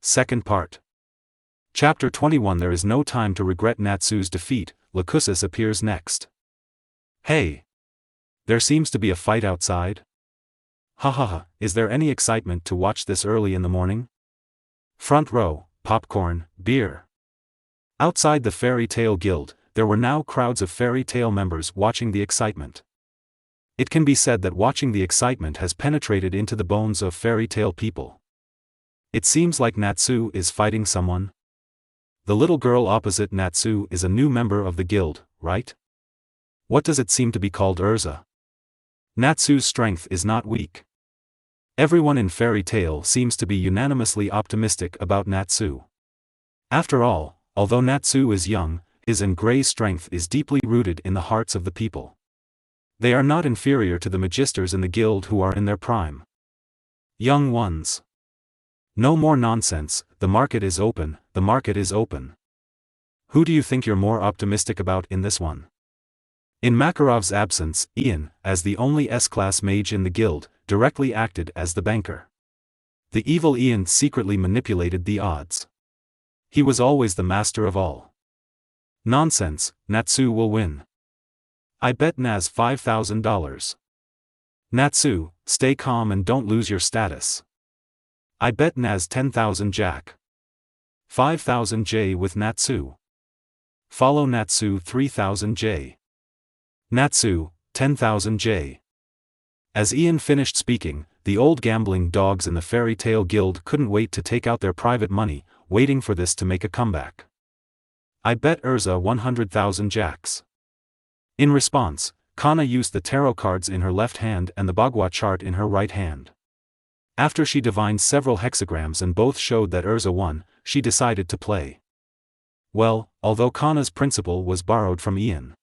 Second part. Chapter 21. There is no time to regret Natsu's defeat. Lacusis appears next. Hey! There seems to be a fight outside? Hahaha, is there any excitement to watch this early in the morning? Front row, popcorn, beer. Outside the Fairy Tale Guild, there were now crowds of Fairy Tale members watching the excitement. It can be said that watching the excitement has penetrated into the bones of Fairy Tale people. It seems like Natsu is fighting someone. The little girl opposite Natsu is a new member of the guild, right? What does it seem to be called? ERZA. Natsu's strength is not weak. Everyone in Fairy Tale seems to be unanimously optimistic about Natsu. After all, although Natsu is young, his and Gray's strength is deeply rooted in the hearts of the people. They are not inferior to the magisters in the guild who are in their prime. Young ones. No more nonsense, the market is open, the market is open. Who do you think you're more optimistic about in this one? In Makarov's absence, Ian, as the only S-class mage in the guild, directly acted as the banker. The evil Ian secretly manipulated the odds. He was always the master of all. Nonsense, Natsu will win. I bet Naz $5,000. Natsu, stay calm and don't lose your status. I bet Naz 10,000 Jack. 5,000 J with Natsu. Follow Natsu 3,000 J. Natsu, 10,000 J. As Ian finished speaking, the old gambling dogs in the Fairy Tale Guild couldn't wait to take out their private money, waiting for this to make a comeback. I bet ERZA 100,000 Jacks. In response, Kana used the tarot cards in her left hand and the Bagua chart in her right hand. After she divined several hexagrams and both showed that ERZA won, she decided to play. Well, although Kana's principle was borrowed from Ian.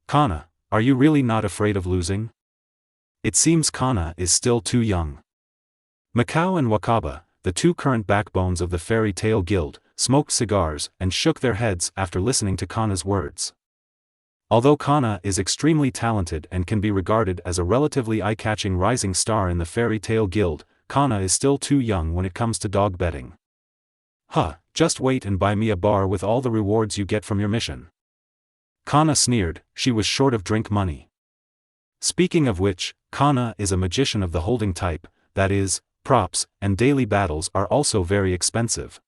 Kana, are you really not afraid of losing? It seems Kana is still too young. Mikao and Wakaba, the two current backbones of the Fairy Tale Guild, smoked cigars and shook their heads after listening to Kana's words. Although Kana is extremely talented and can be regarded as a relatively eye-catching rising star in the Fairy Tale Guild, Kana is still too young when it comes to dog betting. Huh, just wait and buy me a bar with all the rewards you get from your mission. Kana sneered, she was short of drink money. Speaking of which, Kana is a magician of the holding type, that is, props and daily battles are also very expensive.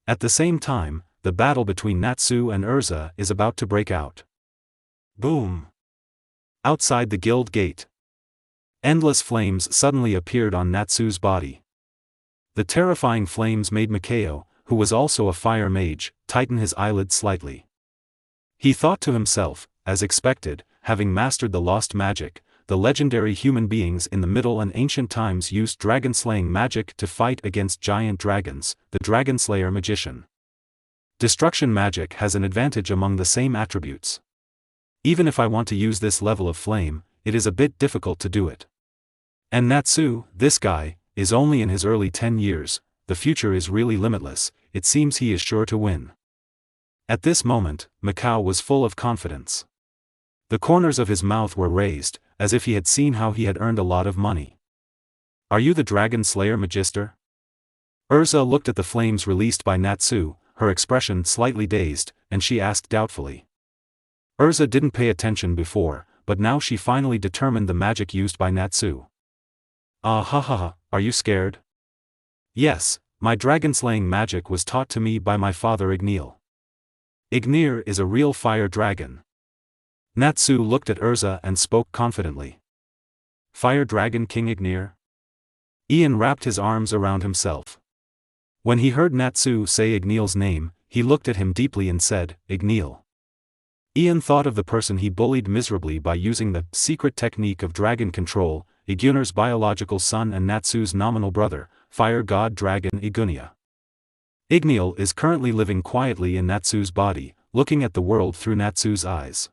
At the same time, the battle between Natsu and ERZA is about to break out. Boom! Outside the guild gate. Endless flames suddenly appeared on Natsu's body. The terrifying flames made Mikao, who was also a fire mage, tighten his eyelids slightly. He thought to himself, as expected, having mastered the lost magic, the legendary human beings in the Middle and Ancient times used dragon-slaying magic to fight against giant dragons, the Dragon Slayer magician. Destruction magic has an advantage among the same attributes. Even if I want to use this level of flame, it is a bit difficult to do it. And Natsu, this guy, is only in his early 10 years, the future is really limitless, it seems he is sure to win. At this moment, Mikao was full of confidence. The corners of his mouth were raised, as if he had seen how he had earned a lot of money. Are you the Dragon Slayer Magister? ERZA looked at the flames released by Natsu, her expression slightly dazed, and she asked doubtfully. ERZA didn't pay attention before, but now she finally determined the magic used by Natsu. Ah ha ha ha, are you scared? Yes, my dragon-slaying magic was taught to me by my father Igneel. Ignir is a real fire dragon. Natsu looked at ERZA and spoke confidently. Fire Dragon King Ignir? Ian wrapped his arms around himself. When he heard Natsu say Igneel's name, he looked at him deeply and said, Igneel. Ian thought of the person he bullied miserably by using the secret technique of dragon control, Igunir's biological son and Natsu's nominal brother, fire god dragon Igunia. Igneel is currently living quietly in Natsu's body, looking at the world through Natsu's eyes.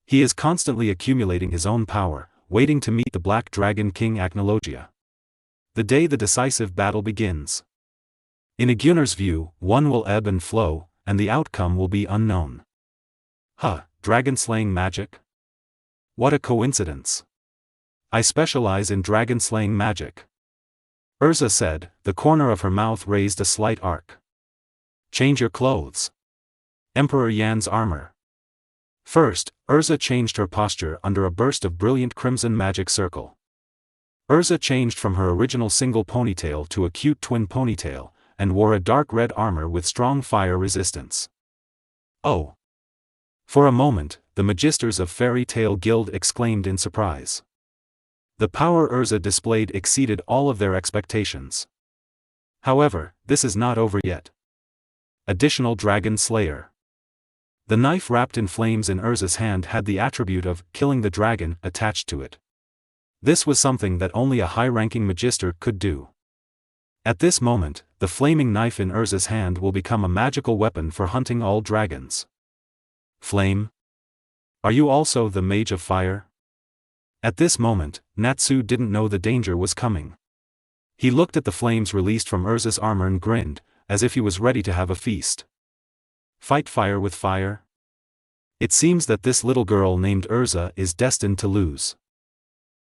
He is constantly accumulating his own power, waiting to meet the Black Dragon King Acnologia. The day the decisive battle begins. In Igunir's view, one will ebb and flow, and the outcome will be unknown. Huh, dragon-slaying magic? What a coincidence. I specialize in dragon-slaying magic. ERZA said, the corner of her mouth raised a slight arc. Change your clothes. Emperor Yan's armor. First, ERZA changed her posture under a burst of brilliant crimson magic circle. ERZA changed from her original single ponytail to a cute twin ponytail, and wore a dark red armor with strong fire resistance. Oh! For a moment, the Magisters of Fairy Tale Guild exclaimed in surprise. The power ERZA displayed exceeded all of their expectations. However, this is not over yet. Additional Dragon Slayer. The knife wrapped in flames in ERZA's hand had the attribute of killing the dragon attached to it. This was something that only a high-ranking Magister could do. At this moment, the flaming knife in ERZA's hand will become a magical weapon for hunting all dragons. Flame? Are you also the Mage of Fire? At this moment, Natsu didn't know the danger was coming. He looked at the flames released from ERZA's armor and grinned, as if he was ready to have a feast. Fight fire with fire? It seems that this little girl named ERZA is destined to lose.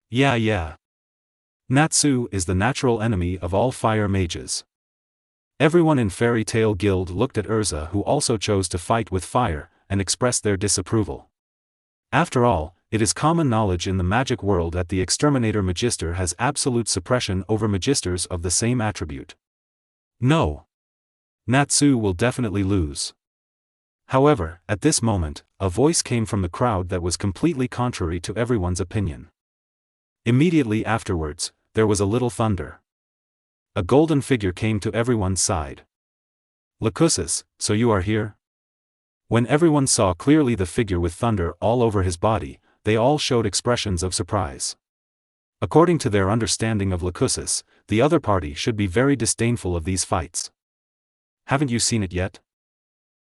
Yeah. Natsu is the natural enemy of all fire mages. Everyone in Fairy Tale Guild looked at ERZA, who also chose to fight with fire, and expressed their disapproval. After all, it is common knowledge in the magic world that the Exterminator Magister has absolute suppression over Magisters of the same attribute. No. Natsu will definitely lose. However, at this moment, a voice came from the crowd that was completely contrary to everyone's opinion. Immediately afterwards, there was a little thunder. A golden figure came to everyone's side. Lacusis, so you are here? When everyone saw clearly the figure with thunder all over his body, they all showed expressions of surprise. According to their understanding of Lacusis, the other party should be very disdainful of these fights. Haven't you seen it yet?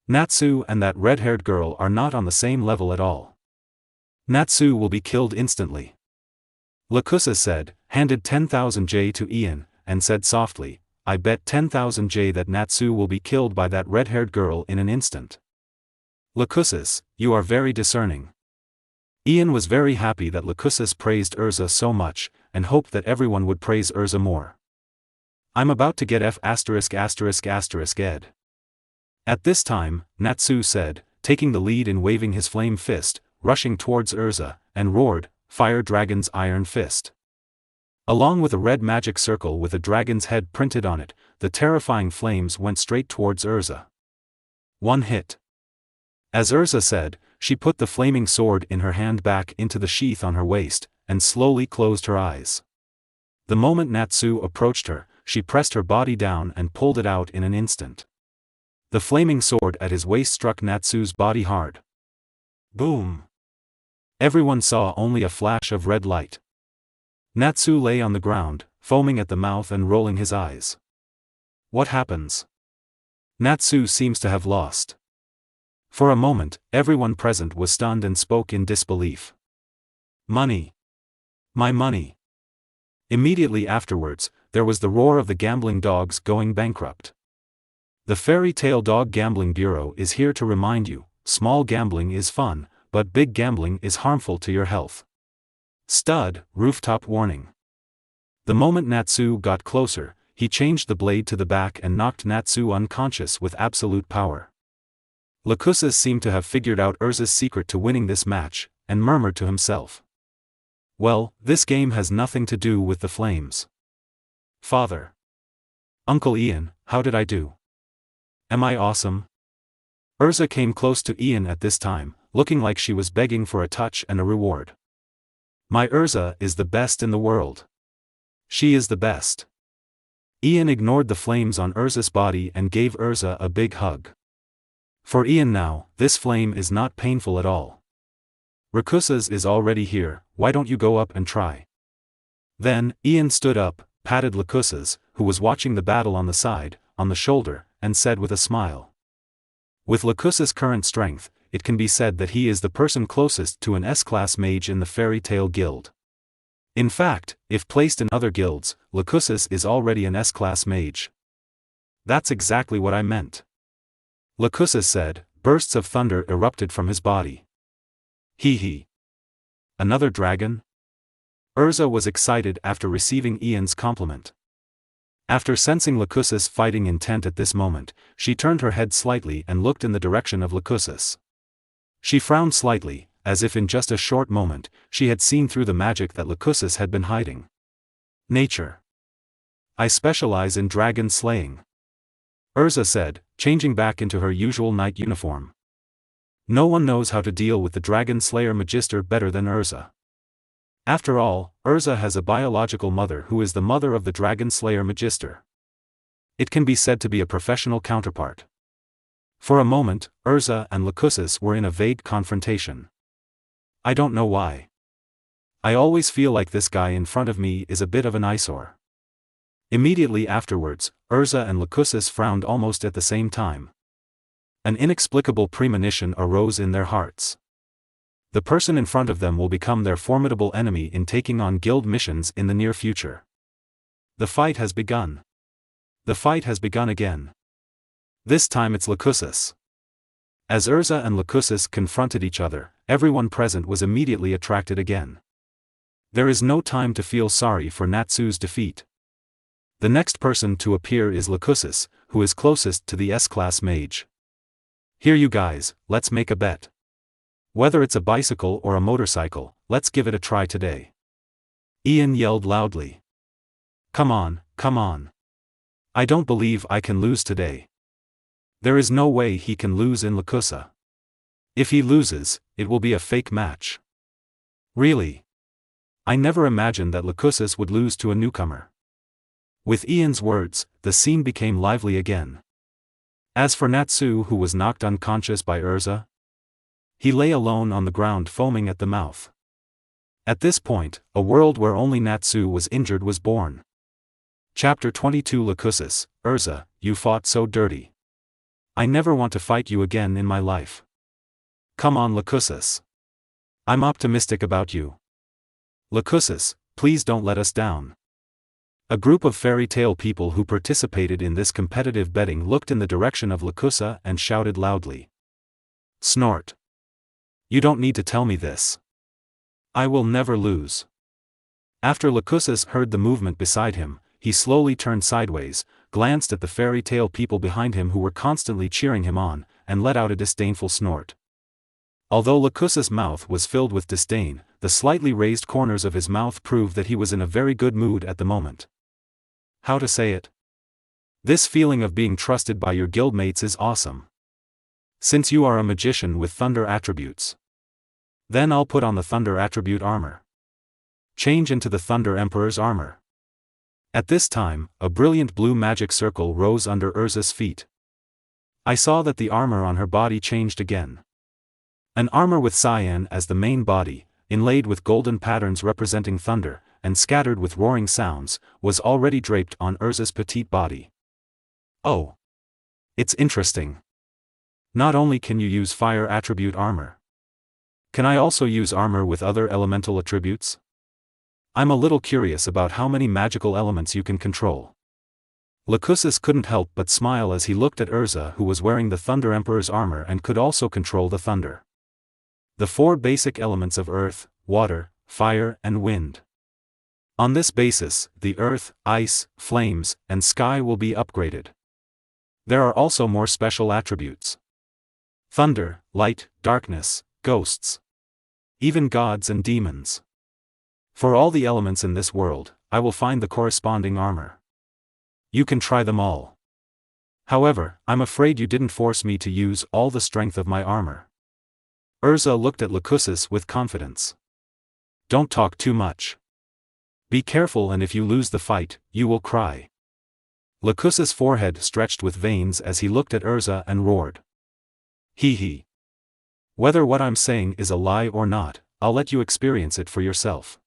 Natsu and that red-haired girl are not on the same level at all. Natsu will be killed instantly. Lacusis said, handed 10,000 J to Ian, and said softly, I bet 10,000 J that Natsu will be killed by that red-haired girl in an instant. Lacusis, you are very discerning. Ian was very happy that Lacusis praised ERZA so much, and hoped that everyone would praise ERZA more. I'm about to get F**********. At this time, Natsu said, taking the lead in waving his flame fist, rushing towards ERZA, and roared, Fire Dragon's Iron Fist. Along with a red magic circle with a dragon's head printed on it, the terrifying flames went straight towards ERZA. One hit. As ERZA said, she put the flaming sword in her hand back into the sheath on her waist, and slowly closed her eyes. The moment Natsu approached her, she pressed her body down and pulled it out in an instant. The flaming sword at his waist struck Natsu's body hard. Boom! Everyone saw only a flash of red light. Natsu lay on the ground, foaming at the mouth and rolling his eyes. What happens? Natsu seems to have lost. For a moment, everyone present was stunned and spoke in disbelief. Money! My money! Immediately afterwards, there was the roar of the gambling dogs going bankrupt. The Fairy Tale Dog Gambling Bureau is here to remind you, small gambling is fun, but big gambling is harmful to your health. Stud, rooftop warning. The moment Natsu got closer, he changed the blade to the back and knocked Natsu unconscious with absolute power. Lacusis seemed to have figured out ERZA's secret to winning this match, and murmured to himself. Well, this game has nothing to do with the flames. Father. Uncle Ian, how did I do? Am I awesome? ERZA came close to Ian at this time, looking like she was begging for a touch and a reward. My ERZA is the best in the world. She is the best. Ian ignored the flames on ERZA's body and gave ERZA a big hug. For Ian now, this flame is not painful at all. Lacusis is already here, why don't you go up and try? Then, Ian stood up, patted Lacusis, who was watching the battle on the side, on the shoulder, and said with a smile. With Lacusis' current strength, it can be said that he is the person closest to an S-class mage in the Fairy Tale Guild. In fact, if placed in other guilds, Lacusis is already an S-class mage. That's exactly what I meant. Lacusis said, bursts of thunder erupted from his body. Hee. Another dragon? ERZA was excited after receiving Ian's compliment. After sensing Lacusis' fighting intent at this moment, she turned her head slightly and looked in the direction of Lacusis. She frowned slightly, as if in just a short moment, she had seen through the magic that Lacusis had been hiding. Nature. I specialize in dragon slaying, ERZA said, changing back into her usual knight uniform. No one knows how to deal with the Dragon Slayer Magister better than ERZA. After all, ERZA has a biological mother who is the mother of the Dragon Slayer Magister. It can be said to be a professional counterpart. For a moment, ERZA and Lacusis were in a vague confrontation. I don't know why. I always feel like this guy in front of me is a bit of an eyesore. Immediately afterwards, ERZA and Lacusis frowned almost at the same time. An inexplicable premonition arose in their hearts. The person in front of them will become their formidable enemy in taking on guild missions in the near future. The fight has begun. The fight has begun again. This time it's Lacusis. As ERZA and Lacusis confronted each other, everyone present was immediately attracted again. There is no time to feel sorry for Natsu's defeat. The next person to appear is Lacusis, who is closest to the S-class mage. Here you guys, let's make a bet. Whether it's a bicycle or a motorcycle, let's give it a try today. Ian yelled loudly. Come on, come on. I don't believe I can lose today. There is no way he can lose in Lacusa. If he loses, it will be a fake match. Really? I never imagined that Lacusis would lose to a newcomer. With Ian's words, the scene became lively again. As for Natsu, who was knocked unconscious by ERZA, he lay alone on the ground foaming at the mouth. At this point, a world where only Natsu was injured was born. Chapter 22 Lacusis, ERZA, you fought so dirty. I never want to fight you again in my life. Come on Lacusis. I'm optimistic about you. Lacusis, please don't let us down. A group of fairy tale people who participated in this competitive betting looked in the direction of Lacusa and shouted loudly. Snort. You don't need to tell me this. I will never lose. After Lacusis heard the movement beside him, he slowly turned sideways, glanced at the fairy tale people behind him who were constantly cheering him on, and let out a disdainful snort. Although Lacusa's mouth was filled with disdain, the slightly raised corners of his mouth proved that he was in a very good mood at the moment. How to say it? This feeling of being trusted by your guildmates is awesome. Since you are a magician with thunder attributes. Then I'll put on the thunder attribute armor. Change into the Thunder Emperor's armor. At this time, a brilliant blue magic circle rose under ERZA's feet. I saw that the armor on her body changed again. An armor with cyan as the main body, inlaid with golden patterns representing thunder, and scattered with roaring sounds, was already draped on ERZA's petite body. Oh! It's interesting. Not only can you use fire attribute armor. Can I also use armor with other elemental attributes? I'm a little curious about how many magical elements you can control. Lacusis couldn't help but smile as he looked at ERZA, who was wearing the Thunder Emperor's armor and could also control the thunder. The 4 basic elements of earth, water, fire and wind. On this basis, the earth, ice, flames, and sky will be upgraded. There are also more special attributes. Thunder, light, darkness, ghosts. Even gods and demons. For all the elements in this world, I will find the corresponding armor. You can try them all. However, I'm afraid you didn't force me to use all the strength of my armor. ERZA looked at Lacusis with confidence. Don't talk too much. Be careful, and if you lose the fight, you will cry. Lacusis' forehead stretched with veins as he looked at ERZA and roared. Hee hee. Whether what I'm saying is a lie or not, I'll let you experience it for yourself.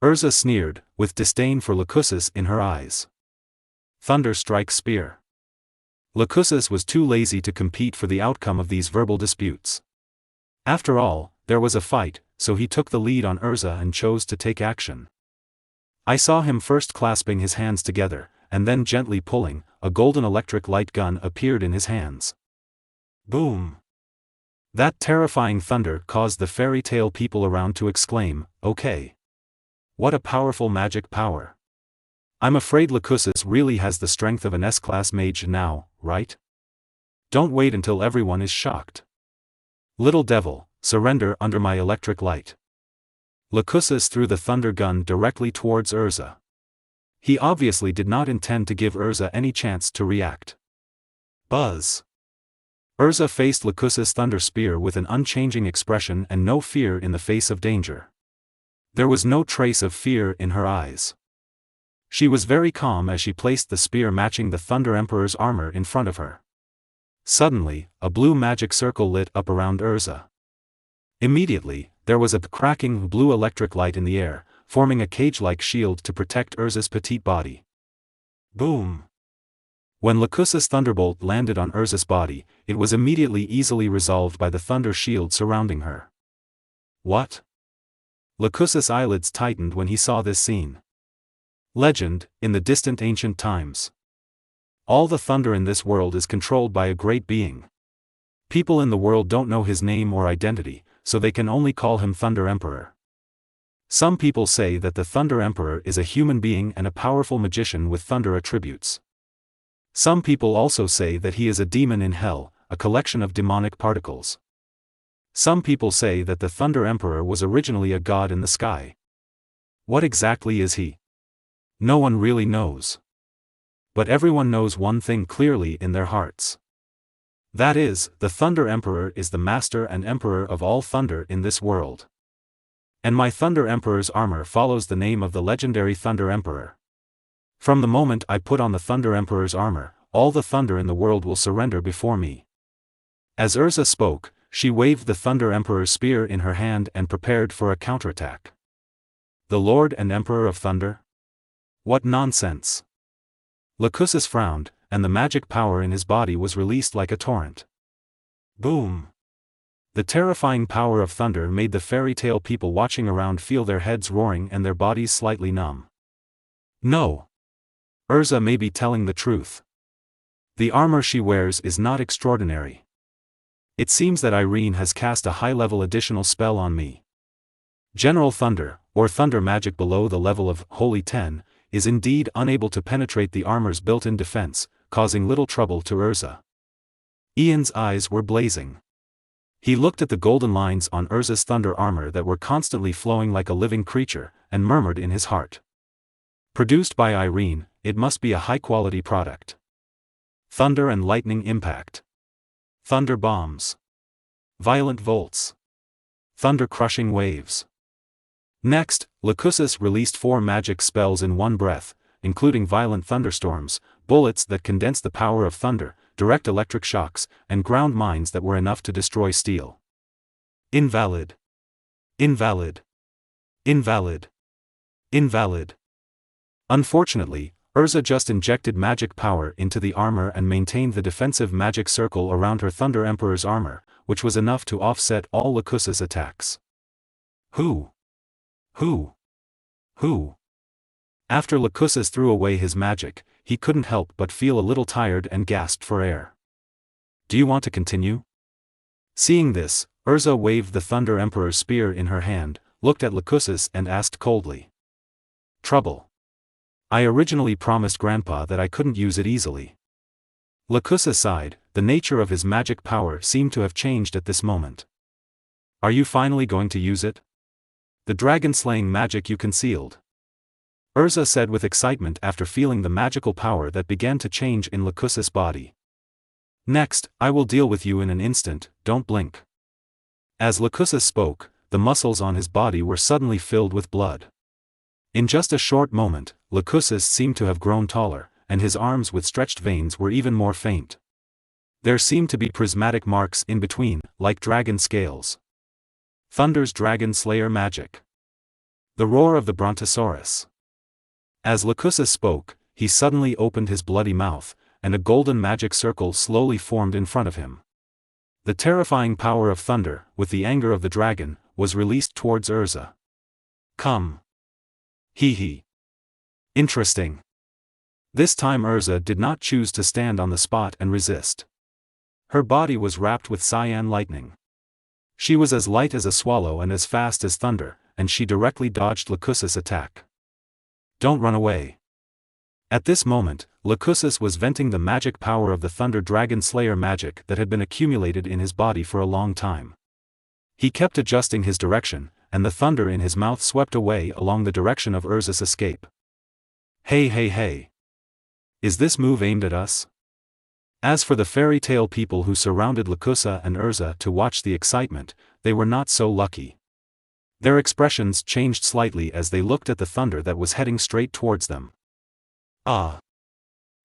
ERZA sneered, with disdain for Lacusis in her eyes. Thunder Strike Spear. Lacusis was too lazy to compete for the outcome of these verbal disputes. After all, there was a fight, so he took the lead on ERZA and chose to take action. I saw him first clasping his hands together, and then gently pulling. A golden electric light gun appeared in his hands. Boom! That terrifying thunder caused the fairy tale people around to exclaim, "Okay! What a powerful magic power! I'm afraid Lycosis really has the strength of an S-class mage now, right? Don't wait until everyone is shocked. Little devil, surrender under my electric light. Lycosis threw the thunder gun directly towards ERZA. He obviously did not intend to give ERZA any chance to react. Buzz. ERZA faced Lycosis' thunder spear with an unchanging expression and no fear in the face of danger. There was no trace of fear in her eyes. She was very calm as she placed the spear matching the Thunder Emperor's armor in front of her. Suddenly, a blue magic circle lit up around ERZA. Immediately, there was a cracking blue electric light in the air, forming a cage-like shield to protect ERZA's petite body. Boom! When Lycosis' thunderbolt landed on ERZA's body, it was immediately easily resolved by the thunder shield surrounding her. What? Lycosis' eyelids tightened when he saw this scene. Legend, in the distant ancient times. All the thunder in this world is controlled by a great being. People in the world don't know his name or identity, so they can only call him Thunder Emperor. Some people say that the Thunder Emperor is a human being and a powerful magician with thunder attributes. Some people also say that he is a demon in hell, a collection of demonic particles. Some people say that the Thunder Emperor was originally a god in the sky. What exactly is he? No one really knows. But everyone knows one thing clearly in their hearts. That is, the Thunder Emperor is the master and emperor of all thunder in this world. And my Thunder Emperor's armor follows the name of the legendary Thunder Emperor. From the moment I put on the Thunder Emperor's armor, all the thunder in the world will surrender before me. As ERZA spoke, she waved the Thunder Emperor's spear in her hand and prepared for a counterattack. The Lord and Emperor of Thunder? What nonsense! Lycosis frowned, and the magic power in his body was released like a torrent. Boom! The terrifying power of thunder made the fairy tale people watching around feel their heads roaring and their bodies slightly numb. No! ERZA may be telling the truth. The armor she wears is not extraordinary. It seems that Irene has cast a high-level additional spell on me. General Thunder, or thunder magic below the level of Holy 10, is indeed unable to penetrate the armor's built-in defense, causing little trouble to ERZA. Ian's eyes were blazing. He looked at the golden lines on ERZA's thunder armor that were constantly flowing like a living creature, and murmured in his heart. Produced by Irene, it must be a high-quality product. Thunder and lightning impact. Thunder bombs. Violent volts. Thunder-crushing waves. Next, Lycosis released 4 magic spells in one breath, including violent thunderstorms, bullets that condensed the power of thunder, direct electric shocks, and ground mines that were enough to destroy steel. Invalid. Invalid. Invalid. Invalid. Unfortunately, ERZA just injected magic power into the armor and maintained the defensive magic circle around her Thunder Emperor's armor, which was enough to offset all Lycosis' attacks. Who? After Lycosis threw away his magic, he couldn't help but feel a little tired and gasped for air. Do you want to continue? Seeing this, ERZA waved the Thunder Emperor's spear in her hand, looked at Lycosis and asked coldly. Trouble. I originally promised Grandpa that I couldn't use it easily. Lycosis sighed, the nature of his magic power seemed to have changed at this moment. Are you finally going to use it? The dragon-slaying magic you concealed. ERZA said with excitement after feeling the magical power that began to change in Lycosis' body. Next, I will deal with you in an instant, don't blink. As Lycosis spoke, the muscles on his body were suddenly filled with blood. In just a short moment, Lycosis seemed to have grown taller, and his arms with stretched veins were even more faint. There seemed to be prismatic marks in between, like dragon scales. Thunder's Dragon Slayer magic. The roar of the Brontosaurus. As Lycosis spoke, he suddenly opened his bloody mouth, and a golden magic circle slowly formed in front of him. The terrifying power of thunder, with the anger of the dragon, was released towards ERZA. Come. Hee. Interesting. This time ERZA did not choose to stand on the spot and resist. Her body was wrapped with cyan lightning. She was as light as a swallow and as fast as thunder, and she directly dodged Lycosis' attack. Don't run away. At this moment, Lucusus was venting the magic power of the Thunder Dragon Slayer magic that had been accumulated in his body for a long time. He kept adjusting his direction, and the thunder in his mouth swept away along the direction of ERZA's escape. Hey hey hey! Is this move aimed at us? As for the fairy tale people who surrounded Lucusa and ERZA to watch the excitement, they were not so lucky. Their expressions changed slightly as they looked at the thunder that was heading straight towards them. Ah!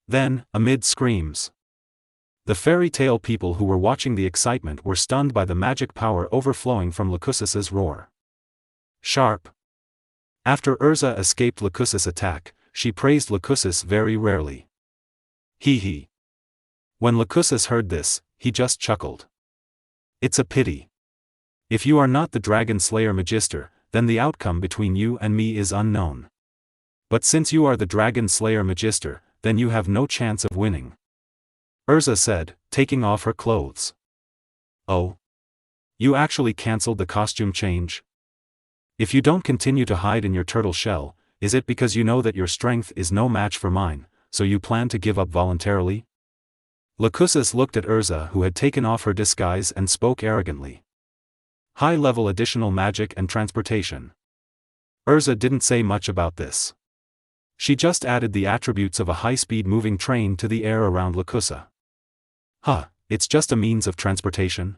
Then, amid screams, the fairy tale people who were watching the excitement were stunned by the magic power overflowing from Lucusus's roar. Sharp! After ERZA escaped Lucusus' attack, she praised Lucusus very rarely. Hee hee. When Lucusus heard this, he just chuckled. It's a pity. If you are not the Dragon Slayer Magister, then the outcome between you and me is unknown. But since you are the Dragon Slayer Magister, then you have no chance of winning. ERZA said, taking off her clothes. Oh? You actually cancelled the costume change? If you don't continue to hide in your turtle shell, is it because you know that your strength is no match for mine, so you plan to give up voluntarily? Lucusus looked at ERZA, who had taken off her disguise, and spoke arrogantly. High-level additional magic and transportation. ERZA didn't say much about this. She just added the attributes of a high-speed moving train to the air around Lucusa. Huh, it's just a means of transportation?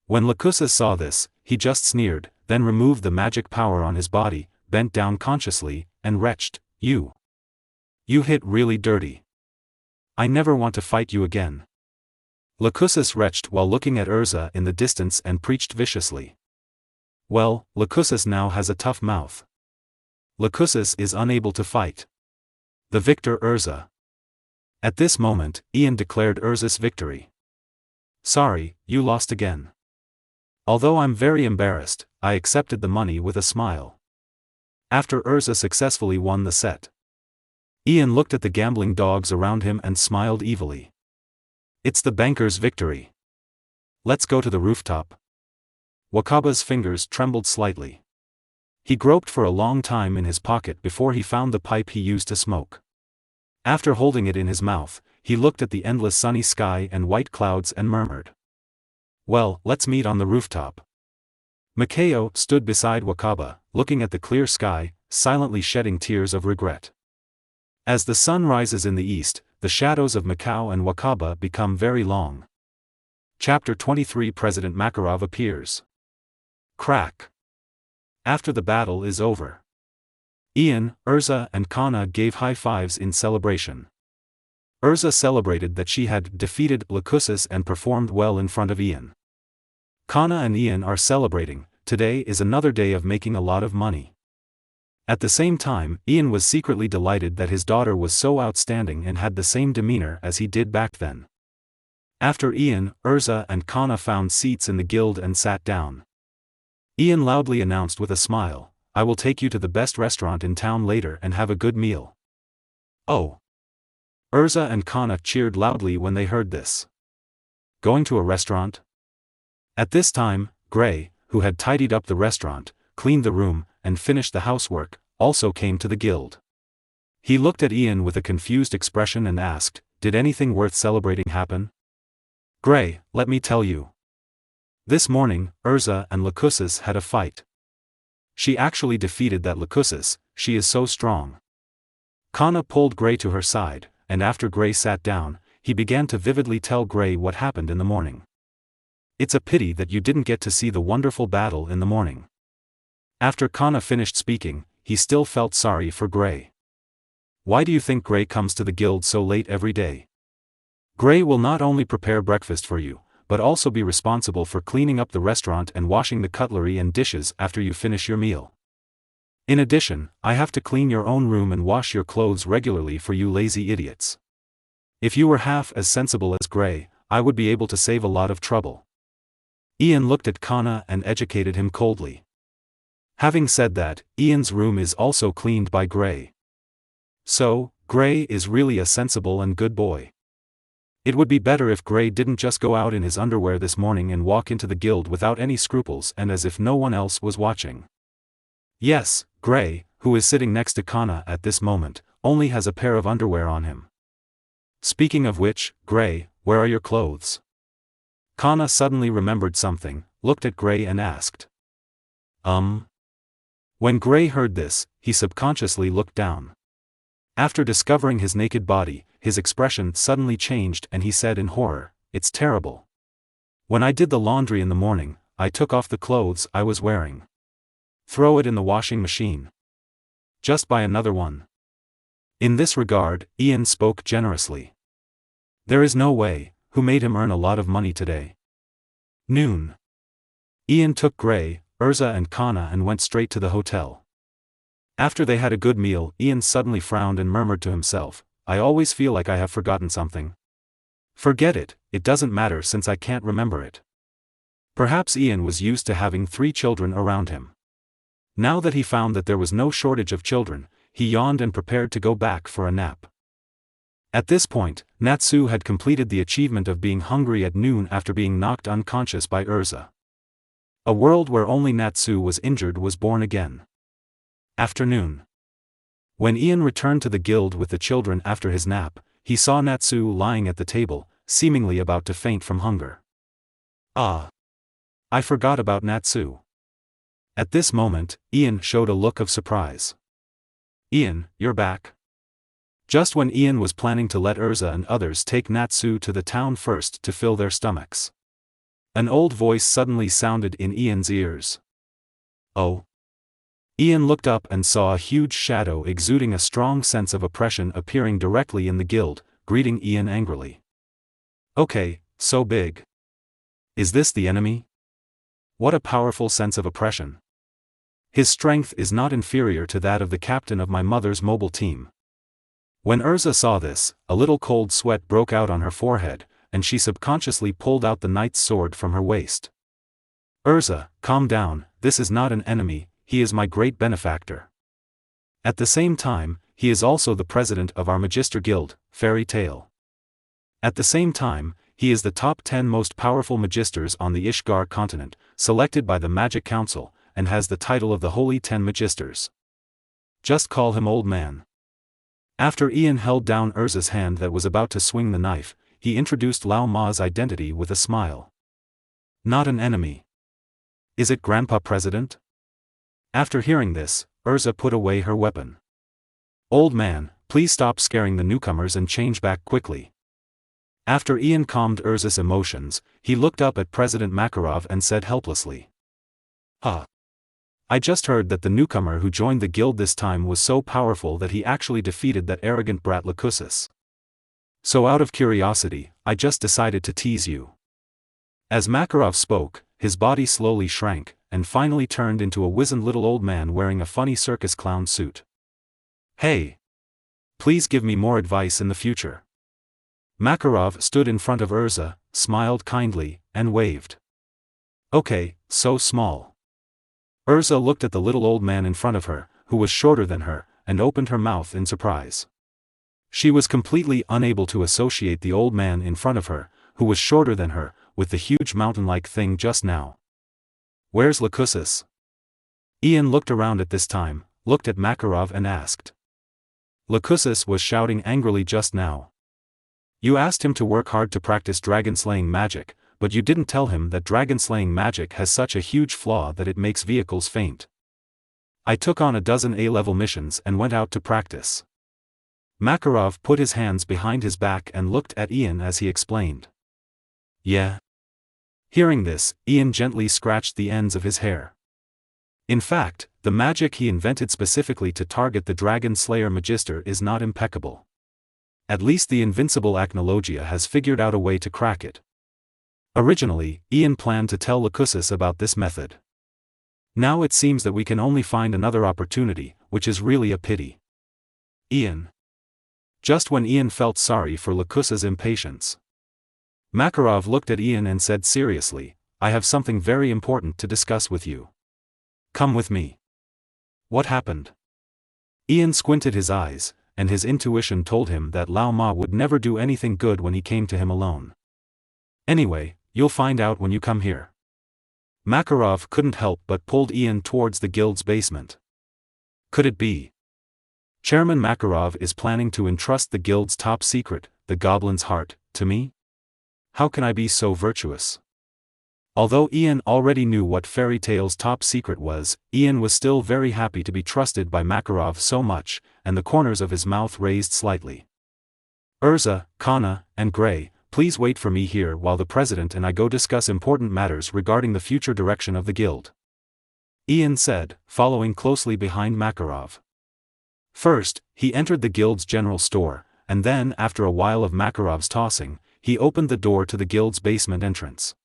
When Lucusus saw this, he just sneered, then removed the magic power on his body, bent down consciously, and retched, You hit really dirty. I never want to fight you again. Lucusus retched while looking at ERZA in the distance and preached viciously. Well, Lucusus now has a tough mouth. Lucusus is unable to fight. The victor ERZA. At this moment, Ian declared ERZA's victory. Sorry, you lost again. Although I'm very embarrassed, I accepted the money with a smile. After ERZA successfully won the set, Ian looked at the gambling dogs around him and smiled evilly. It's the banker's victory. Let's go to the rooftop. Wakaba's fingers trembled slightly. He groped for a long time in his pocket before he found the pipe he used to smoke. After holding it in his mouth, he looked at the endless sunny sky and white clouds and murmured. Well, let's meet on the rooftop. Mikao stood beside Wakaba, looking at the clear sky, silently shedding tears of regret. As the sun rises in the east, the shadows of Mikao and Wakaba become very long. Chapter 23 President Makarov appears. Crack. After the battle is over, Ian, ERZA and Kana gave high fives in celebration. ERZA celebrated that she had defeated Lucusus and performed well in front of Ian. Kana and Ian are celebrating, today is another day of making a lot of money. At the same time, Ian was secretly delighted that his daughter was so outstanding and had the same demeanor as he did back then. After Ian, ERZA and Kana found seats in the guild and sat down. Ian loudly announced with a smile, I will take you to the best restaurant in town later and have a good meal. Oh! ERZA and Kana cheered loudly when they heard this. Going to a restaurant? At this time, Gray, who had tidied up the restaurant, cleaned the room, and finished the housework, also came to the guild. He looked at Ian with a confused expression and asked, Did anything worth celebrating happen? Gray, let me tell you. This morning, ERZA and Lucusus had a fight. She actually defeated that Lucusus, she is so strong. Kana pulled Gray to her side, and after Gray sat down, he began to vividly tell Gray what happened in the morning. It's a pity that you didn't get to see the wonderful battle in the morning. After Kana finished speaking, he still felt sorry for Gray. Why do you think Gray comes to the guild so late every day? Gray will not only prepare breakfast for you, but also be responsible for cleaning up the restaurant and washing the cutlery and dishes after you finish your meal. In addition, I have to clean your own room and wash your clothes regularly for you lazy idiots. If you were half as sensible as Gray, I would be able to save a lot of trouble. Ian looked at Kana and educated him coldly. Having said that, Ian's room is also cleaned by Gray. So, Gray is really a sensible and good boy. It would be better if Gray didn't just go out in his underwear this morning and walk into the guild without any scruples and as if no one else was watching. Yes, Gray, who is sitting next to Kana at this moment, only has a pair of underwear on him. Speaking of which, Gray, where are your clothes? Kana suddenly remembered something, looked at Gray and asked. When Gray heard this, he subconsciously looked down. After discovering his naked body, his expression suddenly changed and he said in horror, "It's terrible. When I did the laundry in the morning, I took off the clothes I was wearing. Throw it in the washing machine. Just buy another one." In this regard, Ian spoke generously. There is no way, who made him earn a lot of money today? Noon. Ian took Gray, ERZA and Kana and went straight to the hotel. After they had a good meal, Ian suddenly frowned and murmured to himself, "I always feel like I have forgotten something." Forget it, it doesn't matter since I can't remember it. Perhaps Ian was used to having 3 children around him. Now that he found that there was no shortage of children, he yawned and prepared to go back for a nap. At this point, Natsu had completed the achievement of being hungry at noon after being knocked unconscious by ERZA. A world where only Natsu was injured was born again. Afternoon. When Ian returned to the guild with the children after his nap, he saw Natsu lying at the table, seemingly about to faint from hunger. Ah! I forgot about Natsu. At this moment, Ian showed a look of surprise. Ian, you're back. Just when Ian was planning to let ERZA and others take Natsu to the town first to fill their stomachs, an old voice suddenly sounded in Ian's ears. Oh! Ian looked up and saw a huge shadow exuding a strong sense of oppression appearing directly in the guild, greeting Ian angrily. Okay, so big. Is this the enemy? What a powerful sense of oppression. His strength is not inferior to that of the captain of my mother's mobile team. When ERZA saw this, a little cold sweat broke out on her forehead, and she subconsciously pulled out the knight's sword from her waist. ERZA, calm down, this is not an enemy, he is my great benefactor. At the same time, he is also the president of our Magister Guild, Fairy Tale. At the same time, he is the top 10 most powerful magisters on the Ishgar continent, selected by the Magic Council, and has the title of the Holy 10 Magisters. Just call him old man. After Ian held down ERZA's hand that was about to swing the knife, he introduced Lao Ma's identity with a smile. Not an enemy. Is it Grandpa President? After hearing this, ERZA put away her weapon. Old man, please stop scaring the newcomers and change back quickly. After Ian calmed ERZA's emotions, he looked up at President Makarov and said helplessly. I just heard that the newcomer who joined the guild this time was so powerful that he actually defeated that arrogant brat Lucusus. So out of curiosity, I just decided to tease you. As Makarov spoke, his body slowly shrank, and finally turned into a wizened little old man wearing a funny circus clown suit. Hey! Please give me more advice in the future. Makarov stood in front of ERZA, smiled kindly, and waved. Okay, so small. ERZA looked at the little old man in front of her, who was shorter than her, and opened her mouth in surprise. She was completely unable to associate the old man in front of her, who was shorter than her, with the huge mountain-like thing just now. Where's Lucusus? Ian looked around at this time, looked at Makarov and asked. Lucusus was shouting angrily just now. You asked him to work hard to practice dragon-slaying magic, but you didn't tell him that dragon-slaying magic has such a huge flaw that it makes vehicles faint. I took on a dozen A-level missions and went out to practice. Makarov put his hands behind his back and looked at Ian as he explained. Yeah. Hearing this, Ian gently scratched the ends of his hair. In fact, the magic he invented specifically to target the Dragon Slayer Magister is not impeccable. At least the invincible Acnologia has figured out a way to crack it. Originally, Ian planned to tell Lucusus about this method. Now it seems that we can only find another opportunity, which is really a pity. Ian. Just when Ian felt sorry for Lucusus's impatience, Makarov looked at Ian and said seriously, I have something very important to discuss with you. Come with me. What happened? Ian squinted his eyes, and his intuition told him that Lao Ma would never do anything good when he came to him alone. Anyway, you'll find out when you come here. Makarov couldn't help but pulled Ian towards the guild's basement. Could it be? Chairman Makarov is planning to entrust the guild's top secret, the Goblin's Heart, to me? How can I be so virtuous? Although Ian already knew what Fairy Tale's top secret was, Ian was still very happy to be trusted by Makarov so much, and the corners of his mouth raised slightly. ERZA, Kana, and Gray, please wait for me here while the president and I go discuss important matters regarding the future direction of the guild. Ian said, following closely behind Makarov. First, he entered the guild's general store, and then after a while of Makarov's tossing, he opened the door to the guild's basement entrance.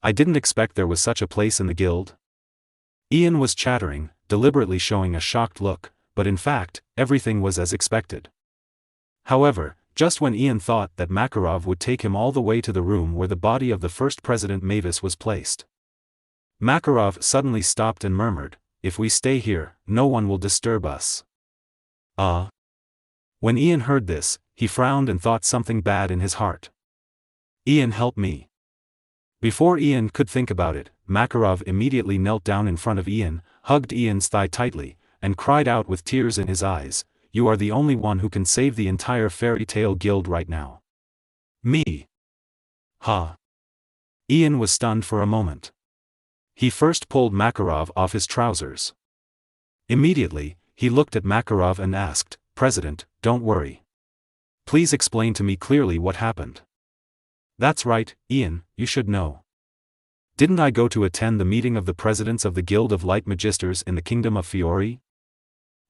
I didn't expect there was such a place in the guild. Ian was chattering, deliberately showing a shocked look, but in fact, everything was as expected. However, just when Ian thought that Makarov would take him all the way to the room where the body of the first President Mavis was placed, Makarov suddenly stopped and murmured, "If we stay here, no one will disturb us." When Ian heard this, he frowned and thought something bad in his heart. "Ian, help me." Before Ian could think about it, Makarov immediately knelt down in front of Ian, hugged Ian's thigh tightly, and cried out with tears in his eyes, "You are the only one who can save the entire Fairy Tale Guild right now." "Me? Huh?" Ian was stunned for a moment. He first pulled Makarov off his trousers. Immediately, he looked at Makarov and asked, "President, don't worry. Please explain to me clearly what happened." "That's right, Ian, you should know. Didn't I go to attend the meeting of the presidents of the Guild of Light Magisters in the Kingdom of Fiori?"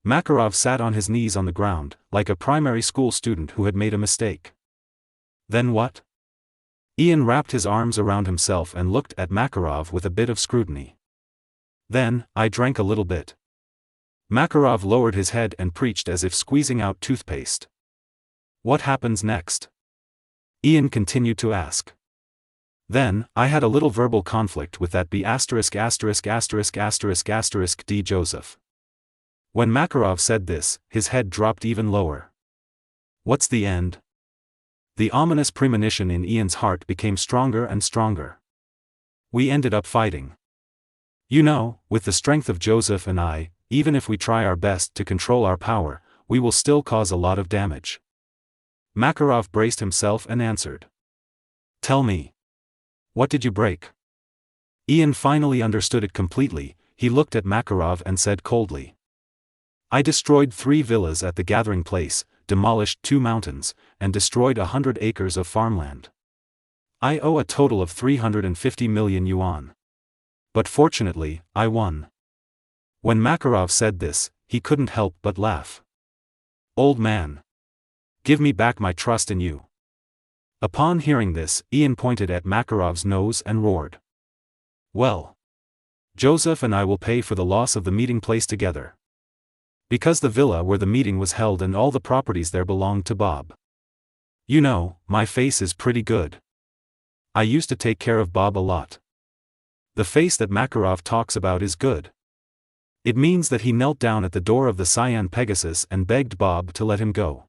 Makarov sat on his knees on the ground, like a primary school student who had made a mistake. "Then what?" Ian wrapped his arms around himself and looked at Makarov with a bit of scrutiny. "Then, I drank a little bit." Makarov lowered his head and preached as if squeezing out toothpaste. "What happens next?" Ian continued to ask. "Then, I had a little verbal conflict with that D Joseph." When Makarov said this, his head dropped even lower. "What's the end?" The ominous premonition in Ian's heart became stronger and stronger. "We ended up fighting. You know, with the strength of Joseph and I, even if we try our best to control our power, we will still cause a lot of damage." Makarov braced himself and answered. "Tell me. What did you break?" Ian finally understood it completely. He looked at Makarov and said coldly, "I destroyed 3 villas at the gathering place, demolished 2 mountains, and destroyed 100 acres of farmland. I owe a total of 350 million yuan. But fortunately, I won." When Makarov said this, he couldn't help but laugh. "Old man. Give me back my trust in you." Upon hearing this, Ian pointed at Makarov's nose and roared. "Well. Joseph and I will pay for the loss of the meeting place together. Because the villa where the meeting was held and all the properties there belonged to Bob. You know, my face is pretty good. I used to take care of Bob a lot. The face that Makarov talks about is good. It means that he knelt down at the door of the Cyan Pegasus and begged Bob to let him go.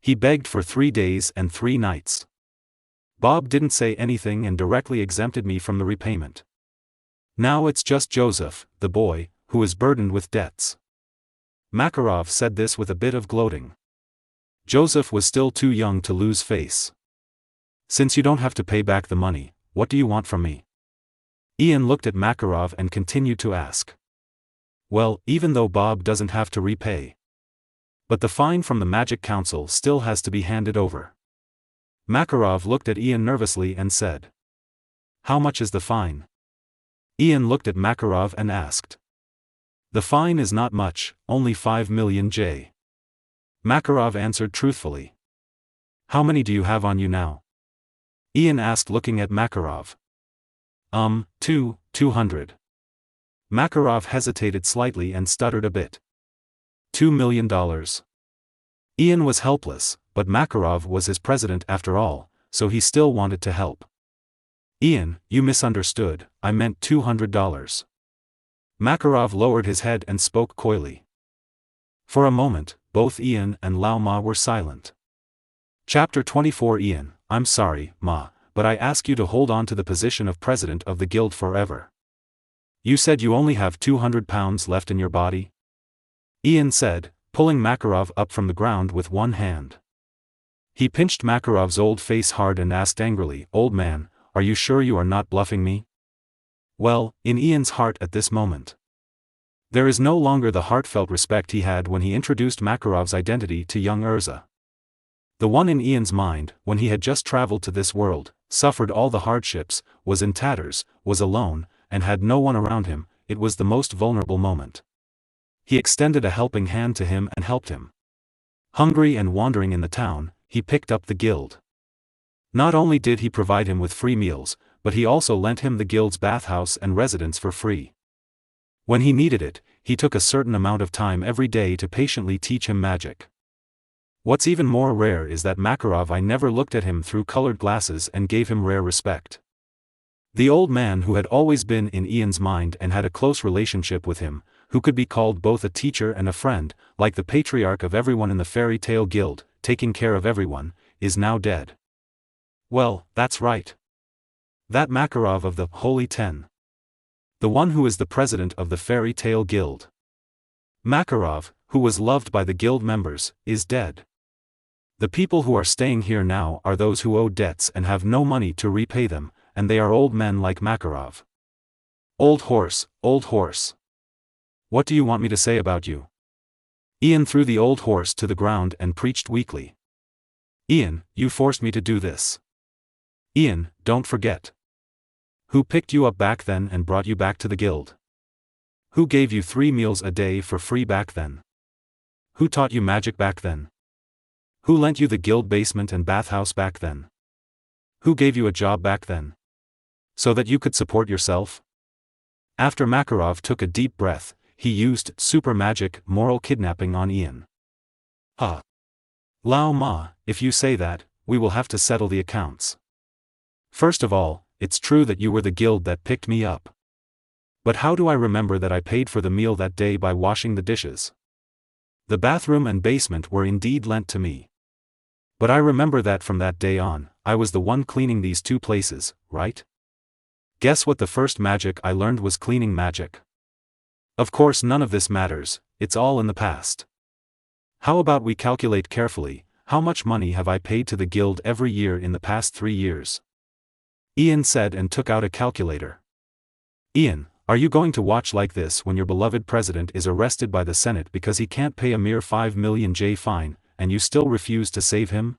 He begged for 3 days and 3 nights. Bob didn't say anything and directly exempted me from the repayment. Now it's just Joseph, the boy, who is burdened with debts." Makarov said this with a bit of gloating. Joseph was still too young to lose face. "Since you don't have to pay back the money, what do you want from me?" Ian looked at Makarov and continued to ask. "Well, even though Bob doesn't have to repay. But the fine from the Magic Council still has to be handed over." Makarov looked at Ian nervously and said, "How much is the fine?" Ian looked at Makarov and asked. "The fine is not much, only 5 million J." Makarov answered truthfully. "How many do you have on you now?" Ian asked looking at Makarov. 200. Makarov hesitated slightly and stuttered a bit. $2 million. Ian was helpless, but Makarov was his president after all, so he still wanted to help. "Ian, you misunderstood, I meant $200. Makarov lowered his head and spoke coyly. For a moment, both Ian and Lao Ma were silent. Chapter 24. Ian, I'm sorry, Ma, but I ask you to hold on to the position of president of the guild forever. You said you only have £200 left in your body? Ian said, pulling Makarov up from the ground with one hand. He pinched Makarov's old face hard and asked angrily, "Old man, are you sure you are not bluffing me?" Well, in Ian's heart at this moment, there is no longer the heartfelt respect he had when he introduced Makarov's identity to young ERZA. The one in Ian's mind, when he had just traveled to this world, suffered all the hardships, was in tatters, was alone, and had no one around him. It was the most vulnerable moment. He extended a helping hand to him and helped him. Hungry and wandering in the town, he picked up the guild. Not only did he provide him with free meals, but he also lent him the guild's bathhouse and residence for free. When he needed it, he took a certain amount of time every day to patiently teach him magic. What's even more rare is that Makarov I never looked at him through colored glasses and gave him rare respect. The old man who had always been in Ian's mind and had a close relationship with him, who could be called both a teacher and a friend, like the patriarch of everyone in the fairy tale guild, taking care of everyone, is now dead. Well, that's right. That Makarov of the Holy Ten. The one who is the president of the fairy tale guild. Makarov, who was loved by the guild members, is dead. The people who are staying here now are those who owe debts and have no money to repay them, and they are old men like Makarov. Old horse, old horse. What do you want me to say about you? Ian threw the old horse to the ground and preached weakly. Ian, you forced me to do this. Ian, don't forget. Who picked you up back then and brought you back to the guild? Who gave you 3 meals a day for free back then? Who taught you magic back then? Who lent you the guild basement and bathhouse back then? Who gave you a job back then? So that you could support yourself? After Makarov took a deep breath, he used super magic moral kidnapping on Ian. Lao Ma, if you say that, we will have to settle the accounts. First of all, it's true that you were the guild that picked me up. But how do I remember that I paid for the meal that day by washing the dishes? The bathroom and basement were indeed lent to me. But I remember that from that day on, I was the one cleaning these 2 places, right? Guess what the first magic I learned was cleaning magic. Of course none of this matters, it's all in the past. How about we calculate carefully, how much money have I paid to the guild every year in the past 3 years? Ian said and took out a calculator. Ian, are you going to watch like this when your beloved president is arrested by the Senate because he can't pay a mere 5 million J fine, and you still refuse to save him?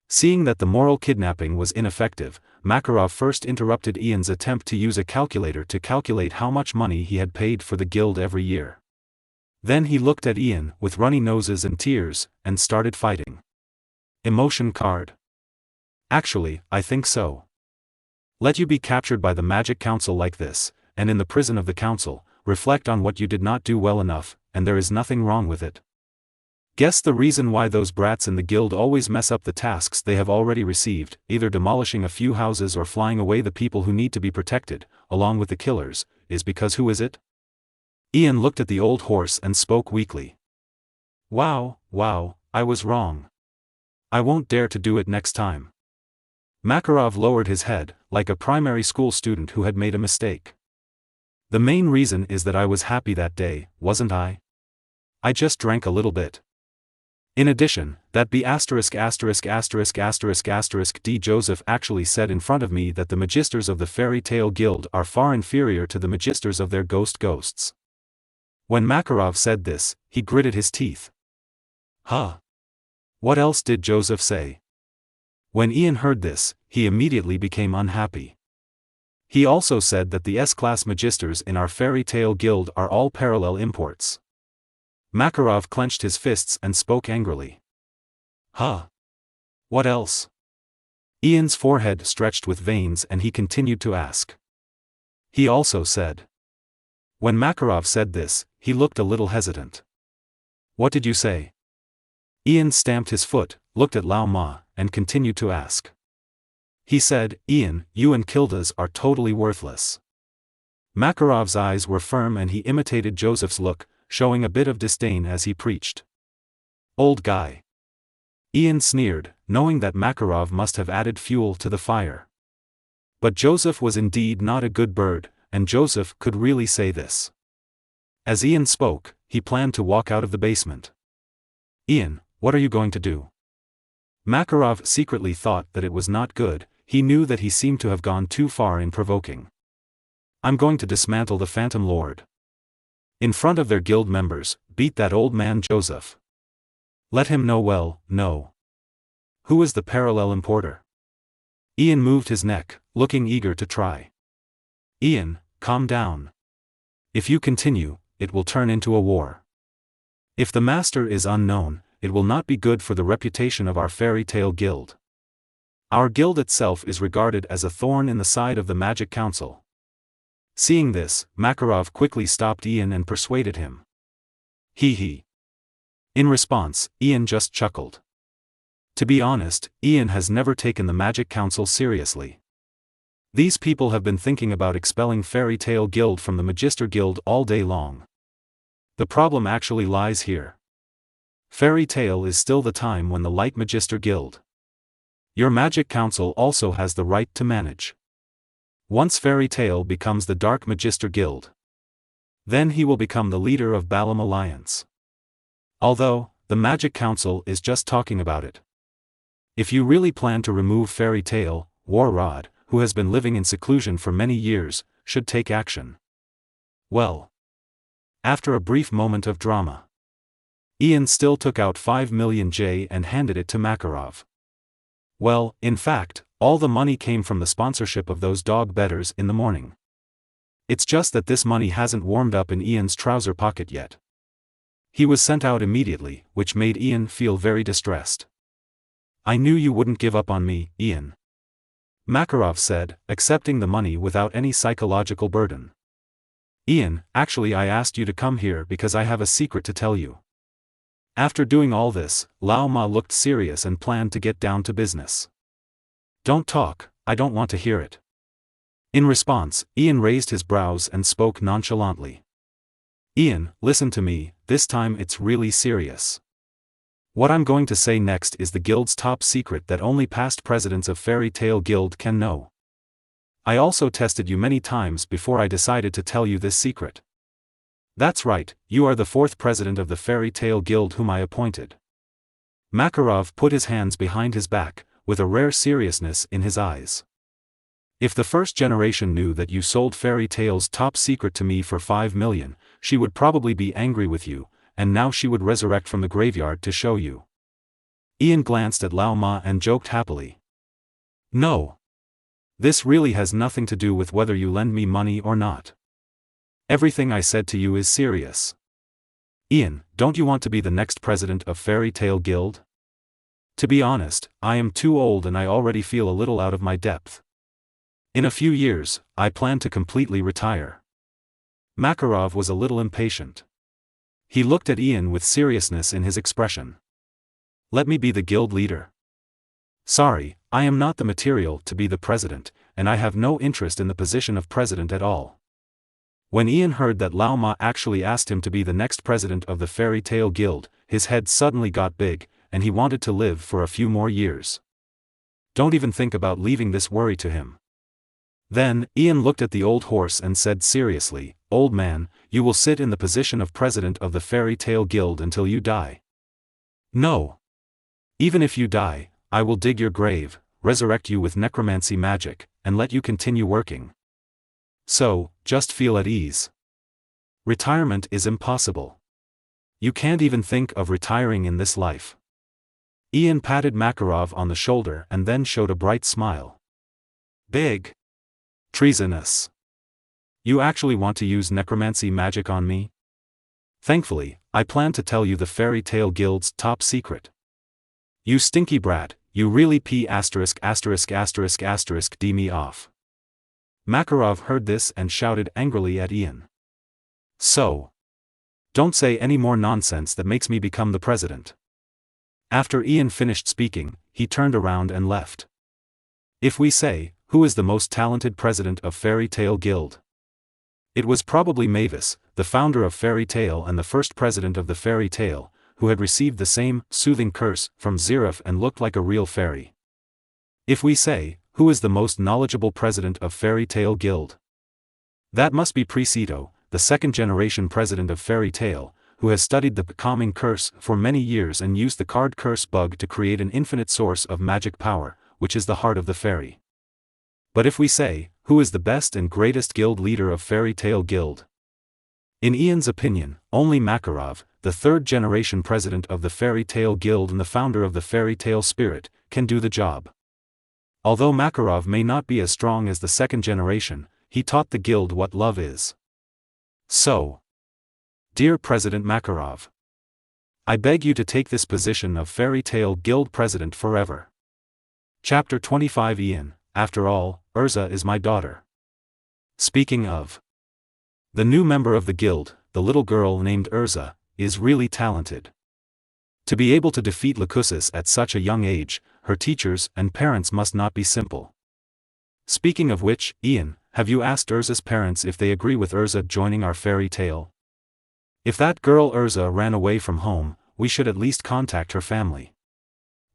Seeing that the moral kidnapping was ineffective, Makarov first interrupted Ian's attempt to use a calculator to calculate how much money he had paid for the guild every year. Then he looked at Ian with runny noses and tears, and started fighting. Emotion card. Actually, I think so. Let you be captured by the Magic Council like this, and in the prison of the council, reflect on what you did not do well enough, and there is nothing wrong with it. Guess the reason why those brats in the guild always mess up the tasks they have already received, either demolishing a few houses or flying away the people who need to be protected, along with the killers, is because who is it? Ian looked at the old horse and spoke weakly. Wow, I was wrong. I won't dare to do it next time. Makarov lowered his head, like a primary school student who had made a mistake. The main reason is that I was happy that day, wasn't I? I just drank a little bit. In addition, that B**************** D. Joseph actually said in front of me that the magisters of the Fairy Tale Guild are far inferior to the magisters of their ghosts. When Makarov said this, he gritted his teeth. What else did Joseph say? When Ian heard this, he immediately became unhappy. He also said that the S-class magisters in our Fairy Tale Guild are all parallel imports. Makarov clenched his fists and spoke angrily. What else? Ian's forehead stretched with veins and he continued to ask. He also said. When Makarov said this, he looked a little hesitant. What did you say? Ian stamped his foot, looked at Lao Ma, and continued to ask. He said, Ian, you and Kildas are totally worthless. Makarov's eyes were firm and he imitated Joseph's look, showing a bit of disdain as he preached. Old guy. Ian sneered, knowing that Makarov must have added fuel to the fire. But Joseph was indeed not a good bird, and Joseph could really say this. As Ian spoke, he planned to walk out of the basement. Ian, what are you going to do? Makarov secretly thought that it was not good. He knew that he seemed to have gone too far in provoking. I'm going to dismantle the Phantom Lord. In front of their guild members, beat that old man Joseph. Let him know well, no. Who is the parallel importer? Ian moved his neck, looking eager to try. Ian, calm down. If you continue, it will turn into a war. If the master is unknown, it will not be good for the reputation of our fairy tale guild. Our guild itself is regarded as a thorn in the side of the Magic Council. Seeing this, Makarov quickly stopped Ian and persuaded him. He. In response, Ian just chuckled. To be honest, Ian has never taken the Magic Council seriously. These people have been thinking about expelling Fairy Tale Guild from the Magister Guild all day long. The problem actually lies here. Fairy Tale is still the time when the Light Magister Guild. Your Magic Council also has the right to manage. Once Fairy Tale becomes the Dark Magister Guild, then he will become the leader of Balam Alliance. Although, the Magic Council is just talking about it. If you really plan to remove Fairy Tale, Warrod, who has been living in seclusion for many years, should take action. Well. After a brief moment of drama, Ian still took out 5 million J and handed it to Makarov. Well, in fact, all the money came from the sponsorship of those dog bedders in the morning. It's just that this money hasn't warmed up in Ian's trouser pocket yet. He was sent out immediately, which made Ian feel very distressed. I knew you wouldn't give up on me, Ian. Makarov said, accepting the money without any psychological burden. Ian, actually I asked you to come here because I have a secret to tell you. After doing all this, Lao Ma looked serious and planned to get down to business. Don't talk, I don't want to hear it. In response, Ian raised his brows and spoke nonchalantly. Ian, listen to me, this time it's really serious. What I'm going to say next is the guild's top secret that only past presidents of Fairy Tale Guild can know. I also tested you many times before I decided to tell you this secret. That's right, you are the 4th president of the Fairy Tale Guild whom I appointed. Makarov put his hands behind his back, with a rare seriousness in his eyes. If the first generation knew that you sold Fairy Tale's top secret to me for 5 million, she would probably be angry with you, and now she would resurrect from the graveyard to show you. Ian glanced at Lao Ma and joked happily. No. This really has nothing to do with whether you lend me money or not. Everything I said to you is serious. Ian, don't you want to be the next president of Fairy Tale Guild? To be honest, I am too old and I already feel a little out of my depth. In a few years, I plan to completely retire. Makarov was a little impatient. He looked at Ian with seriousness in his expression. Let me be the guild leader. Sorry, I am not the material to be the president, and I have no interest in the position of president at all. When Ian heard that Lao Ma actually asked him to be the next president of the Fairy Tale Guild, his head suddenly got big, and he wanted to live for a few more years. Don't even think about leaving this worry to him. Then, Ian looked at the old horse and said seriously, Old man, you will sit in the position of president of the Fairy Tale Guild until you die. No. Even if you die, I will dig your grave, resurrect you with necromancy magic, and let you continue working. So, just feel at ease. Retirement is impossible. You can't even think of retiring in this life. Ian patted Makarov on the shoulder and then showed a bright smile. Big. Treasonous. You actually want to use necromancy magic on me? Thankfully, I plan to tell you the Fairy Tale Guild's top secret. You stinky brat, you really d me off. Makarov heard this and shouted angrily at Ian. So. Don't say any more nonsense that makes me become the president. After Ian finished speaking, he turned around and left. If we say, who is the most talented president of Fairy Tale Guild? It was probably Mavis, the founder of Fairy Tale and the first president of the Fairy Tale, who had received the same soothing curse from Zeref and looked like a real fairy. If we say, who is the most knowledgeable president of Fairy Tale Guild? That must be Precito, the second-generation president of Fairy Tale, who has studied the calming curse for many years and used the card curse bug to create an infinite source of magic power, which is the heart of the fairy. But if we say, who is the best and greatest guild leader of Fairy Tale Guild? In Ian's opinion, only Makarov, the third-generation president of the Fairy Tale Guild and the founder of the Fairy Tale Spirit, can do the job. Although Makarov may not be as strong as the second generation, he taught the guild what love is. So, dear President Makarov, I beg you to take this position of Fairy Tale Guild President forever. Chapter 25 Ian, after all, ERZA is my daughter. Speaking of, the new member of the guild, the little girl named ERZA, is really talented. To be able to defeat Lucusus at such a young age, her teachers and parents must not be simple. Speaking of which, Ian, have you asked ERZA's parents if they agree with ERZA joining our fairy tale? If that girl ERZA ran away from home, we should at least contact her family.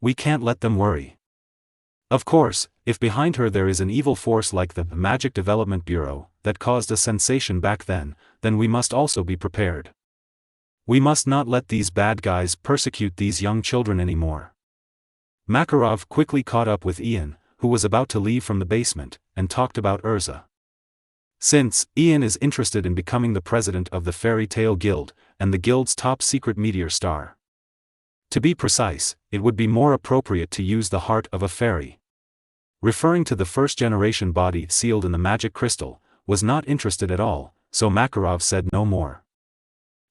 We can't let them worry. Of course, if behind her there is an evil force like the Magic Development Bureau, that caused a sensation back then we must also be prepared. We must not let these bad guys persecute these young children anymore. Makarov quickly caught up with Ian, who was about to leave from the basement, and talked about ERZA. Since Ian is interested in becoming the president of the Fairy Tale Guild, and the guild's top secret meteor star. To be precise, it would be more appropriate to use the heart of a fairy. Referring to the first-generation body sealed in the magic crystal, was not interested at all, so Makarov said no more.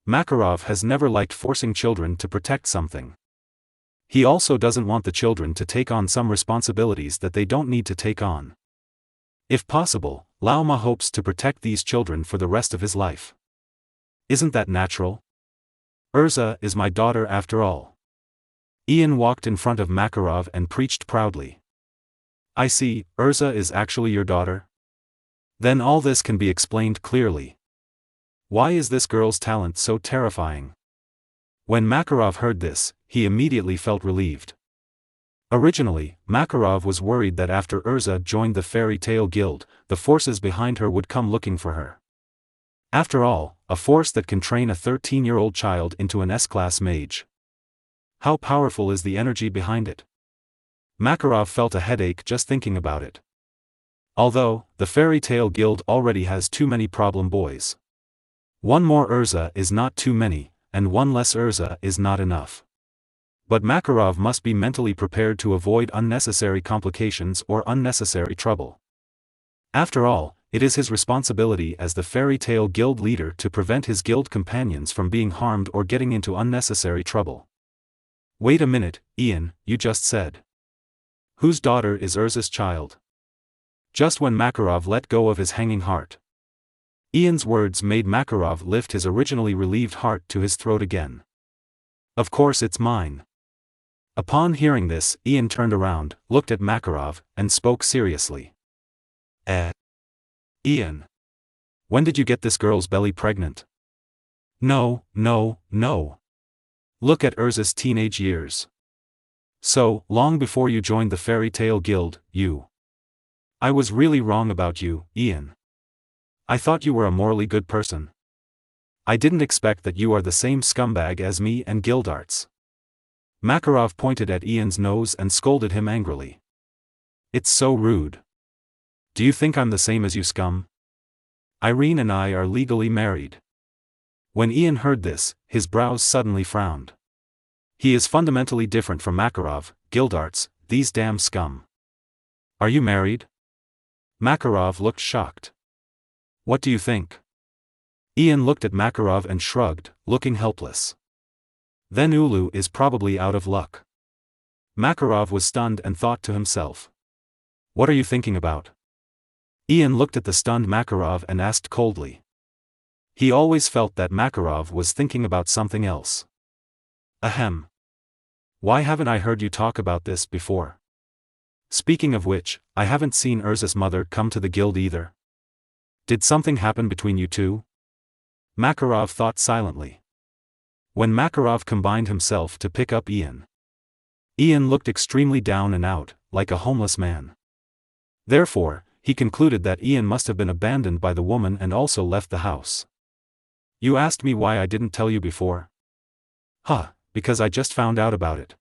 Makarov has never liked forcing children to protect something. He also doesn't want the children to take on some responsibilities that they don't need to take on. If possible, Lauma hopes to protect these children for the rest of his life. Isn't that natural? ERZA is my daughter after all. Ian walked in front of Makarov and preached proudly. I see, ERZA is actually your daughter? Then all this can be explained clearly. Why is this girl's talent so terrifying? When Makarov heard this, he immediately felt relieved. Originally, Makarov was worried that after ERZA joined the Fairy Tale Guild, the forces behind her would come looking for her. After all, a force that can train a 13-year-old child into an S-class mage. How powerful is the energy behind it? Makarov felt a headache just thinking about it. Although, the Fairy Tale Guild already has too many problem boys. One more ERZA is not too many, and one less ERZA is not enough. But Makarov must be mentally prepared to avoid unnecessary complications or unnecessary trouble. After all, it is his responsibility as the Fairy Tale Guild leader to prevent his guild companions from being harmed or getting into unnecessary trouble. Wait a minute, Ian, you just said. Whose daughter is ERZA's child? Just when Makarov let go of his hanging heart. Ian's words made Makarov lift his originally relieved heart to his throat again. Of course it's mine. Upon hearing this, Ian turned around, looked at Makarov, and spoke seriously. Ian. When did you get this girl's belly pregnant? No. Look at ERZA's teenage years. So, long before you joined the Fairy Tale Guild, I was really wrong about you, Ian. I thought you were a morally good person. I didn't expect that you are the same scumbag as me and Guildarts. Makarov pointed at Ian's nose and scolded him angrily. It's so rude. Do you think I'm the same as you, scum? Irene and I are legally married. When Ian heard this, his brows suddenly frowned. He is fundamentally different from Makarov, Guildarts, these damn scum. Are you married? Makarov looked shocked. What do you think? Ian looked at Makarov and shrugged, looking helpless. Then Ulu is probably out of luck. Makarov was stunned and thought to himself. What are you thinking about? Ian looked at the stunned Makarov and asked coldly. He always felt that Makarov was thinking about something else. Ahem. Why haven't I heard you talk about this before? Speaking of which, I haven't seen ERZA's mother come to the guild either. Did something happen between you two? Makarov thought silently. When Makarov combined himself to pick up Ian looked extremely down and out, like a homeless man. Therefore, he concluded that Ian must have been abandoned by the woman and also left the house. You asked me why I didn't tell you before? Huh, because I just found out about it.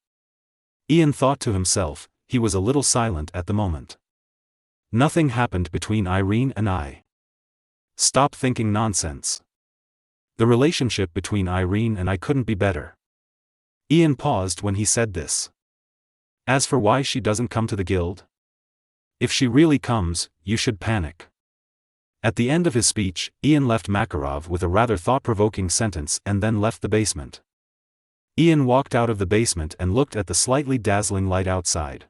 Ian thought to himself. He was a little silent at the moment. Nothing happened between Irene and I. Stop thinking nonsense. The relationship between Irene and I couldn't be better. Ian paused when he said this. As for why she doesn't come to the guild? If she really comes, you should panic. At the end of his speech, Ian left Makarov with a rather thought-provoking sentence and then left the basement. Ian walked out of the basement and looked at the slightly dazzling light outside.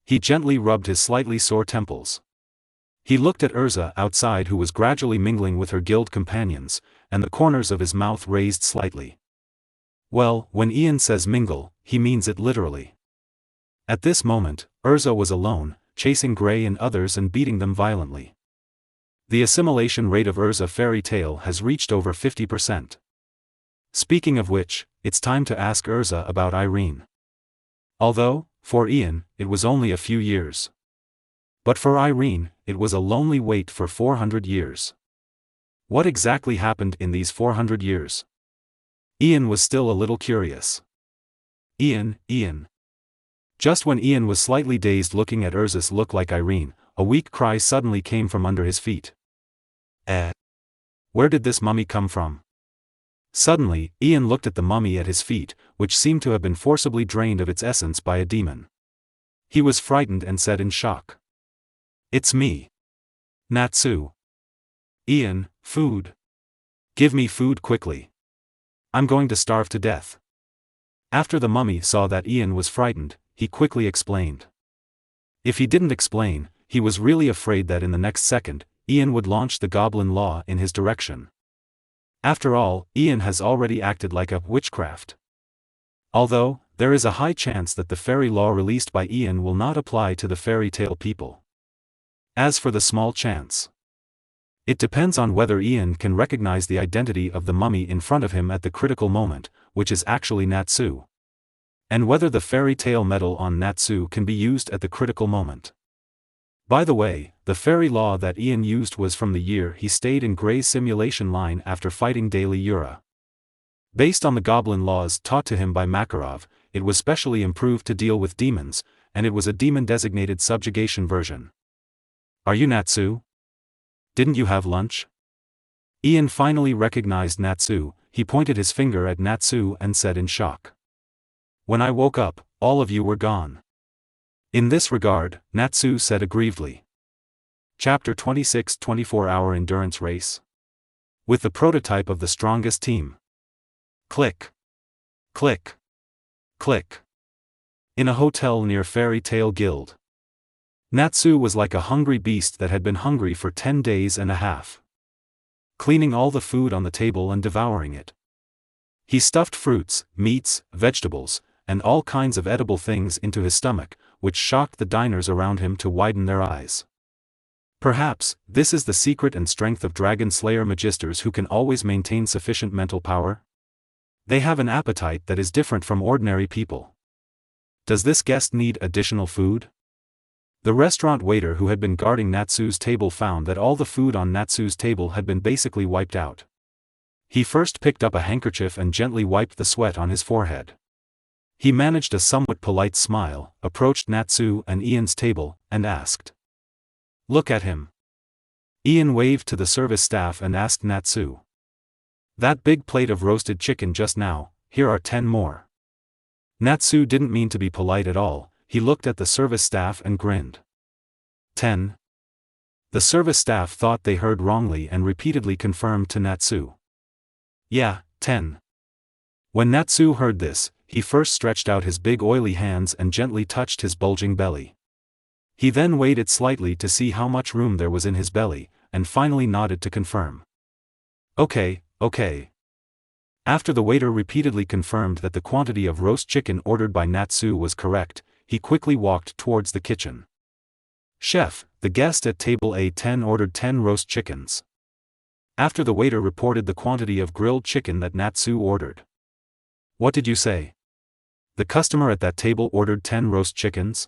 He gently rubbed his slightly sore temples. He looked at ERZA outside, who was gradually mingling with her guild companions, and the corners of his mouth raised slightly. Well, when Ian says mingle, he means it literally. At this moment, ERZA was alone, chasing Grey and others and beating them violently. The assimilation rate of ERZA fairy tale has reached over 50%. Speaking of which, it's time to ask ERZA about Irene. Although, for Ian, it was only a few years. But for Irene, it was a lonely wait for 400 years. What exactly happened in these 400 years? Ian was still a little curious. Ian. Just when Ian was slightly dazed looking at ERZA's look like Irene, a weak cry suddenly came from under his feet. Where did this mummy come from? Suddenly, Ian looked at the mummy at his feet, which seemed to have been forcibly drained of its essence by a demon. He was frightened and said in shock. It's me. Natsu. Ian, food. Give me food quickly. I'm going to starve to death. After the mummy saw that Ian was frightened, he quickly explained. If he didn't explain, he was really afraid that in the next second, Ian would launch the goblin law in his direction. After all, Ian has already acted like a witchcraft. Although, there is a high chance that the fairy law released by Ian will not apply to the fairy tale people. As for the small chance, it depends on whether Ian can recognize the identity of the mummy in front of him at the critical moment, which is actually Natsu. And whether the fairy tale metal on Natsu can be used at the critical moment. By the way, the fairy law that Ian used was from the year he stayed in Grey's simulation line after fighting Daily Yura. Based on the goblin laws taught to him by Makarov, it was specially improved to deal with demons, and it was a demon-designated subjugation version. Are you Natsu? Didn't you have lunch? Ian finally recognized Natsu. He pointed his finger at Natsu and said in shock. When I woke up, all of you were gone. In this regard, Natsu said aggrievedly. Chapter 26 24-hour endurance race. With the prototype of the strongest team. Click. Click. Click. In a hotel near Fairy Tale Guild. Natsu was like a hungry beast that had been hungry for 10 days and a half. Cleaning all the food on the table and devouring it. He stuffed fruits, meats, vegetables, and all kinds of edible things into his stomach, which shocked the diners around him to widen their eyes. Perhaps, this is the secret and strength of Dragon Slayer magisters who can always maintain sufficient mental power? They have an appetite that is different from ordinary people. Does this guest need additional food? The restaurant waiter who had been guarding Natsu's table found that all the food on Natsu's table had been basically wiped out. He first picked up a handkerchief and gently wiped the sweat on his forehead. He managed a somewhat polite smile, approached Natsu and Ian's table, and asked. Look at him. Ian waved to the service staff and asked Natsu. That big plate of roasted chicken just now, here are 10 more. Natsu didn't mean to be polite at all. He looked at the service staff and grinned. 10. The service staff thought they heard wrongly and repeatedly confirmed to Natsu. Yeah, 10. When Natsu heard this, he first stretched out his big oily hands and gently touched his bulging belly. He then weighed it slightly to see how much room there was in his belly, and finally nodded to confirm. Okay. After the waiter repeatedly confirmed that the quantity of roast chicken ordered by Natsu was correct, he quickly walked towards the kitchen. Chef, the guest at table A10 ordered 10 roast chickens. After the waiter reported the quantity of grilled chicken that Natsu ordered. What did you say? The customer at that table ordered 10 roast chickens?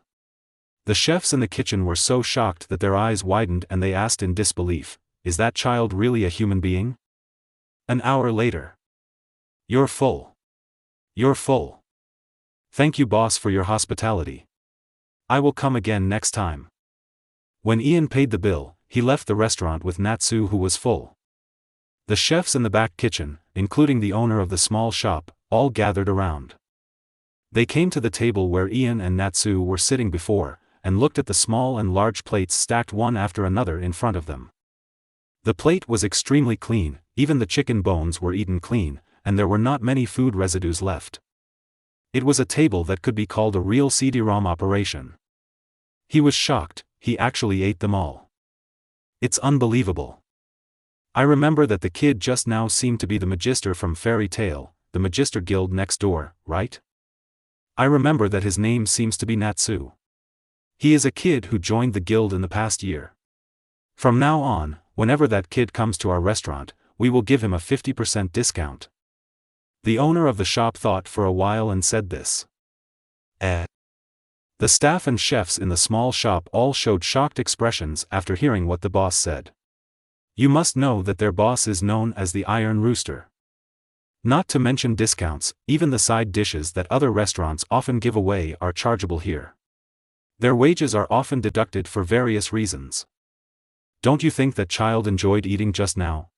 The chefs in the kitchen were so shocked that their eyes widened and they asked in disbelief, is that child really a human being? An hour later. You're full. You're full. Thank you, boss, for your hospitality. I will come again next time. When Ian paid the bill, he left the restaurant with Natsu, who was full. The chefs in the back kitchen, including the owner of the small shop, all gathered around. They came to the table where Ian and Natsu were sitting before, and looked at the small and large plates stacked one after another in front of them. The plate was extremely clean, even the chicken bones were eaten clean, and there were not many food residues left. It was a table that could be called a real CD-ROM operation. He was shocked, he actually ate them all. It's unbelievable. I remember that the kid just now seemed to be the Magister from Fairy Tale, the Magister Guild next door, right? I remember that his name seems to be Natsu. He is a kid who joined the guild in the past year. From now on, whenever that kid comes to our restaurant, we will give him a 50% discount. The owner of the shop thought for a while and said this. The staff and chefs in the small shop all showed shocked expressions after hearing what the boss said. You must know that their boss is known as the Iron Rooster. Not to mention discounts, even the side dishes that other restaurants often give away are chargeable here. Their wages are often deducted for various reasons. Don't you think that child enjoyed eating just now?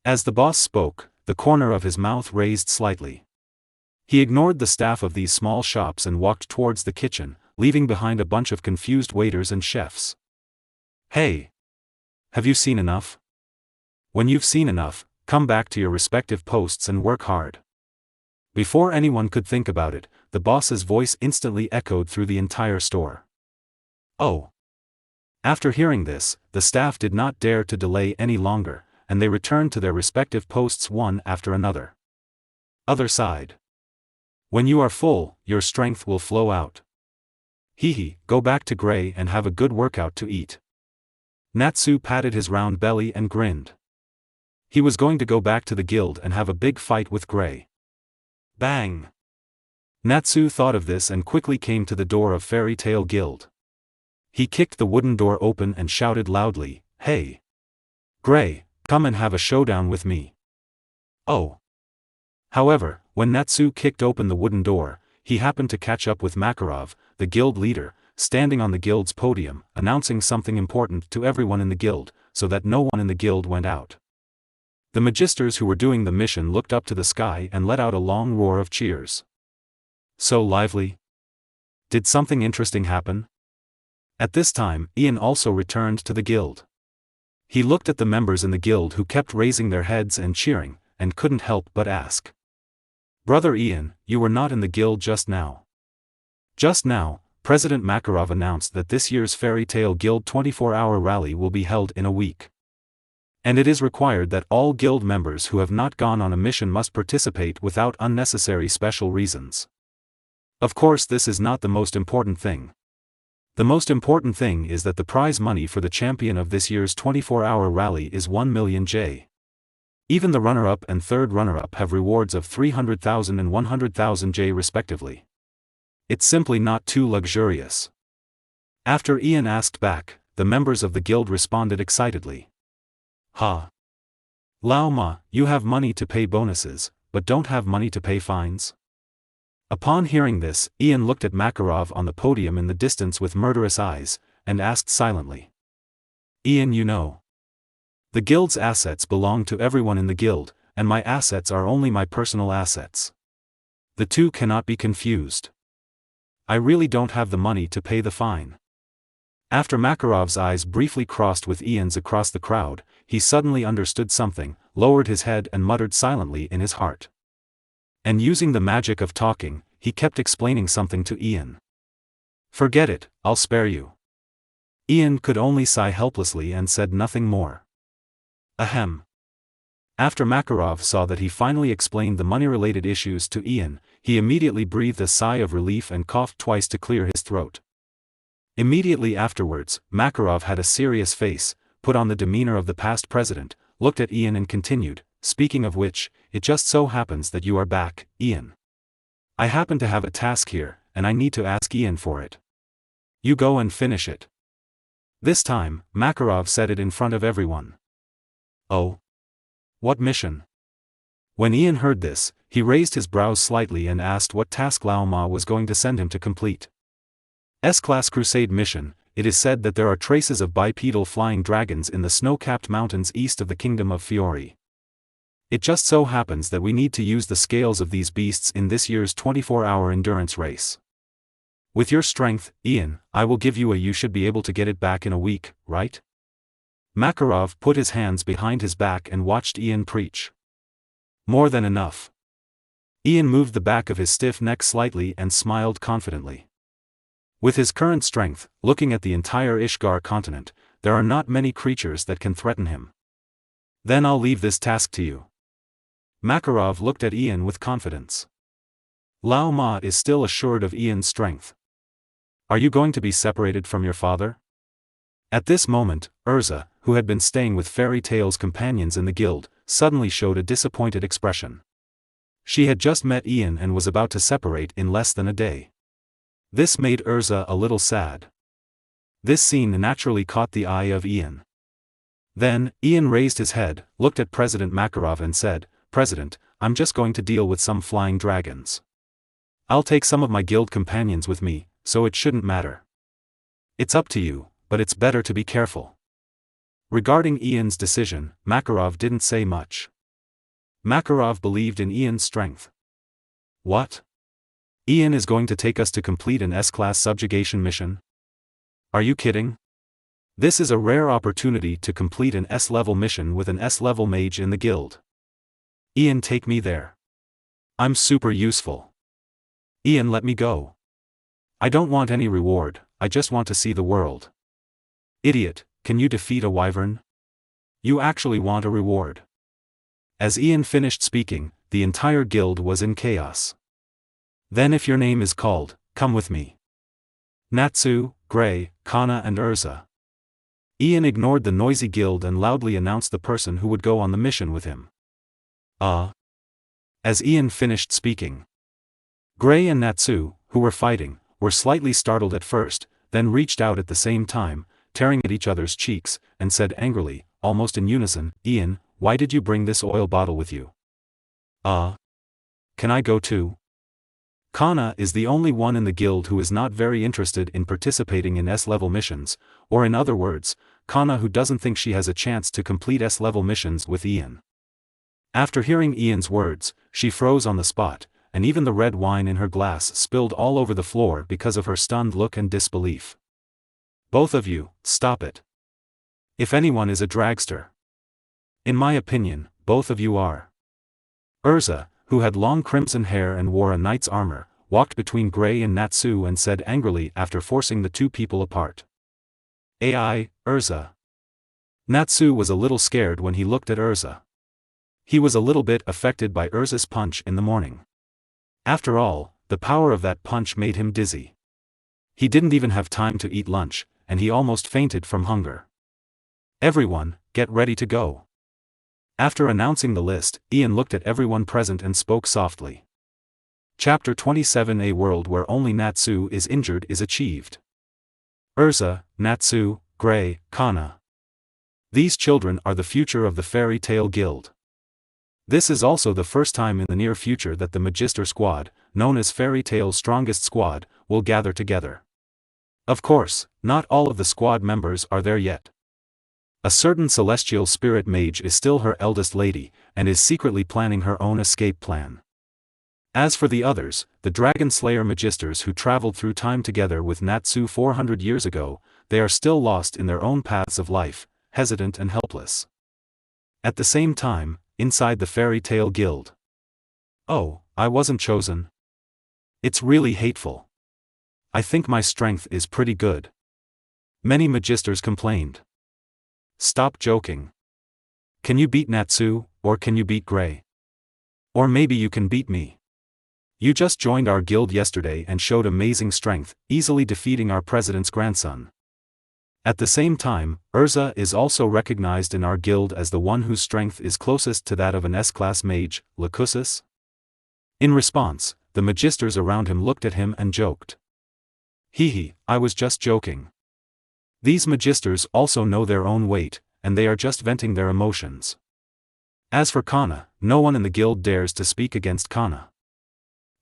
As the boss spoke, the corner of his mouth raised slightly. He ignored the staff of these small shops and walked towards the kitchen, leaving behind a bunch of confused waiters and chefs. Hey! Have you seen enough? When you've seen enough, come back to your respective posts and work hard. Before anyone could think about it, the boss's voice instantly echoed through the entire store. Oh! After hearing this, the staff did not dare to delay any longer, and they returned to their respective posts one after another. Other side. When you are full, your strength will flow out. Hee, go back to Gray and have a good workout to eat. Natsu patted his round belly and grinned. He was going to go back to the guild and have a big fight with Gray. Bang! Natsu thought of this and quickly came to the door of Fairy Tale Guild. He kicked the wooden door open and shouted loudly, "Hey! Gray, come and have a showdown with me." Oh! However, when Natsu kicked open the wooden door, he happened to catch up with Makarov, the guild leader, standing on the guild's podium, announcing something important to everyone in the guild, so that no one in the guild went out. The magisters who were doing the mission looked up to the sky and let out a long roar of cheers. So lively. Did something interesting happen? At this time, Ian also returned to the guild. He looked at the members in the guild who kept raising their heads and cheering, and couldn't help but ask. Brother Ian, you were not in the guild just now. Just now, President Makarov announced that this year's Fairy Tale Guild 24-hour rally will be held in a week. And it is required that all guild members who have not gone on a mission must participate without unnecessary special reasons. Of course, this is not the most important thing. The most important thing is that the prize money for the champion of this year's 24-hour rally is 1 million J. Even the runner-up and third runner-up have rewards of 300,000 and 100,000 J respectively. It's simply not too luxurious. After Ian asked back, the members of the guild responded excitedly. Ha! Lao Ma, you have money to pay bonuses, but don't have money to pay fines? Upon hearing this, Ian looked at Makarov on the podium in the distance with murderous eyes, and asked silently. Ian, you know. The guild's assets belong to everyone in the guild, and my assets are only my personal assets. The two cannot be confused. I really don't have the money to pay the fine. After Makarov's eyes briefly crossed with Ian's across the crowd, he suddenly understood something, lowered his head and muttered silently in his heart. And using the magic of talking, he kept explaining something to Ian. Forget it, I'll spare you. Ian could only sigh helplessly and said nothing more. Ahem. After Makarov saw that he finally explained the money-related issues to Ian, he immediately breathed a sigh of relief and coughed twice to clear his throat. Immediately afterwards, Makarov had a serious face, put on the demeanor of the past president, looked at Ian and continued, speaking of which, it just so happens that you are back, Ian. I happen to have a task here, and I need to ask Ian for it. You go and finish it. This time, Makarov said it in front of everyone. Oh? What mission? When Ian heard this, he raised his brows slightly and asked what task Lao Ma was going to send him to complete. S-Class Crusade mission. It is said that there are traces of bipedal flying dragons in the snow-capped mountains east of the Kingdom of Fiori. It just so happens that we need to use the scales of these beasts in this year's 24-hour endurance race. With your strength, Ian, I will give you you should be able to get it back in a week, right? Makarov put his hands behind his back and watched Ian preach. More than enough. Ian moved the back of his stiff neck slightly and smiled confidently. With his current strength, looking at the entire Ishgar continent, there are not many creatures that can threaten him. Then I'll leave this task to you. Makarov looked at Ian with confidence. Lao Ma is still assured of Ian's strength. Are you going to be separated from your father? At this moment, ERZA, who had been staying with Fairy Tale's companions in the guild, suddenly showed a disappointed expression. She had just met Ian and was about to separate in less than a day. This made ERZA a little sad. This scene naturally caught the eye of Ian. Then, Ian raised his head, looked at President Makarov and said, "President, I'm just going to deal with some flying dragons. I'll take some of my guild companions with me, so it shouldn't matter. It's up to you, but it's better to be careful." Regarding Ian's decision, Makarov didn't say much. Makarov believed in Ian's strength. What? Ian is going to take us to complete an S-Class subjugation mission? Are you kidding? This is a rare opportunity to complete an S-level mission with an S-level mage in the guild. Ian, take me there. I'm super useful. Ian, let me go. I don't want any reward, I just want to see the world. Idiot, can you defeat a wyvern? You actually want a reward. As Ian finished speaking, the entire guild was in chaos. Then if your name is called, come with me. Natsu, Gray, Kana and ERZA. Ian ignored the noisy guild and loudly announced the person who would go on the mission with him. As Ian finished speaking, Gray and Natsu, who were fighting, were slightly startled at first, then reached out at the same time, tearing at each other's cheeks, and said angrily, almost in unison, "Ian, why did you bring this oil bottle with you?" Can I go too? Kana is the only one in the guild who is not very interested in participating in S-level missions, or in other words, Kana who doesn't think she has a chance to complete S-level missions with Ian. After hearing Ian's words, she froze on the spot, and even the red wine in her glass spilled all over the floor because of her stunned look and disbelief. Both of you, stop it. If anyone is a dragster. In my opinion, both of you are. ERZA, who had long crimson hair and wore a knight's armor, walked between Gray and Natsu and said angrily after forcing the two people apart. "Ai, ERZA." Natsu was a little scared when he looked at ERZA. He was a little bit affected by ERZA's punch in the morning. After all, the power of that punch made him dizzy. He didn't even have time to eat lunch, and he almost fainted from hunger. Everyone, get ready to go. After announcing the list, Ian looked at everyone present and spoke softly. Chapter 27. A world where only Natsu is injured is achieved. ERZA, Natsu, Gray, Kana. These children are the future of the Fairy Tale Guild. This is also the first time in the near future that the Magister Squad, known as Fairy Tale's strongest squad, will gather together. Of course, not all of the squad members are there yet. A certain celestial spirit mage is still her eldest lady, and is secretly planning her own escape plan. As for the others, the Dragon Slayer Magisters who traveled through time together with Natsu 400 years ago, they are still lost in their own paths of life, hesitant and helpless. At the same time, inside the Fairy Tale Guild. "Oh, I wasn't chosen. It's really hateful. I think my strength is pretty good." Many Magisters complained. Stop joking. Can you beat Natsu, or can you beat Gray? Or maybe you can beat me. You just joined our guild yesterday and showed amazing strength, easily defeating our president's grandson. At the same time, ERZA is also recognized in our guild as the one whose strength is closest to that of an S-class mage, Lacusis. In response, the magisters around him looked at him and joked. Hee, I was just joking. These magisters also know their own weight, and they are just venting their emotions. As for Kana, no one in the guild dares to speak against Kana.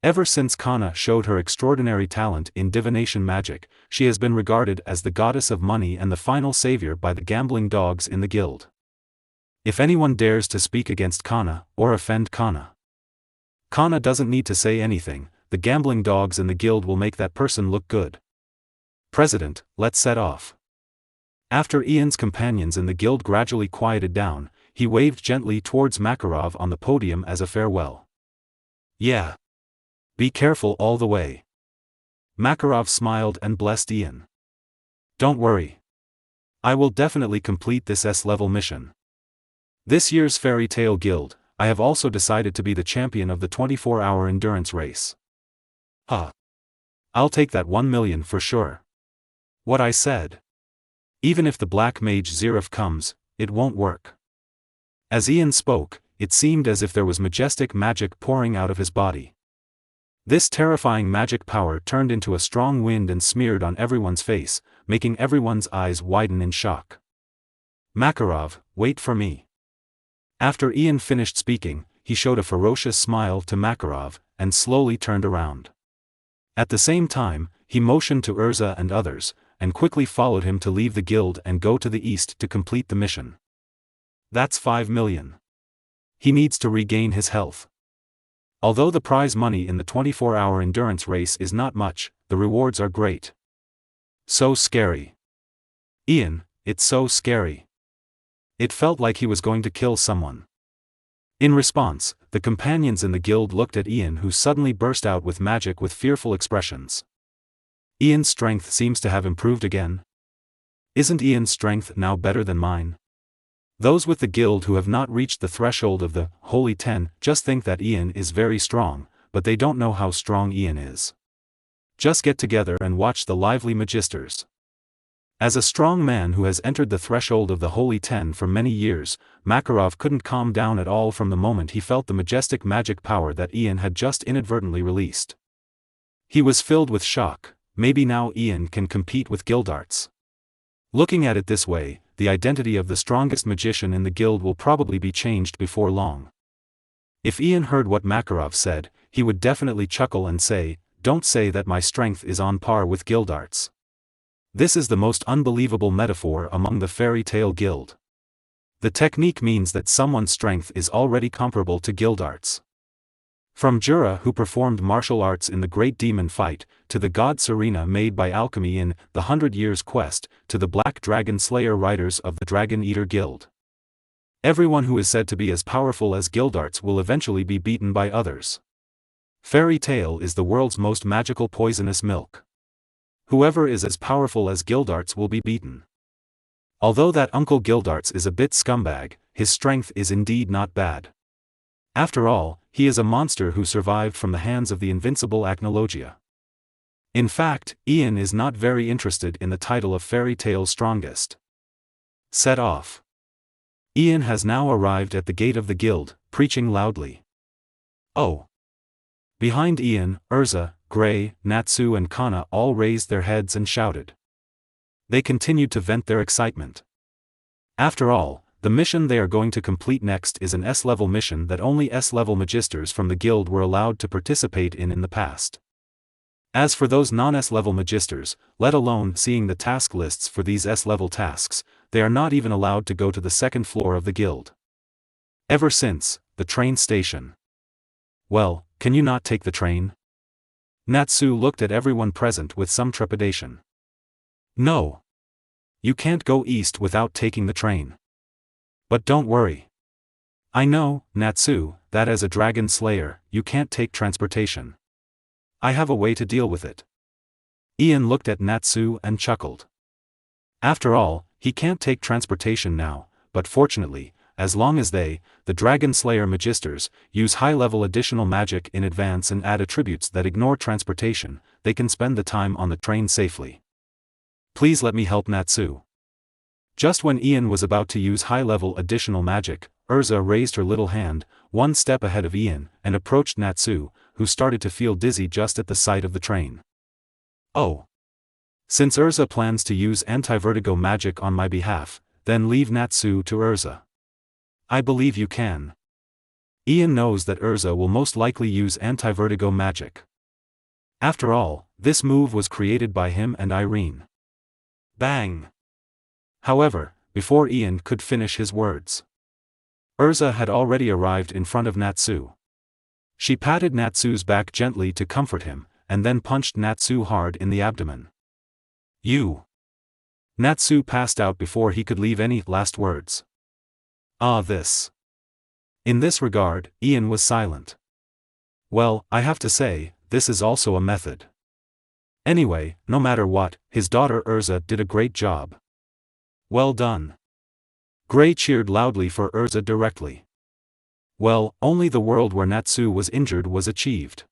Ever since Kana showed her extraordinary talent in divination magic, she has been regarded as the goddess of money and the final savior by the gambling dogs in the guild. If anyone dares to speak against Kana, or offend Kana, Kana doesn't need to say anything, the gambling dogs in the guild will make that person look good. President, let's set off. After Ian's companions in the guild gradually quieted down, he waved gently towards Makarov on the podium as a farewell. Yeah. Be careful all the way. Makarov smiled and blessed Ian. Don't worry. I will definitely complete this S-level mission. This year's Fairy Tale Guild, I have also decided to be the champion of the 24-hour endurance race. Huh. I'll take that 1 million for sure. What I said. Even if the Black Mage Zerif comes, it won't work. As Ian spoke, it seemed as if there was majestic magic pouring out of his body. This terrifying magic power turned into a strong wind and smeared on everyone's face, making everyone's eyes widen in shock. Makarov, wait for me. After Ian finished speaking, he showed a ferocious smile to Makarov, and slowly turned around. At the same time, he motioned to ERZA and others, and quickly followed him to leave the guild and go to the east to complete the mission. That's 5 million. He needs to regain his health. Although the prize money in the 24-hour endurance race is not much, the rewards are great. So scary. Ian, it's so scary. It felt like he was going to kill someone. In response, the companions in the guild looked at Ian, who suddenly burst out with magic with fearful expressions. Ian's strength seems to have improved again. Isn't Ian's strength now better than mine? Those with the guild who have not reached the threshold of the Holy 10 just think that Ian is very strong, but they don't know how strong Ian is. Just get together and watch the lively magisters. As a strong man who has entered the threshold of the Holy 10 for many years, Makarov couldn't calm down at all from the moment he felt the majestic magic power that Ian had just inadvertently released. He was filled with shock. Maybe now Ian can compete with Guildarts. Looking at it this way, the identity of the strongest magician in the guild will probably be changed before long. If Ian heard what Makarov said, he would definitely chuckle and say, "Don't say that my strength is on par with Guildarts." This is the most unbelievable metaphor among the Fairy Tale Guild. The technique means that someone's strength is already comparable to Guildarts. From Jura, who performed martial arts in the Great Demon Fight, to the god Serena made by alchemy in The 100 Years' Quest, to the Black Dragon Slayer riders of the Dragon Eater Guild. Everyone who is said to be as powerful as Guildarts will eventually be beaten by others. Fairy Tale is the world's most magical poisonous milk. Whoever is as powerful as Guildarts will be beaten. Although that Uncle Guildarts is a bit scumbag, his strength is indeed not bad. After all, he is a monster who survived from the hands of the invincible Acnologia. In fact, Ian is not very interested in the title of Fairy Tale's strongest. Set off. Ian has now arrived at the gate of the guild, preaching loudly. Oh! Behind Ian, ERZA, Gray, Natsu and Kana all raised their heads and shouted. They continued to vent their excitement. After all, the mission they are going to complete next is an S-level mission that only S-level magisters from the guild were allowed to participate in the past. As for those non-S-level magisters, let alone seeing the task lists for these S-level tasks, they are not even allowed to go to the second floor of the guild. Ever since, the train station. Well, can you not take the train? Natsu looked at everyone present with some trepidation. No. You can't go east without taking the train. But don't worry. I know, Natsu, that as a dragon slayer, you can't take transportation. I have a way to deal with it. Ian looked at Natsu and chuckled. After all, he can't take transportation now, but fortunately, as long as they, the Dragon Slayer Magisters, use high-level additional magic in advance and add attributes that ignore transportation, they can spend the time on the train safely. Please let me help Natsu. Just when Ian was about to use high-level additional magic, ERZA raised her little hand, one step ahead of Ian, and approached Natsu, who started to feel dizzy just at the sight of the train. Oh. Since ERZA plans to use anti-vertigo magic on my behalf, then leave Natsu to ERZA. I believe you can. Ian knows that ERZA will most likely use anti-vertigo magic. After all, this move was created by him and Irene. Bang! However, before Ian could finish his words, ERZA had already arrived in front of Natsu. She patted Natsu's back gently to comfort him, and then punched Natsu hard in the abdomen. You! Natsu passed out before he could leave any last words. This. In this regard, Ian was silent. Well, I have to say, this is also a method. Anyway, no matter what, his daughter ERZA did a great job. Well done. Gray cheered loudly for ERZA directly. Well, only the world where Natsu was injured was achieved.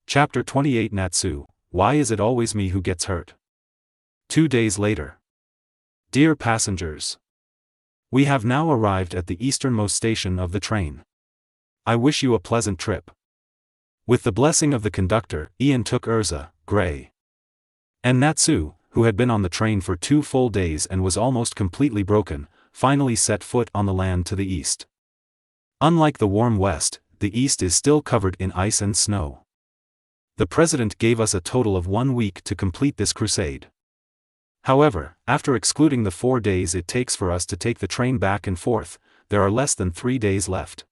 Chapter 28 Natsu, why is it always me who gets hurt? 2 days later. Dear passengers. We have now arrived at the easternmost station of the train. I wish you a pleasant trip. With the blessing of the conductor, Ian took ERZA, Gray, and Natsu, who had been on the train for 2 full days and was almost completely broken, finally set foot on the land to the east. Unlike the warm west, the east is still covered in ice and snow. The president gave us a total of 1 week to complete this crusade. However, after excluding the 4 days it takes for us to take the train back and forth, there are less than 3 days left.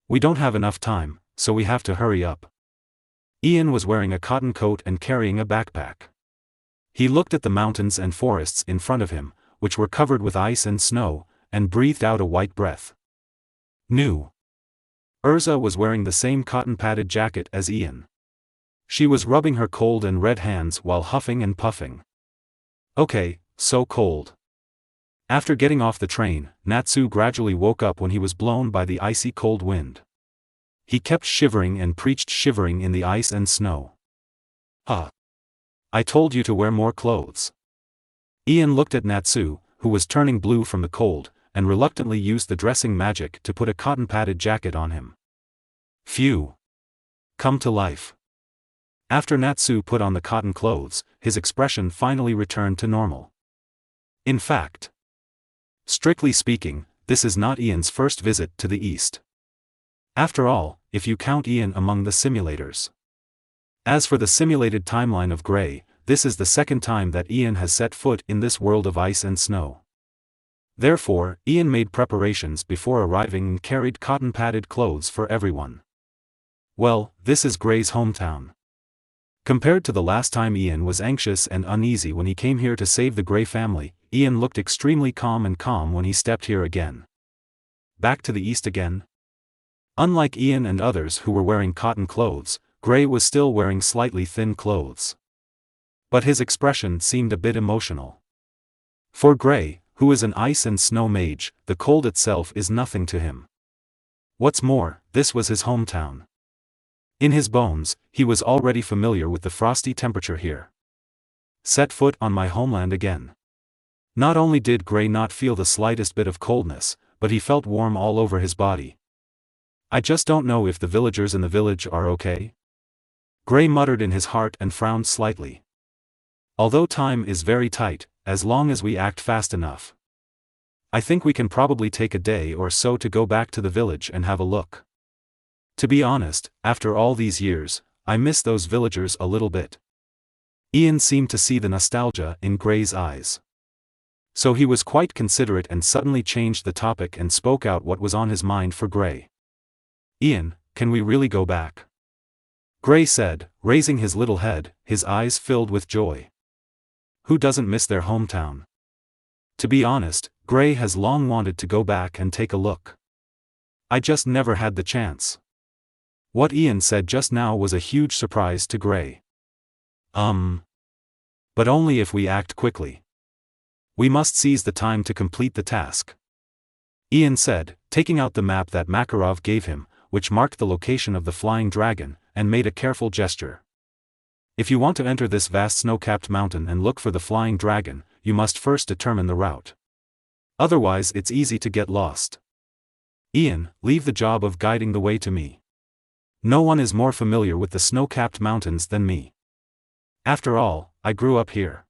We don't have enough time, so we have to hurry up. Ian was wearing a cotton coat and carrying a backpack. He looked at the mountains and forests in front of him, which were covered with ice and snow, and breathed out a white breath. New. ERZA was wearing the same cotton-padded jacket as Ian. She was rubbing her cold and red hands while huffing and puffing. Okay, so cold. After getting off the train, Natsu gradually woke up when he was blown by the icy cold wind. He kept shivering and preached shivering in the ice and snow. I told you to wear more clothes. Ian looked at Natsu, who was turning blue from the cold, and reluctantly used the dressing magic to put a cotton-padded jacket on him. Phew. Come to life. After Natsu put on the cotton clothes, his expression finally returned to normal. In fact, strictly speaking, this is not Ian's first visit to the East. After all, if you count Ian among the simulators. As for the simulated timeline of Gray, this is the second time that Ian has set foot in this world of ice and snow. Therefore, Ian made preparations before arriving and carried cotton-padded clothes for everyone. Well, this is Gray's hometown. Compared to the last time Ian was anxious and uneasy when he came here to save the Gray family, Ian looked extremely calm when he stepped here again. Back to the east again? Unlike Ian and others who were wearing cotton clothes, Gray was still wearing slightly thin clothes. But his expression seemed a bit emotional. For Gray, who is an ice and snow mage, the cold itself is nothing to him. What's more, this was his hometown. In his bones, he was already familiar with the frosty temperature here. Set foot on my homeland again. Not only did Gray not feel the slightest bit of coldness, but he felt warm all over his body. I just don't know if the villagers in the village are okay. Gray muttered in his heart and frowned slightly. Although time is very tight, as long as we act fast enough, I think we can probably take a day or so to go back to the village and have a look. To be honest, after all these years, I miss those villagers a little bit. Ian seemed to see the nostalgia in Gray's eyes. So he was quite considerate and suddenly changed the topic and spoke out what was on his mind for Gray. Ian, can we really go back? Gray said, raising his little head, his eyes filled with joy. Who doesn't miss their hometown? To be honest, Gray has long wanted to go back and take a look. I just never had the chance. What Ian said just now was a huge surprise to Gray. But only if we act quickly. We must seize the time to complete the task. Ian said, taking out the map that Makarov gave him, which marked the location of the flying dragon, and made a careful gesture. If you want to enter this vast snow-capped mountain and look for the flying dragon, you must first determine the route. Otherwise it's easy to get lost. Ian, leave the job of guiding the way to me. No one is more familiar with the snow-capped mountains than me. After all, I grew up here.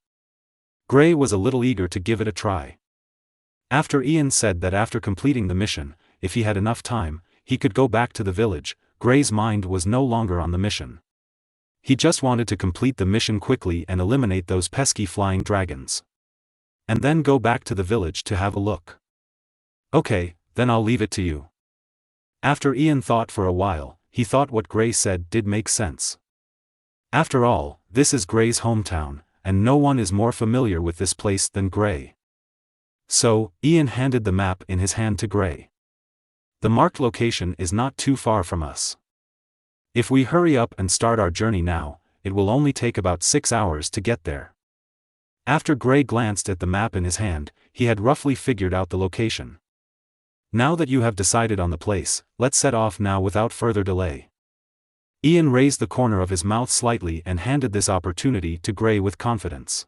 Gray was a little eager to give it a try. After Ian said that after completing the mission, if he had enough time, he could go back to the village. Gray's mind was no longer on the mission. He just wanted to complete the mission quickly and eliminate those pesky flying dragons. And then go back to the village to have a look. Okay, then I'll leave it to you. After Ian thought for a while, he thought what Gray said did make sense. After all, this is Gray's hometown, and no one is more familiar with this place than Gray. So, Ian handed the map in his hand to Gray. The marked location is not too far from us. If we hurry up and start our journey now, it will only take about 6 hours to get there. After Gray glanced at the map in his hand, he had roughly figured out the location. Now that you have decided on the place, let's set off now without further delay. Ian raised the corner of his mouth slightly and handed this opportunity to Gray with confidence.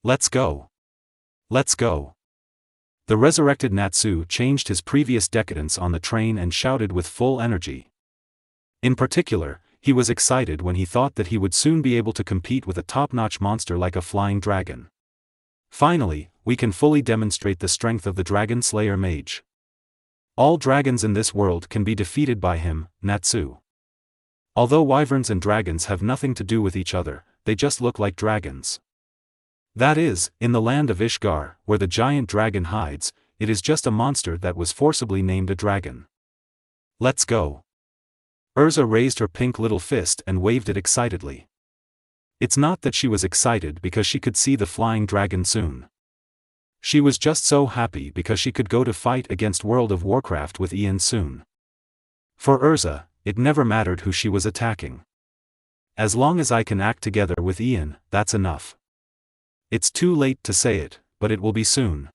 Let's go. Let's go. The resurrected Natsu changed his previous decadence on the train and shouted with full energy. In particular, he was excited when he thought that he would soon be able to compete with a top-notch monster like a flying dragon. Finally, we can fully demonstrate the strength of the Dragon Slayer mage. All dragons in this world can be defeated by him, Natsu. Although wyverns and dragons have nothing to do with each other, they just look like dragons. That is, in the land of Ishgar, where the giant dragon hides, it is just a monster that was forcibly named a dragon. Let's go. ERZA raised her pink little fist and waved it excitedly. It's not that she was excited because she could see the flying dragon soon. She was just so happy because she could go to fight against World of Warcraft with Ian soon. For ERZA, it never mattered who she was attacking. As long as I can act together with Ian, that's enough. It's too late to say it, but it will be soon.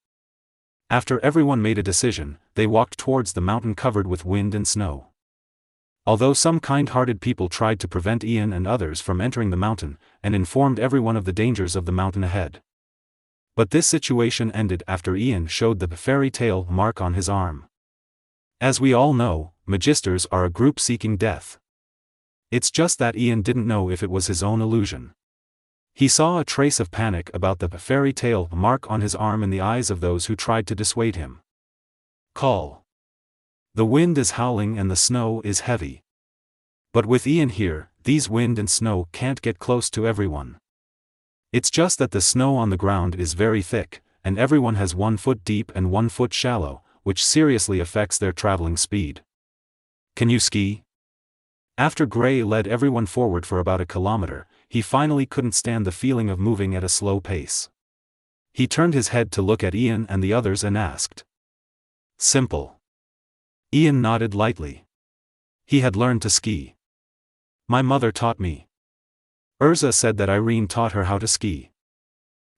After everyone made a decision, they walked towards the mountain covered with wind and snow. Although some kind-hearted people tried to prevent Ian and others from entering the mountain, and informed everyone of the dangers of the mountain ahead. But this situation ended after Ian showed the fairy tale mark on his arm. As we all know, Magisters are a group seeking death. It's just that Ian didn't know if it was his own illusion. He saw a trace of panic about the fairy tale mark on his arm in the eyes of those who tried to dissuade him. Call. The wind is howling and the snow is heavy. But with Ian here, these wind and snow can't get close to everyone. It's just that the snow on the ground is very thick, and everyone has 1 foot deep and 1 foot shallow, which seriously affects their traveling speed. Can you ski? After Gray led everyone forward for about a kilometer, he finally couldn't stand the feeling of moving at a slow pace. He turned his head to look at Ian and the others and asked. Simple. Ian nodded lightly. He had learned to ski. My mother taught me. ERZA said that Irene taught her how to ski.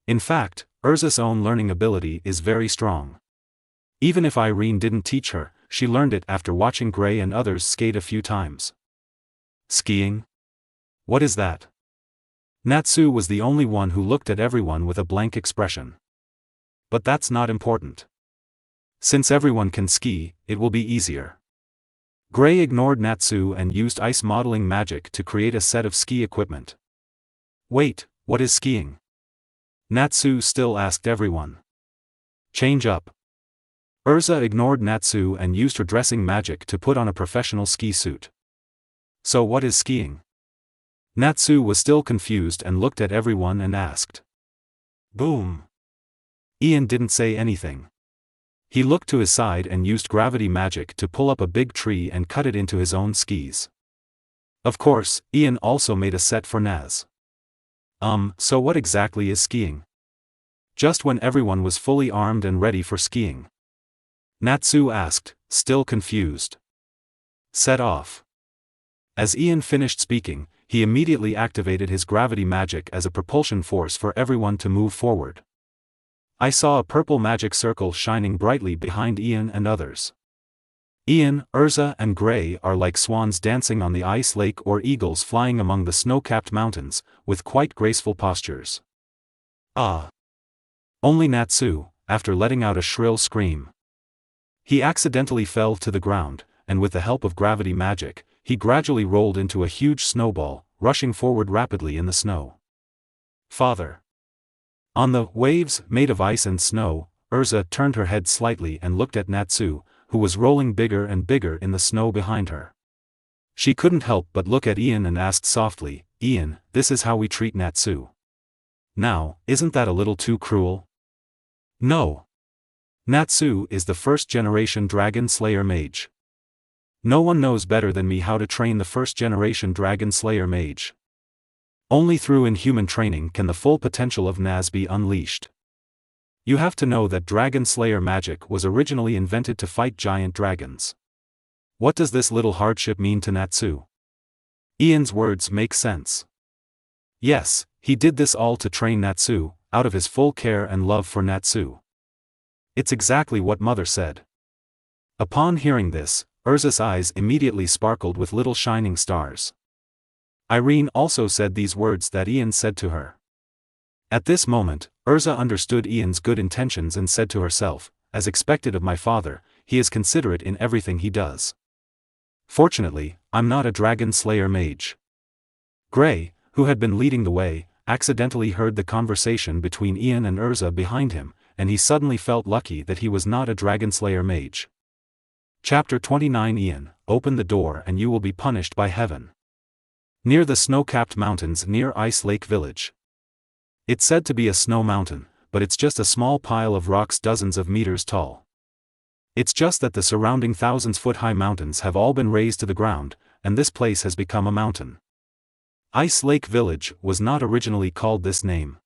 In fact, ERZA's own learning ability is very strong. Even if Irene didn't teach her, she learned it after watching Gray and others skate a few times. Skiing? What is that? Natsu was the only one who looked at everyone with a blank expression. But that's not important. Since everyone can ski, it will be easier. Gray ignored Natsu and used ice modeling magic to create a set of ski equipment. Wait, what is skiing? Natsu still asked everyone. Change up. ERZA ignored Natsu and used her dressing magic to put on a professional ski suit. So what is skiing? Natsu was still confused and looked at everyone and asked. Boom. Ian didn't say anything. He looked to his side and used gravity magic to pull up a big tree and cut it into his own skis. Of course, Ian also made a set for Naz. So what exactly is skiing? Just when everyone was fully armed and ready for skiing, Natsu asked, still confused. Set off. As Ian finished speaking, he immediately activated his gravity magic as a propulsion force for everyone to move forward. I saw a purple magic circle shining brightly behind Ian and others. Ian, ERZA and Gray are like swans dancing on the ice lake or eagles flying among the snow-capped mountains, with quite graceful postures. Ah! Only Natsu, after letting out a shrill scream. He accidentally fell to the ground, and with the help of gravity magic, he gradually rolled into a huge snowball, rushing forward rapidly in the snow. Father! On the waves, made of ice and snow, ERZA turned her head slightly and looked at Natsu, who was rolling bigger and bigger in the snow behind her. She couldn't help but look at Ian and asked softly, "Ian, this is how we treat Natsu. Now, isn't that a little too cruel?" "No. Natsu is the first-generation Dragon Slayer mage. No one knows better than me how to train the first-generation Dragon Slayer mage. Only through inhuman training can the full potential of Naz be unleashed. You have to know that Dragon Slayer magic was originally invented to fight giant dragons. What does this little hardship mean to Natsu?" Ian's words make sense. Yes, he did this all to train Natsu, out of his full care and love for Natsu. It's exactly what Mother said. Upon hearing this, ERZA's eyes immediately sparkled with little shining stars. Irene also said these words that Ian said to her. At this moment, ERZA understood Ian's good intentions and said to herself, "As expected of my father, he is considerate in everything he does. Fortunately, I'm not a Dragon Slayer mage." Gray, who had been leading the way, accidentally heard the conversation between Ian and ERZA behind him, and he suddenly felt lucky that he was not a Dragon Slayer mage. Chapter 29 Ian, open the door and you will be punished by heaven. Near the snow-capped mountains near Ice Lake Village. It's said to be a snow mountain, but it's just a small pile of rocks dozens of meters tall. It's just that the surrounding thousands-foot-high mountains have all been razed to the ground, and this place has become a mountain. Ice Lake Village was not originally called this name.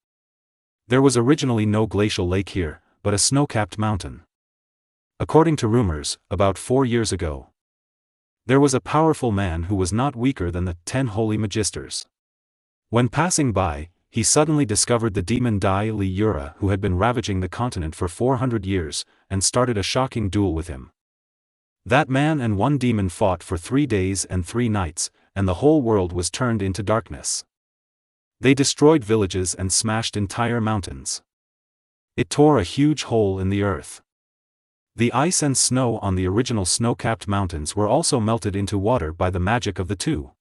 There was originally no glacial lake here, but a snow-capped mountain. According to rumors, about 4 years ago, there was a powerful man who was not weaker than the 10 holy magisters. When passing by, he suddenly discovered the demon Dai Li Yura who had been ravaging the continent for 400 years, and started a shocking duel with him. That man and one demon fought for 3 days and 3 nights, and the whole world was turned into darkness. They destroyed villages and smashed entire mountains. It tore a huge hole in the earth. The ice and snow on the original snow-capped mountains were also melted into water by the magic of the two.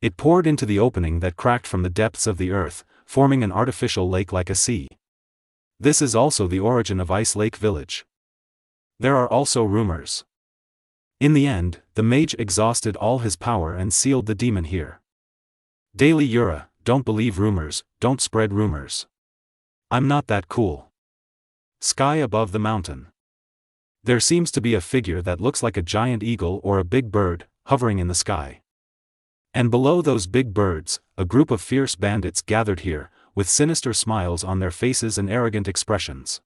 It poured into the opening that cracked from the depths of the earth, forming an artificial lake like a sea. This is also the origin of Ice Lake Village. There are also rumors. In the end, the mage exhausted all his power and sealed the demon here. Daily Yura, don't believe rumors, don't spread rumors. I'm not that cool. Sky above the mountain. There seems to be a figure that looks like a giant eagle or a big bird, hovering in the sky. And below those big birds, a group of fierce bandits gathered here, with sinister smiles on their faces and arrogant expressions.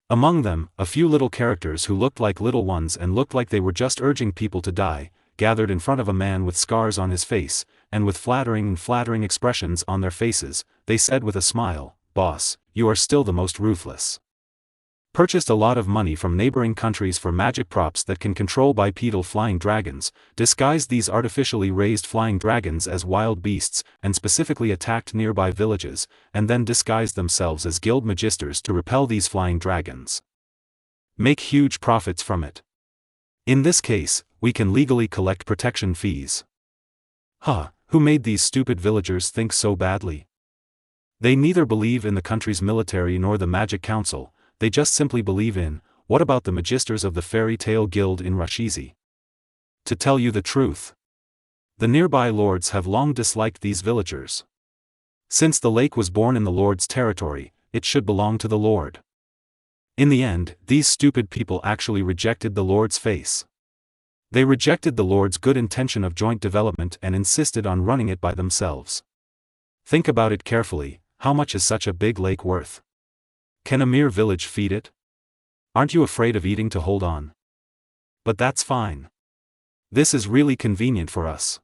Among them, a few little characters who looked like little ones and looked like they were just urging people to die, gathered in front of a man with scars on his face, and with flattering expressions on their faces. They said with a smile, "Boss, you are still the most ruthless. Purchased a lot of money from neighboring countries for magic props that can control bipedal flying dragons, disguised these artificially raised flying dragons as wild beasts, and specifically attacked nearby villages, and then disguised themselves as guild magisters to repel these flying dragons. Make huge profits from it. In this case, we can legally collect protection fees." Who made these stupid villagers think so badly? They neither believe in the country's military nor the Magic Council. They just simply believe in, what about the magisters of the Fairy Tale Guild in Rashizi? To tell you the truth, the nearby lords have long disliked these villagers. Since the lake was born in the lord's territory, it should belong to the lord. In the end, these stupid people actually rejected the lord's face. They rejected the lord's good intention of joint development and insisted on running it by themselves. Think about it carefully, how much is such a big lake worth? Can a mere village feed it? Aren't you afraid of eating to hold on? But that's fine. This is really convenient for us.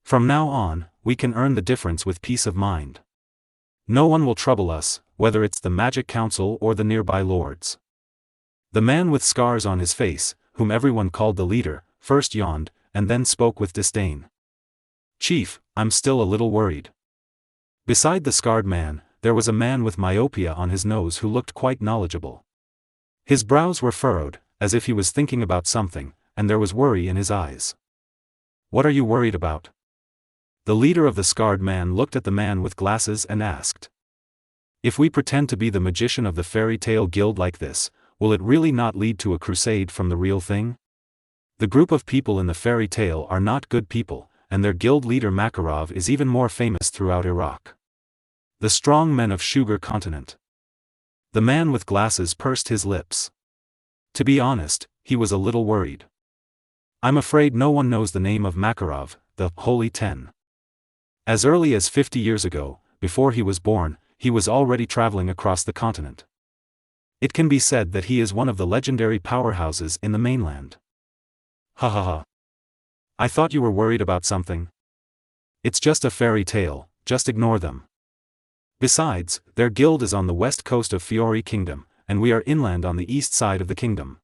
From now on, we can earn the difference with peace of mind. No one will trouble us, whether it's the Magic Council or the nearby lords. The man with scars on his face, whom everyone called the leader, first yawned, and then spoke with disdain. "Chief, I'm still a little worried." Beside the scarred man, there was a man with myopia on his nose who looked quite knowledgeable. His brows were furrowed, as if he was thinking about something, and there was worry in his eyes. "What are you worried about?" The leader of the scarred man looked at the man with glasses and asked. "If we pretend to be the magician of the Fairy Tale Guild like this, will it really not lead to a crusade from the real thing? The group of people in the fairy tale are not good people, and their guild leader Makarov is even more famous throughout Iraq. The strong men of Sugar Continent. The man with glasses pursed his lips. To be honest, he was a little worried. I'm afraid no one knows the name of Makarov, the Holy Ten. As early as 50 years ago, before he was born, he was already traveling across the continent. It can be said that he is one of the legendary powerhouses in the mainland. Ha ha ha. I thought you were worried about something. It's just a fairy tale, just ignore them. Besides, their guild is on the west coast of Fiori Kingdom, and we are inland on the east side of the kingdom.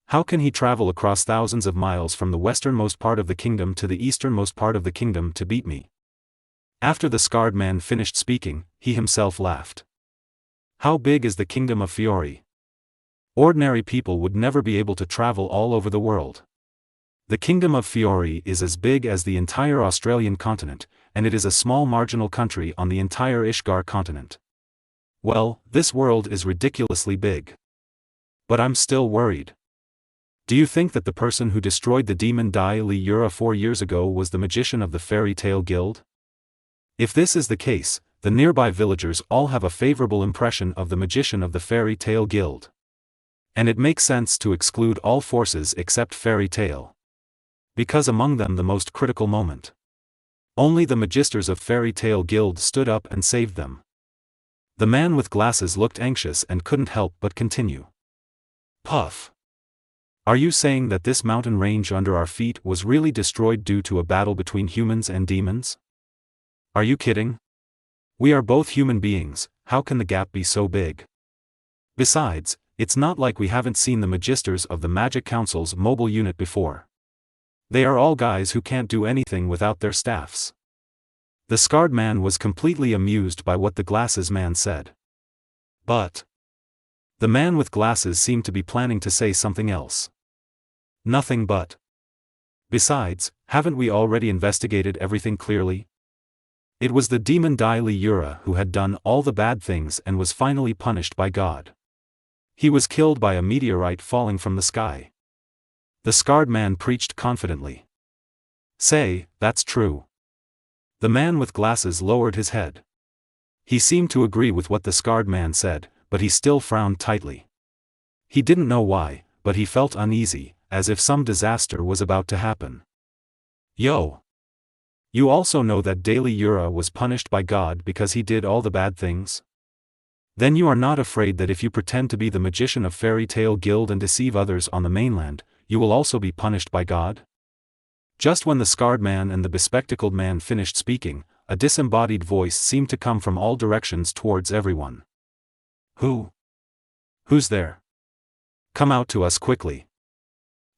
How can he travel across thousands of miles from the westernmost part of the kingdom to the easternmost part of the kingdom to beat me? After the scarred man finished speaking, he himself laughed. How big is the kingdom of Fiori? Ordinary people would never be able to travel all over the world. The kingdom of Fiori is as big as the entire Australian continent, and it is a small marginal country on the entire Ishgar continent. Well, this world is ridiculously big. But I'm still worried. Do you think that the person who destroyed the demon Dai Li Yura 4 years ago was the magician of the Fairy Tale Guild? If this is the case, the nearby villagers all have a favorable impression of the magician of the Fairy Tale Guild. And it makes sense to exclude all forces except Fairy Tale. Because among them the most critical moment. Only the magisters of Fairy Tale Guild stood up and saved them. The man with glasses looked anxious and couldn't help but continue. Puff. Are you saying that this mountain range under our feet was really destroyed due to a battle between humans and demons? Are you kidding? We are both human beings, how can the gap be so big? Besides, it's not like we haven't seen the magisters of the Magic Council's mobile unit before. They are all guys who can't do anything without their staffs. The scarred man was completely amused by what the glasses man said. But the man with glasses seemed to be planning to say something else. Nothing but. Besides, haven't we already investigated everything clearly? It was the demon Dai Li Yura who had done all the bad things and was finally punished by God. He was killed by a meteorite falling from the sky. The scarred man preached confidently. Say, that's true. The man with glasses lowered his head. He seemed to agree with what the scarred man said, but he still frowned tightly. He didn't know why, but he felt uneasy, as if some disaster was about to happen. Yo! You also know that Dai Li Yura was punished by God because he did all the bad things? Then you are not afraid that if you pretend to be the magician of Fairy Tale Guild and deceive others on the mainland, you will also be punished by God? Just when the scarred man and the bespectacled man finished speaking, a disembodied voice seemed to come from all directions towards everyone. Who's there? Come out to us quickly.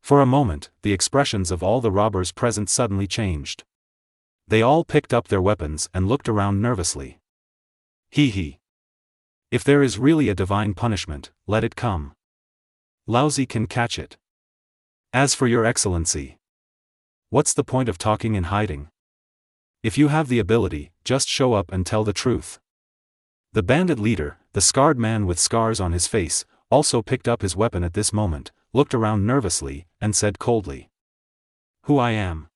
For a moment, the expressions of all the robbers present suddenly changed. They all picked up their weapons and looked around nervously. Hee. If there is really a divine punishment, let it come. Lousy can catch it. As for your excellency, what's the point of talking and hiding? If you have the ability, just show up and tell the truth. The bandit leader, the scarred man with scars on his face, also picked up his weapon at this moment, looked around nervously, and said coldly. Who I am?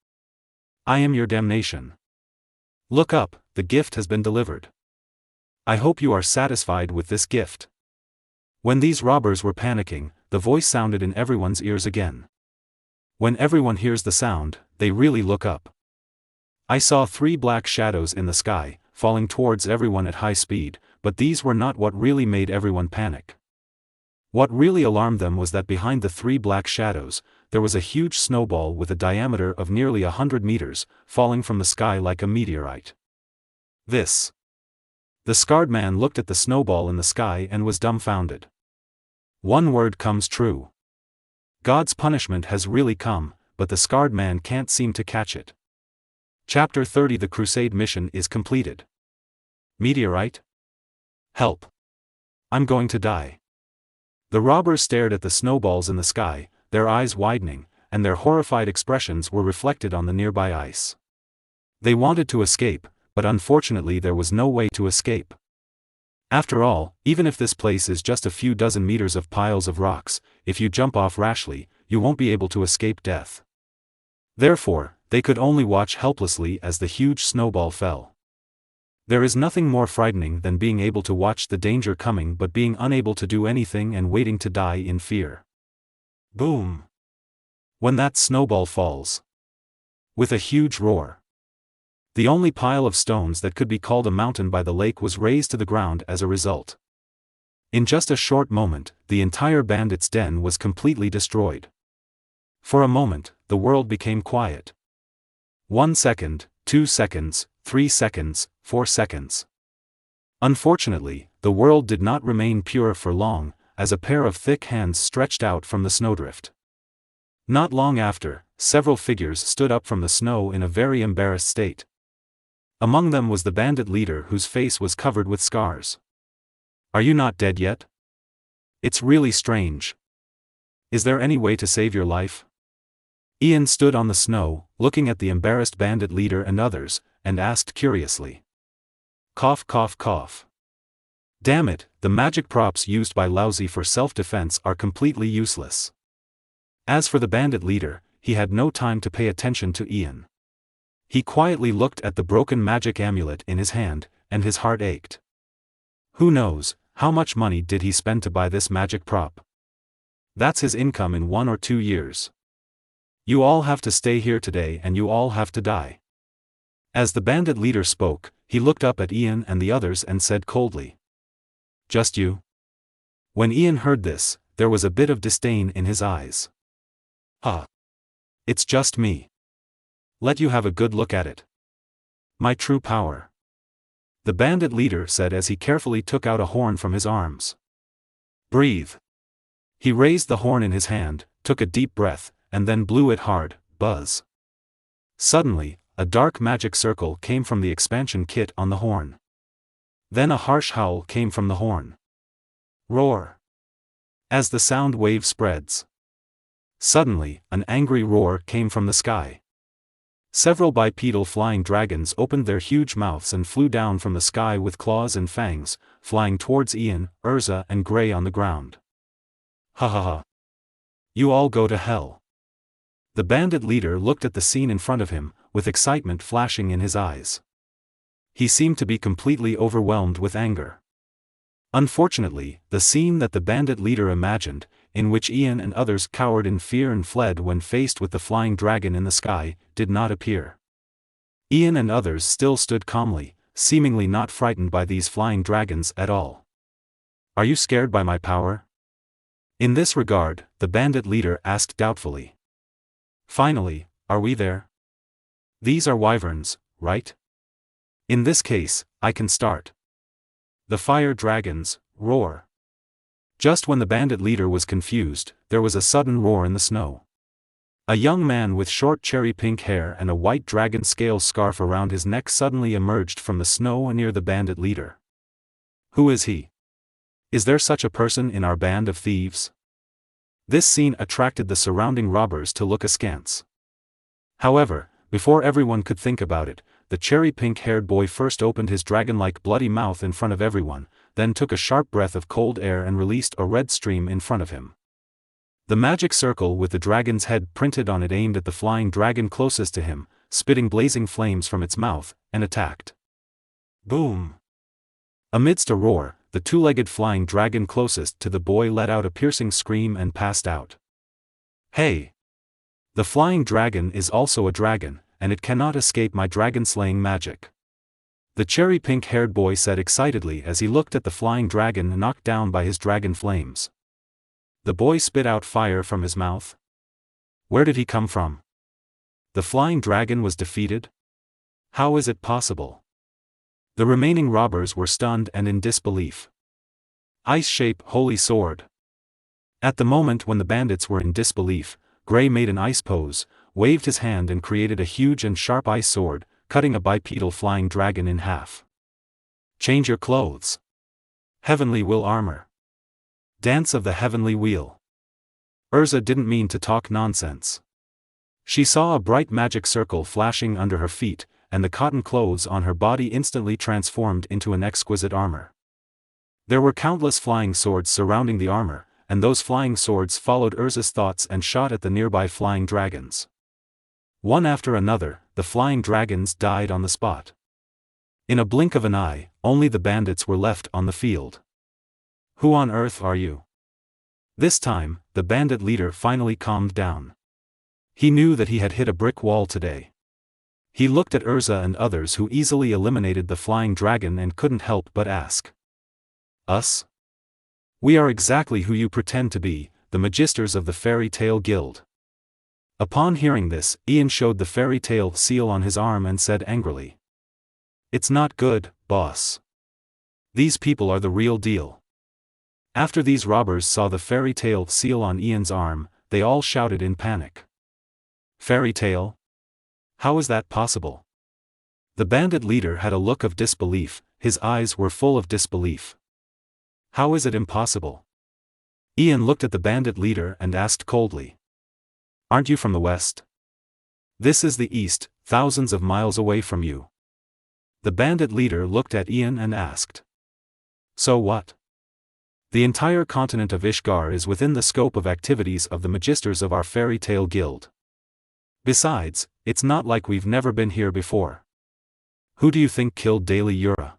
I am your damnation. Look up, the gift has been delivered. I hope you are satisfied with this gift. When these robbers were panicking, the voice sounded in everyone's ears again. When everyone hears the sound, they really look up. I saw 3 black shadows in the sky, falling towards everyone at high speed, but these were not what really made everyone panic. What really alarmed them was that behind the 3 black shadows, there was a huge snowball with a diameter of nearly 100 meters, falling from the sky like a meteorite. This. The scarred man looked at the snowball in the sky and was dumbfounded. One word comes true. God's punishment has really come, but the scarred man can't seem to catch it. Chapter 30. The Crusade mission is completed. Meteorite? Help! I'm going to die. The robbers stared at the snowballs in the sky, their eyes widening, and their horrified expressions were reflected on the nearby ice. They wanted to escape, but unfortunately there was no way to escape. After all, even if this place is just a few dozen meters of piles of rocks, if you jump off rashly, you won't be able to escape death. Therefore, they could only watch helplessly as the huge snowball fell. There is nothing more frightening than being able to watch the danger coming but being unable to do anything and waiting to die in fear. Boom! When that snowball falls. With a huge roar. The only pile of stones that could be called a mountain by the lake was razed to the ground as a result. In just a short moment, the entire bandits' den was completely destroyed. For a moment, the world became quiet. 1 second, 2 seconds, 3 seconds, 4 seconds. Unfortunately, the world did not remain pure for long, as a pair of thick hands stretched out from the snowdrift. Not long after, several figures stood up from the snow in a very embarrassed state. Among them was the bandit leader whose face was covered with scars. "Are you not dead yet? It's really strange. Is there any way to save your life?" Ian stood on the snow, looking at the embarrassed bandit leader and others, and asked curiously. Cough cough cough. Damn it, the magic props used by Lousy for self-defense are completely useless. As for the bandit leader, he had no time to pay attention to Ian. He quietly looked at the broken magic amulet in his hand, and his heart ached. Who knows, how much money did he spend to buy this magic prop? That's his income in 1 or 2 years. You all have to stay here today and you all have to die. As the bandit leader spoke, he looked up at Ian and the others and said coldly. Just you? When Ian heard this, there was a bit of disdain in his eyes. It's just me. Let you have a good look at it. My true power. The bandit leader said as he carefully took out a horn from his arms. Breathe. He raised the horn in his hand, took a deep breath, and then blew it hard, buzz. Suddenly, a dark magic circle came from the expansion kit on the horn. Then a harsh howl came from the horn. Roar. As the sound wave spreads. Suddenly, an angry roar came from the sky. Several bipedal flying dragons opened their huge mouths and flew down from the sky with claws and fangs, flying towards Ian, ERZA and Gray on the ground. Ha ha ha. You all go to hell. The bandit leader looked at the scene in front of him, with excitement flashing in his eyes. He seemed to be completely overwhelmed with anger. Unfortunately, the scene that the bandit leader imagined, in which Ian and others cowered in fear and fled when faced with the flying dragon in the sky, did not appear. Ian and others still stood calmly, seemingly not frightened by these flying dragons at all. Are you scared by my power? In this regard, the bandit leader asked doubtfully. Finally, are we there? These are wyverns, right? In this case, I can start. The fire dragons, roar. Just when the bandit leader was confused, there was a sudden roar in the snow. A young man with short cherry-pink hair and a white dragon scale scarf around his neck suddenly emerged from the snow near the bandit leader. Who is he? Is there such a person in our band of thieves? This scene attracted the surrounding robbers to look askance. However, before everyone could think about it, the cherry-pink-haired boy first opened his dragon-like bloody mouth in front of everyone, then took a sharp breath of cold air and released a red stream in front of him. The magic circle with the dragon's head printed on it aimed at the flying dragon closest to him, spitting blazing flames from its mouth, and attacked. Boom! Amidst a roar, the two-legged flying dragon closest to the boy let out a piercing scream and passed out. Hey! The flying dragon is also a dragon, and it cannot escape my dragon-slaying magic. The cherry-pink-haired boy said excitedly as he looked at the flying dragon knocked down by his dragon flames. The boy spit out fire from his mouth. Where did he come from? The flying dragon was defeated? How is it possible? The remaining robbers were stunned and in disbelief. Ice-shape holy sword. At the moment when the bandits were in disbelief, Gray made an ice pose, waved his hand and created a huge and sharp ice sword, cutting a bipedal flying dragon in half. Change your clothes. Heavenly will armor. Dance of the heavenly wheel. ERZA didn't mean to talk nonsense. She saw a bright magic circle flashing under her feet, and the cotton clothes on her body instantly transformed into an exquisite armor. There were countless flying swords surrounding the armor, and those flying swords followed ERZA's thoughts and shot at the nearby flying dragons. One after another, the flying dragons died on the spot. In a blink of an eye, only the bandits were left on the field. Who on earth are you? This time, the bandit leader finally calmed down. He knew that he had hit a brick wall today. He looked at ERZA and others who easily eliminated the flying dragon and couldn't help but ask. Us? We are exactly who you pretend to be, the magisters of the Fairy Tale Guild. Upon hearing this, Ian showed the fairy tale seal on his arm and said angrily. It's not good, boss. These people are the real deal. After these robbers saw the fairy tale seal on Ian's arm, they all shouted in panic. Fairy tale? How is that possible? The bandit leader had a look of disbelief, his eyes were full of disbelief. How is it impossible? Ian looked at the bandit leader and asked coldly. Aren't you from the west? This is the east, thousands of miles away from you. The bandit leader looked at Ian and asked. So what? The entire continent of Ishgar is within the scope of activities of the magisters of our Fairy Tale Guild. Besides, it's not like we've never been here before. Who do you think killed Daily Yura?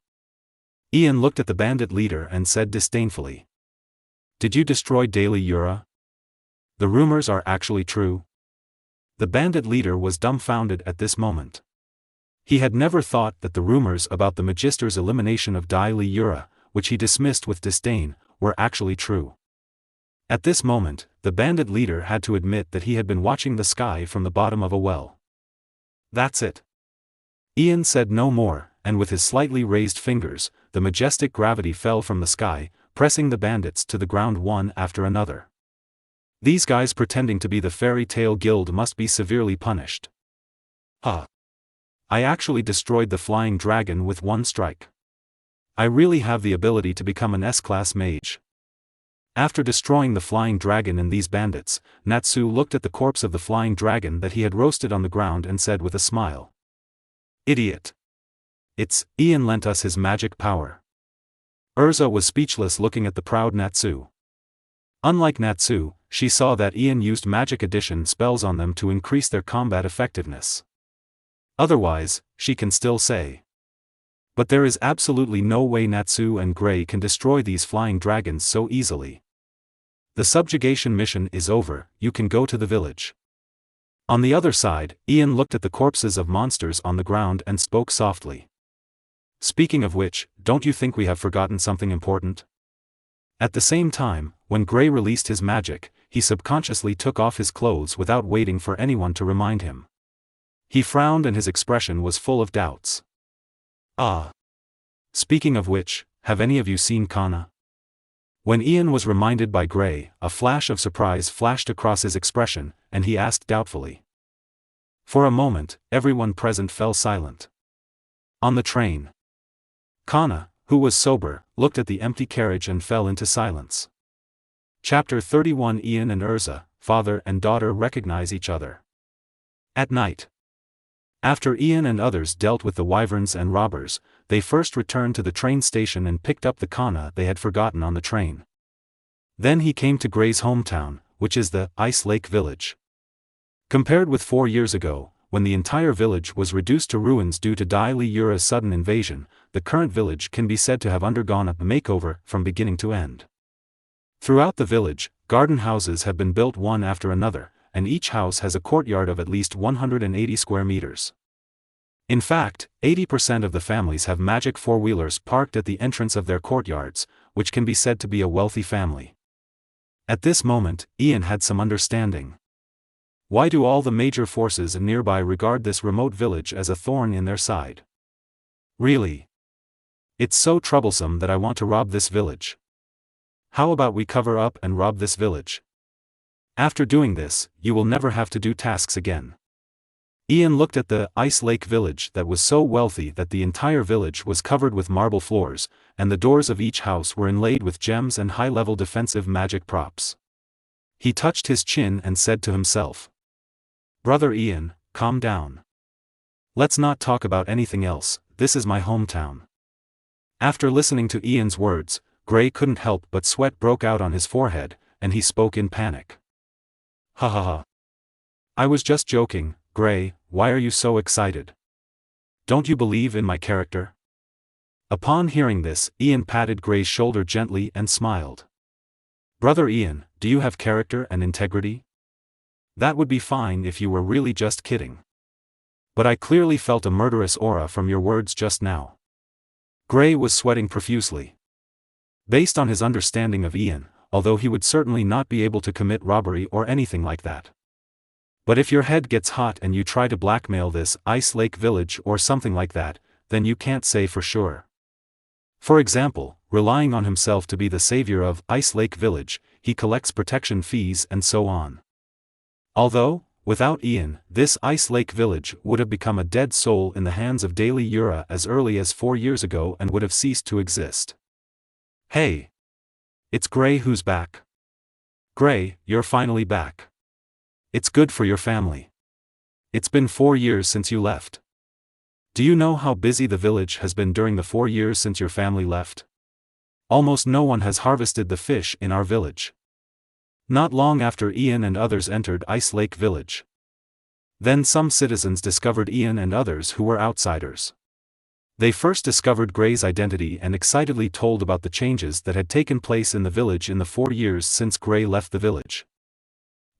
Ian looked at the bandit leader and said disdainfully. Did you destroy Daily Yura? The rumors are actually true? The bandit leader was dumbfounded at this moment. He had never thought that the rumors about the magister's elimination of Daily Yura, which he dismissed with disdain, were actually true. At this moment, the bandit leader had to admit that he had been watching the sky from the bottom of a well. That's it. Ian said no more, and with his slightly raised fingers, the majestic gravity fell from the sky, pressing the bandits to the ground one after another. These guys pretending to be the Fairy Tale Guild must be severely punished. I actually destroyed the flying dragon with one strike. I really have the ability to become an S-class mage. After destroying the flying dragon and these bandits, Natsu looked at the corpse of the flying dragon that he had roasted on the ground and said with a smile. Idiot. Ian lent us his magic power. ERZA was speechless looking at the proud Natsu. Unlike Natsu, she saw that Ian used magic addition spells on them to increase their combat effectiveness. Otherwise, she can still say. But there is absolutely no way Natsu and Gray can destroy these flying dragons so easily. The subjugation mission is over, you can go to the village. On the other side, Ian looked at the corpses of monsters on the ground and spoke softly. Speaking of which, don't you think we have forgotten something important? At the same time, when Gray released his magic, he subconsciously took off his clothes without waiting for anyone to remind him. He frowned and his expression was full of doubts. Speaking of which, have any of you seen Kana? When Ian was reminded by Gray, a flash of surprise flashed across his expression, and he asked doubtfully. For a moment, everyone present fell silent. On the train. Kana, who was sober, looked at the empty carriage and fell into silence. Chapter 31. Ian and ERZA, father and daughter, recognize each other. At night. After Ian and others dealt with the wyverns and robbers, they first returned to the train station and picked up the Kana they had forgotten on the train. Then he came to Gray's hometown, which is the Ice Lake Village. Compared with 4 years ago, when the entire village was reduced to ruins due to Daily Yura's sudden invasion, the current village can be said to have undergone a makeover from beginning to end. Throughout the village, garden houses have been built one after another, and each house has a courtyard of at least 180 square meters. In fact, 80% of the families have magic four-wheelers parked at the entrance of their courtyards, which can be said to be a wealthy family. At this moment, Ian had some understanding. Why do all the major forces nearby regard this remote village as a thorn in their side? Really? It's so troublesome that I want to rob this village. How about we cover up and rob this village? After doing this, you will never have to do tasks again. Ian looked at the Ice Lake Village that was so wealthy that the entire village was covered with marble floors, and the doors of each house were inlaid with gems and high-level defensive magic props. He touched his chin and said to himself, "Brother Ian, calm down. Let's not talk about anything else, this is my hometown." After listening to Ian's words, Gray couldn't help but sweat broke out on his forehead, and he spoke in panic. Ha ha ha. I was just joking, Gray, why are you so excited? Don't you believe in my character? Upon hearing this, Ian patted Gray's shoulder gently and smiled. Brother Ian, do you have character and integrity? That would be fine if you were really just kidding. But I clearly felt a murderous aura from your words just now. Gray was sweating profusely. Based on his understanding of Ian, although he would certainly not be able to commit robbery or anything like that. But if your head gets hot and you try to blackmail this Ice Lake Village or something like that, then you can't say for sure. For example, relying on himself to be the savior of Ice Lake Village, he collects protection fees and so on. Although, without Ian, this Ice Lake Village would have become a dead soul in the hands of Daily ERZA as early as 4 years ago and would have ceased to exist. Hey! It's Gray who's back. Gray, you're finally back. It's good for your family. It's been 4 years since you left. Do you know how busy the village has been during the 4 years since your family left? Almost no one has harvested the fish in our village. Not long after Ian and others entered Ice Lake Village. Then some citizens discovered Ian and others who were outsiders. They first discovered Gray's identity and excitedly told about the changes that had taken place in the village in the 4 years since Gray left the village.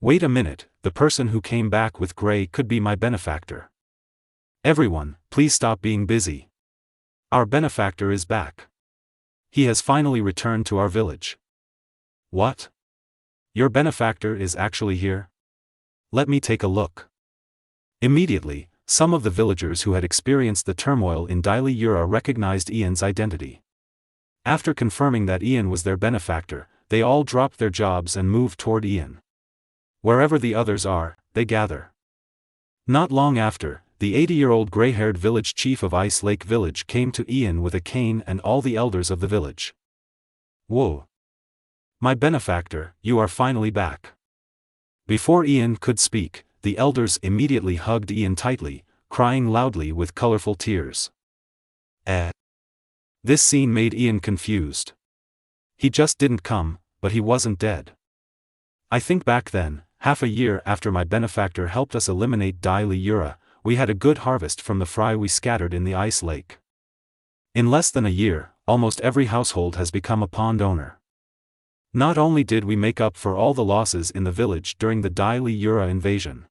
Wait a minute, the person who came back with Gray could be my benefactor. Everyone, please stop being busy. Our benefactor is back. He has finally returned to our village. What? Your benefactor is actually here? Let me take a look. Immediately, some of the villagers who had experienced the turmoil in Daily ERZA recognized Ian's identity. After confirming that Ian was their benefactor, they all dropped their jobs and moved toward Ian. Wherever the others are, they gather. Not long after, the 80-year-old gray-haired village chief of Ice Lake Village came to Ian with a cane and all the elders of the village. Whoa! My benefactor, you are finally back. Before Ian could speak, the elders immediately hugged Ian tightly, crying loudly with colorful tears. This scene made Ian confused. He just didn't come, but he wasn't dead. I think back then, half a year after my benefactor helped us eliminate Daily ERZA, we had a good harvest from the fry we scattered in the ice lake. In less than a year, almost every household has become a pond owner. Not only did we make up for all the losses in the village during the Daily ERZA invasion,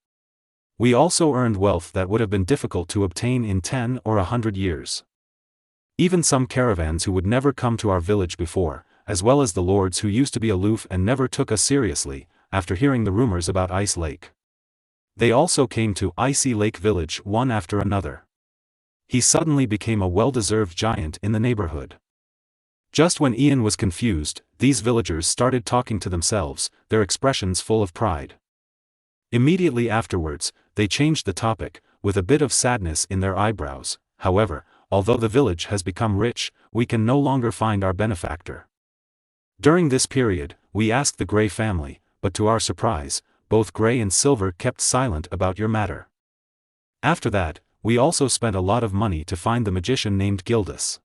we also earned wealth that would have been difficult to obtain in 10 or 100 years. Even some caravans who would never come to our village before, as well as the lords who used to be aloof and never took us seriously, after hearing the rumors about Ice Lake. They also came to Icy Lake Village one after another. He suddenly became a well-deserved giant in the neighborhood. Just when Ian was confused, these villagers started talking to themselves, their expressions full of pride. Immediately afterwards, they changed the topic, with a bit of sadness in their eyebrows. However, although the village has become rich, we can no longer find our benefactor. During this period, we asked the Gray family, but to our surprise, both Gray and Silver kept silent about your matter. After that, we also spent a lot of money to find the magician named Gildas.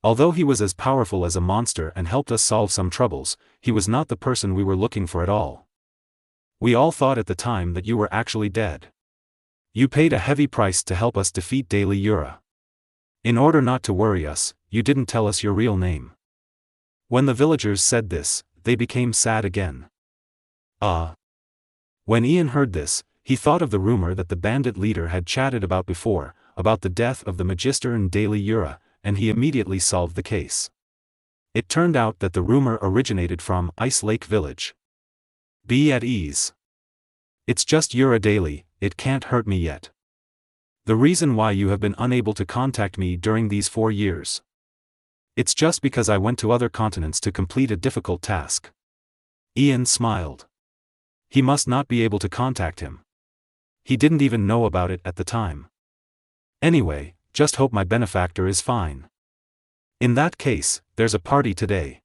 Although he was as powerful as a monster and helped us solve some troubles, he was not the person we were looking for at all. We all thought at the time that you were actually dead. You paid a heavy price to help us defeat Daily ERZA. In order not to worry us, you didn't tell us your real name. When the villagers said this, they became sad again. When Ian heard this, he thought of the rumor that the bandit leader had chatted about before, about the death of the magister in Daily ERZA, and he immediately solved the case. It turned out that the rumor originated from Ice Lake Village. Be at ease. It's just ERZA Daily, it can't hurt me yet. The reason why you have been unable to contact me during these 4 years. It's just because I went to other continents to complete a difficult task. Ian smiled. He must not be able to contact him. He didn't even know about it at the time. Anyway, just hope my benefactor is fine. In that case, there's a party today.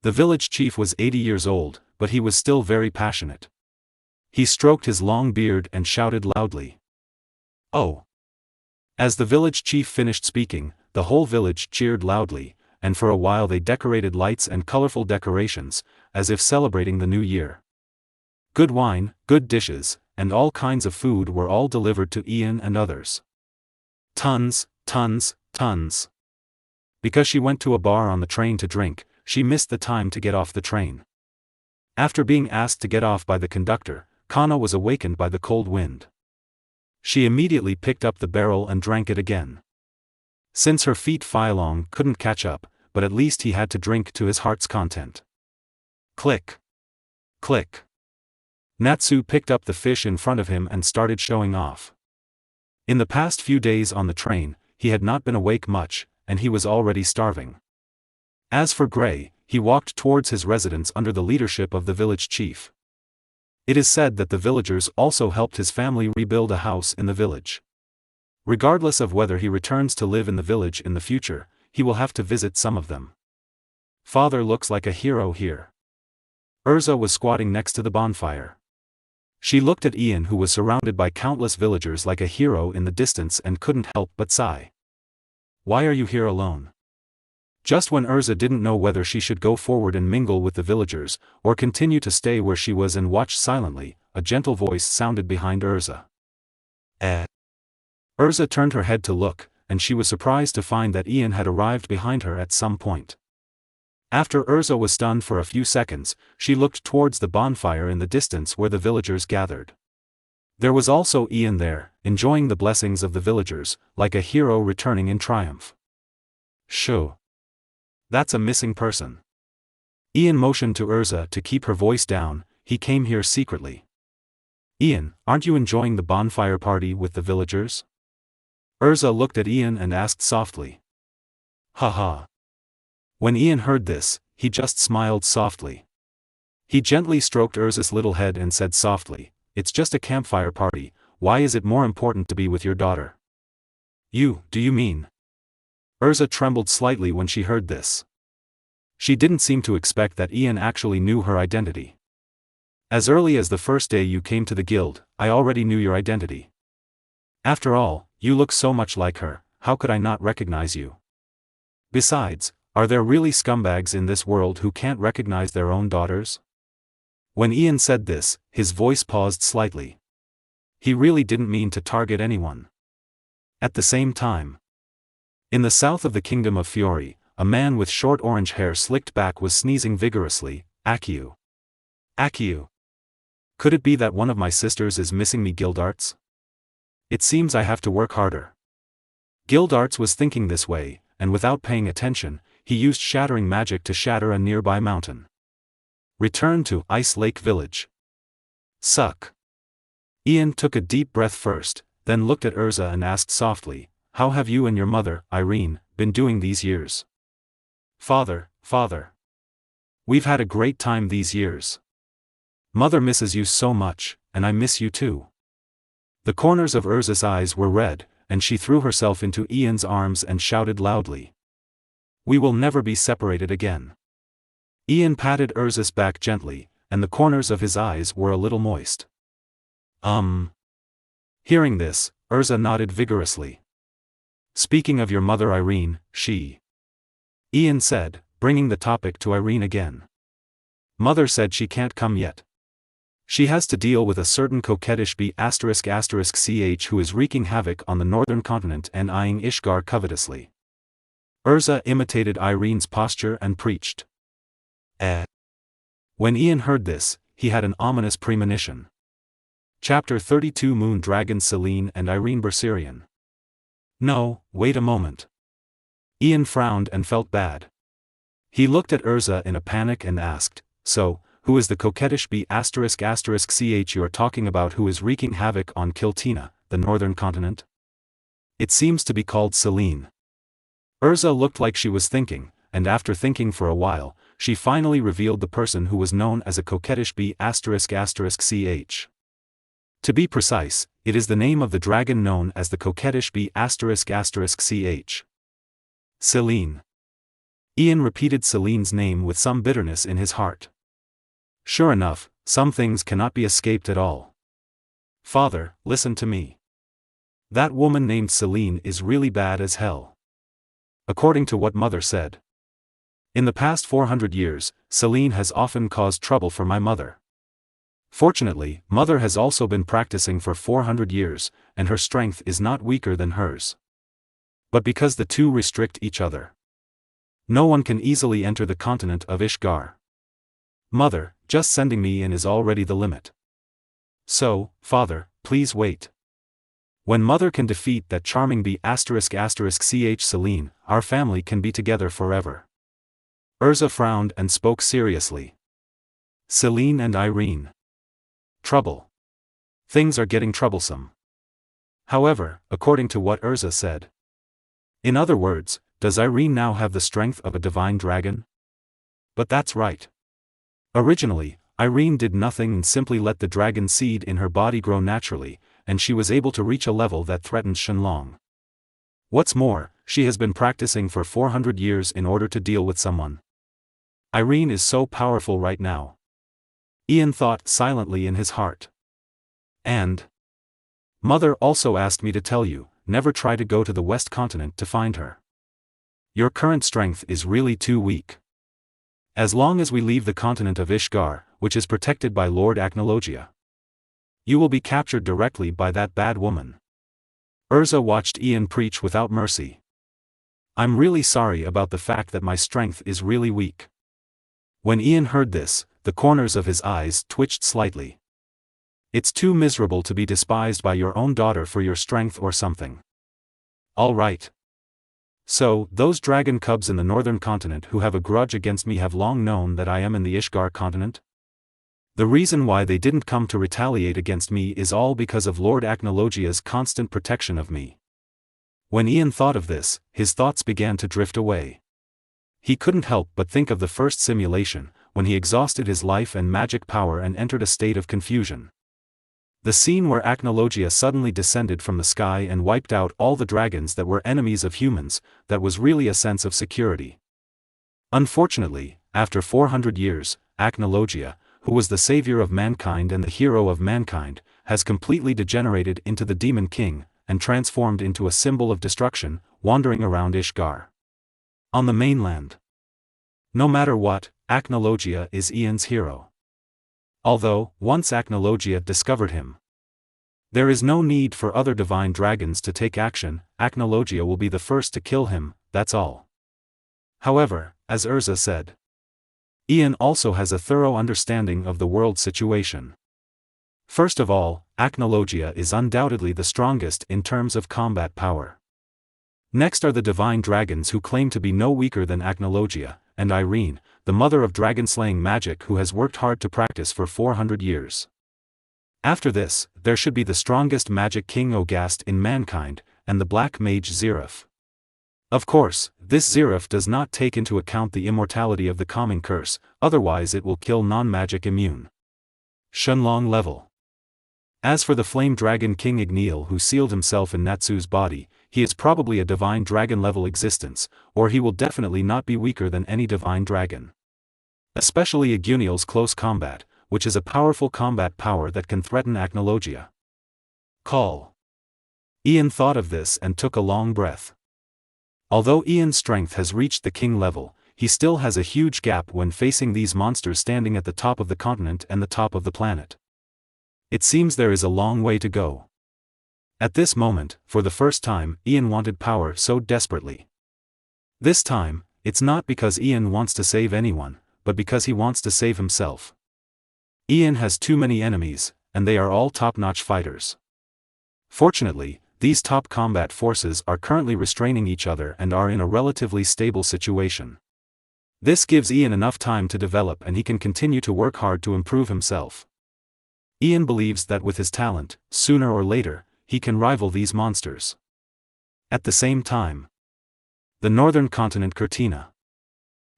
The village chief was 80 years old, but he was still very passionate. He stroked his long beard and shouted loudly. Oh! As the village chief finished speaking, the whole village cheered loudly, and for a while they decorated lights and colorful decorations, as if celebrating the new year. Good wine, good dishes, and all kinds of food were all delivered to Ian and others. Tons, tons, tons. Because she went to a bar on the train to drink, she missed the time to get off the train. After being asked to get off by the conductor, Kana was awakened by the cold wind. She immediately picked up the barrel and drank it again. Since her feet Phylong couldn't catch up, but at least he had to drink to his heart's content. Click. Click. Natsu picked up the fish in front of him and started showing off. In the past few days on the train, he had not been awake much, and he was already starving. As for Gray, he walked towards his residence under the leadership of the village chief. It is said that the villagers also helped his family rebuild a house in the village. Regardless of whether he returns to live in the village in the future, he will have to visit some of them. Father looks like a hero here. ERZA was squatting next to the bonfire. She looked at Ian, who was surrounded by countless villagers like a hero in the distance, and couldn't help but sigh. Why are you here alone? Just when ERZA didn't know whether she should go forward and mingle with the villagers, or continue to stay where she was and watch silently, a gentle voice sounded behind ERZA. ERZA turned her head to look, and she was surprised to find that Ian had arrived behind her at some point. After ERZA was stunned for a few seconds, she looked towards the bonfire in the distance where the villagers gathered. There was also Ian there, enjoying the blessings of the villagers, like a hero returning in triumph. Shoo. That's a missing person. Ian motioned to ERZA to keep her voice down. He came here secretly. Ian, aren't you enjoying the bonfire party with the villagers? ERZA looked at Ian and asked softly. Ha. When Ian heard this, he just smiled softly. He gently stroked ERZA's little head and said softly, "It's just a campfire party, why is it more important to be with your daughter?" Do you mean? ERZA trembled slightly when she heard this. She didn't seem to expect that Ian actually knew her identity. As early as the first day you came to the guild, I already knew your identity. After all, you look so much like her, how could I not recognize you? Besides, are there really scumbags in this world who can't recognize their own daughters? When Ian said this, his voice paused slightly. He really didn't mean to target anyone. At the same time, in the south of the kingdom of Fiori, a man with short orange hair slicked back was sneezing vigorously. Akiu. Could it be that one of my sisters is missing me, Guildarts? It seems I have to work harder. Guildarts was thinking this way, and without paying attention, he used shattering magic to shatter a nearby mountain. Return to Ice Lake Village. Suck. Ian took a deep breath first, then looked at ERZA and asked softly, "How have you and your mother, Irene, been doing these years?" Father. We've had a great time these years. Mother misses you so much, and I miss you too. The corners of ERZA's eyes were red, and she threw herself into Ian's arms and shouted loudly. We will never be separated again. Ian patted ERZA's back gently, and the corners of his eyes were a little moist. Hearing this, ERZA nodded vigorously. Speaking of your mother Irene, Ian said, bringing the topic to Irene again. Mother said she can't come yet. She has to deal with a certain coquettish B****ch who is wreaking havoc on the northern continent and eyeing Ishgar covetously. ERZA imitated Irene's posture and preached. When Ian heard this, he had an ominous premonition. Chapter 32 Moon Dragon Celine and Irene Berserian. No, wait a moment. Ian frowned and felt bad. He looked at ERZA in a panic and asked, "So, who is the coquettish B****ch you are talking about who is wreaking havoc on Kiltina, the northern continent?" It seems to be called Celine. ERZA looked like she was thinking, and after thinking for a while, she finally revealed the person who was known as a coquettish B****ch. To be precise, it is the name of the dragon known as the coquettish B****ch. Celine. Ian repeated Celine's name with some bitterness in his heart. Sure enough, some things cannot be escaped at all. Father, listen to me. That woman named Celine is really bad as hell. According to what Mother said. In the past 400 years, Celine has often caused trouble for my mother. Fortunately, mother has also been practicing for 400 years, and her strength is not weaker than hers. But because the two restrict each other, no one can easily enter the continent of Ishgar. Mother, just sending me in is already the limit. So, father, please wait. When mother can defeat that charming ***ch Celine, our family can be together forever. ERZA frowned and spoke seriously. Celine and Irene. Trouble. Things are getting troublesome. However, according to what ERZA said. In other words, does Irene now have the strength of a divine dragon? But that's right. Originally, Irene did nothing and simply let the dragon seed in her body grow naturally, and she was able to reach a level that threatens Shenlong. What's more, she has been practicing for 400 years in order to deal with someone. Irene is so powerful right now. Ian thought silently in his heart. And mother also asked me to tell you, never try to go to the West Continent to find her. Your current strength is really too weak. As long as we leave the continent of Ishgar, which is protected by Lord Acnologia, you will be captured directly by that bad woman. ERZA watched Ian preach without mercy. I'm really sorry about the fact that my strength is really weak. When Ian heard this, the corners of his eyes twitched slightly. It's too miserable to be despised by your own daughter for your strength or something. All right. So, those dragon cubs in the northern continent who have a grudge against me have long known that I am in the Ishgar continent? The reason why they didn't come to retaliate against me is all because of Lord Acnologia's constant protection of me. When Ian thought of this, his thoughts began to drift away. He couldn't help but think of the first simulation, when he exhausted his life and magic power and entered a state of confusion. The scene where Acnologia suddenly descended from the sky and wiped out all the dragons that were enemies of humans, that was really a sense of security. Unfortunately, after 400 years, Acnologia, who was the savior of mankind and the hero of mankind, has completely degenerated into the Demon King, and transformed into a symbol of destruction, wandering around Ishgar. On the mainland. No matter what, Acnologia is Ian's hero. Although, once Acnologia discovered him, there is no need for other divine dragons to take action, Acnologia will be the first to kill him, that's all. However, as ERZA said, Ian also has a thorough understanding of the world situation. First of all, Acnologia is undoubtedly the strongest in terms of combat power. Next are the divine dragons who claim to be no weaker than Acnologia, and Irene, the mother of dragon-slaying magic who has worked hard to practice for 400 years. After this, there should be the strongest magic king Ogast in mankind, and the black mage Zeref. Of course, this Zeref does not take into account the immortality of the calming curse, otherwise it will kill non-magic immune Shenlong level. As for the flame dragon king Igneal who sealed himself in Natsu's body, he is probably a divine dragon level existence, or he will definitely not be weaker than any divine dragon. Especially Igneal's close combat, which is a powerful combat power that can threaten Acnologia. Call. Ian thought of this and took a long breath. Although Ian's strength has reached the king level, he still has a huge gap when facing these monsters standing at the top of the continent and the top of the planet. It seems there is a long way to go. At this moment, for the first time, Ian wanted power so desperately. This time, it's not because Ian wants to save anyone, but because he wants to save himself. Ian has too many enemies, and they are all top-notch fighters. Fortunately, these top combat forces are currently restraining each other and are in a relatively stable situation. This gives Ian enough time to develop and he can continue to work hard to improve himself. Ian believes that with his talent, sooner or later, he can rival these monsters. At the same time, the northern continent Cortina.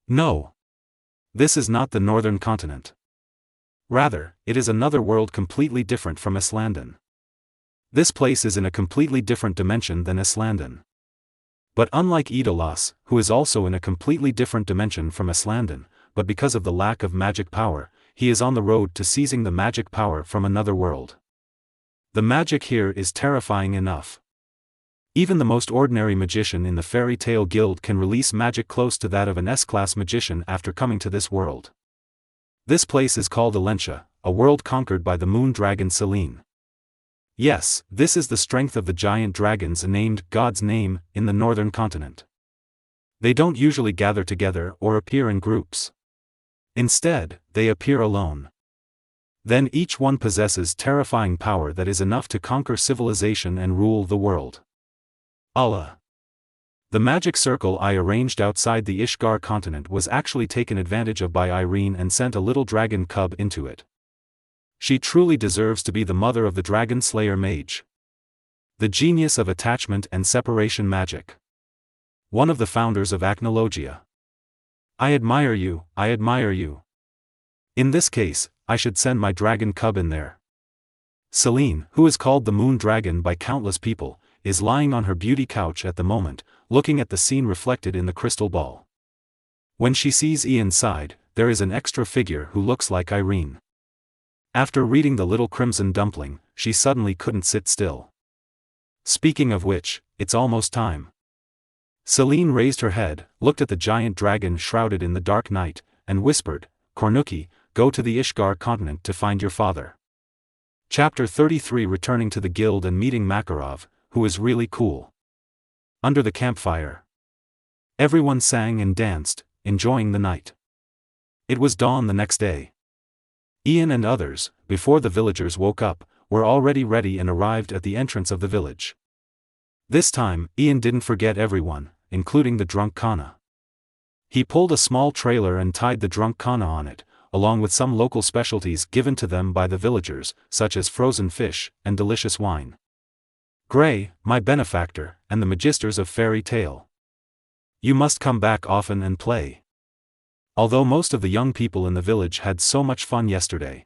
No. This is not the northern continent. Rather, it is another world completely different from Islanden. This place is in a completely different dimension than Islanden. But unlike Idolas, who is also in a completely different dimension from Islanden, but because of the lack of magic power, he is on the road to seizing the magic power from another world. The magic here is terrifying enough. Even the most ordinary magician in the Fairy Tale Guild can release magic close to that of an S-class magician after coming to this world. This place is called Alentia, a world conquered by the moon dragon Selene. Yes, this is the strength of the giant dragons named God's Name in the northern continent. They don't usually gather together or appear in groups. Instead, they appear alone. Then each one possesses terrifying power that is enough to conquer civilization and rule the world. Allah. The magic circle I arranged outside the Ishgar continent was actually taken advantage of by Irene and sent a little dragon cub into it. She truly deserves to be the mother of the Dragon Slayer mage. The genius of attachment and separation magic. One of the founders of Acnologia. I admire you, I admire you. In this case, I should send my dragon cub in there. Selene, who is called the Moon Dragon by countless people, is lying on her beauty couch at the moment, looking at the scene reflected in the crystal ball. When she sees Ian side, there is an extra figure who looks like Irene. After reading the Little Crimson Dumpling, she suddenly couldn't sit still. Speaking of which, it's almost time. Selene raised her head, looked at the giant dragon shrouded in the dark night, and whispered, "Kornuki, go to the Ishgar continent to find your father." Chapter 33. Returning to the guild and meeting Makarov, who is really cool. Under the campfire, everyone sang and danced, enjoying the night. It was dawn the next day. Ian and others, before the villagers woke up, were already ready and arrived at the entrance of the village. This time, Ian didn't forget everyone, including the drunk Kana. He pulled a small trailer and tied the drunk Kana on it, along with some local specialties given to them by the villagers, such as frozen fish and delicious wine. Gray, my benefactor, and the magisters of Fairy Tale. You must come back often and play. Although most of the young people in the village had so much fun yesterday.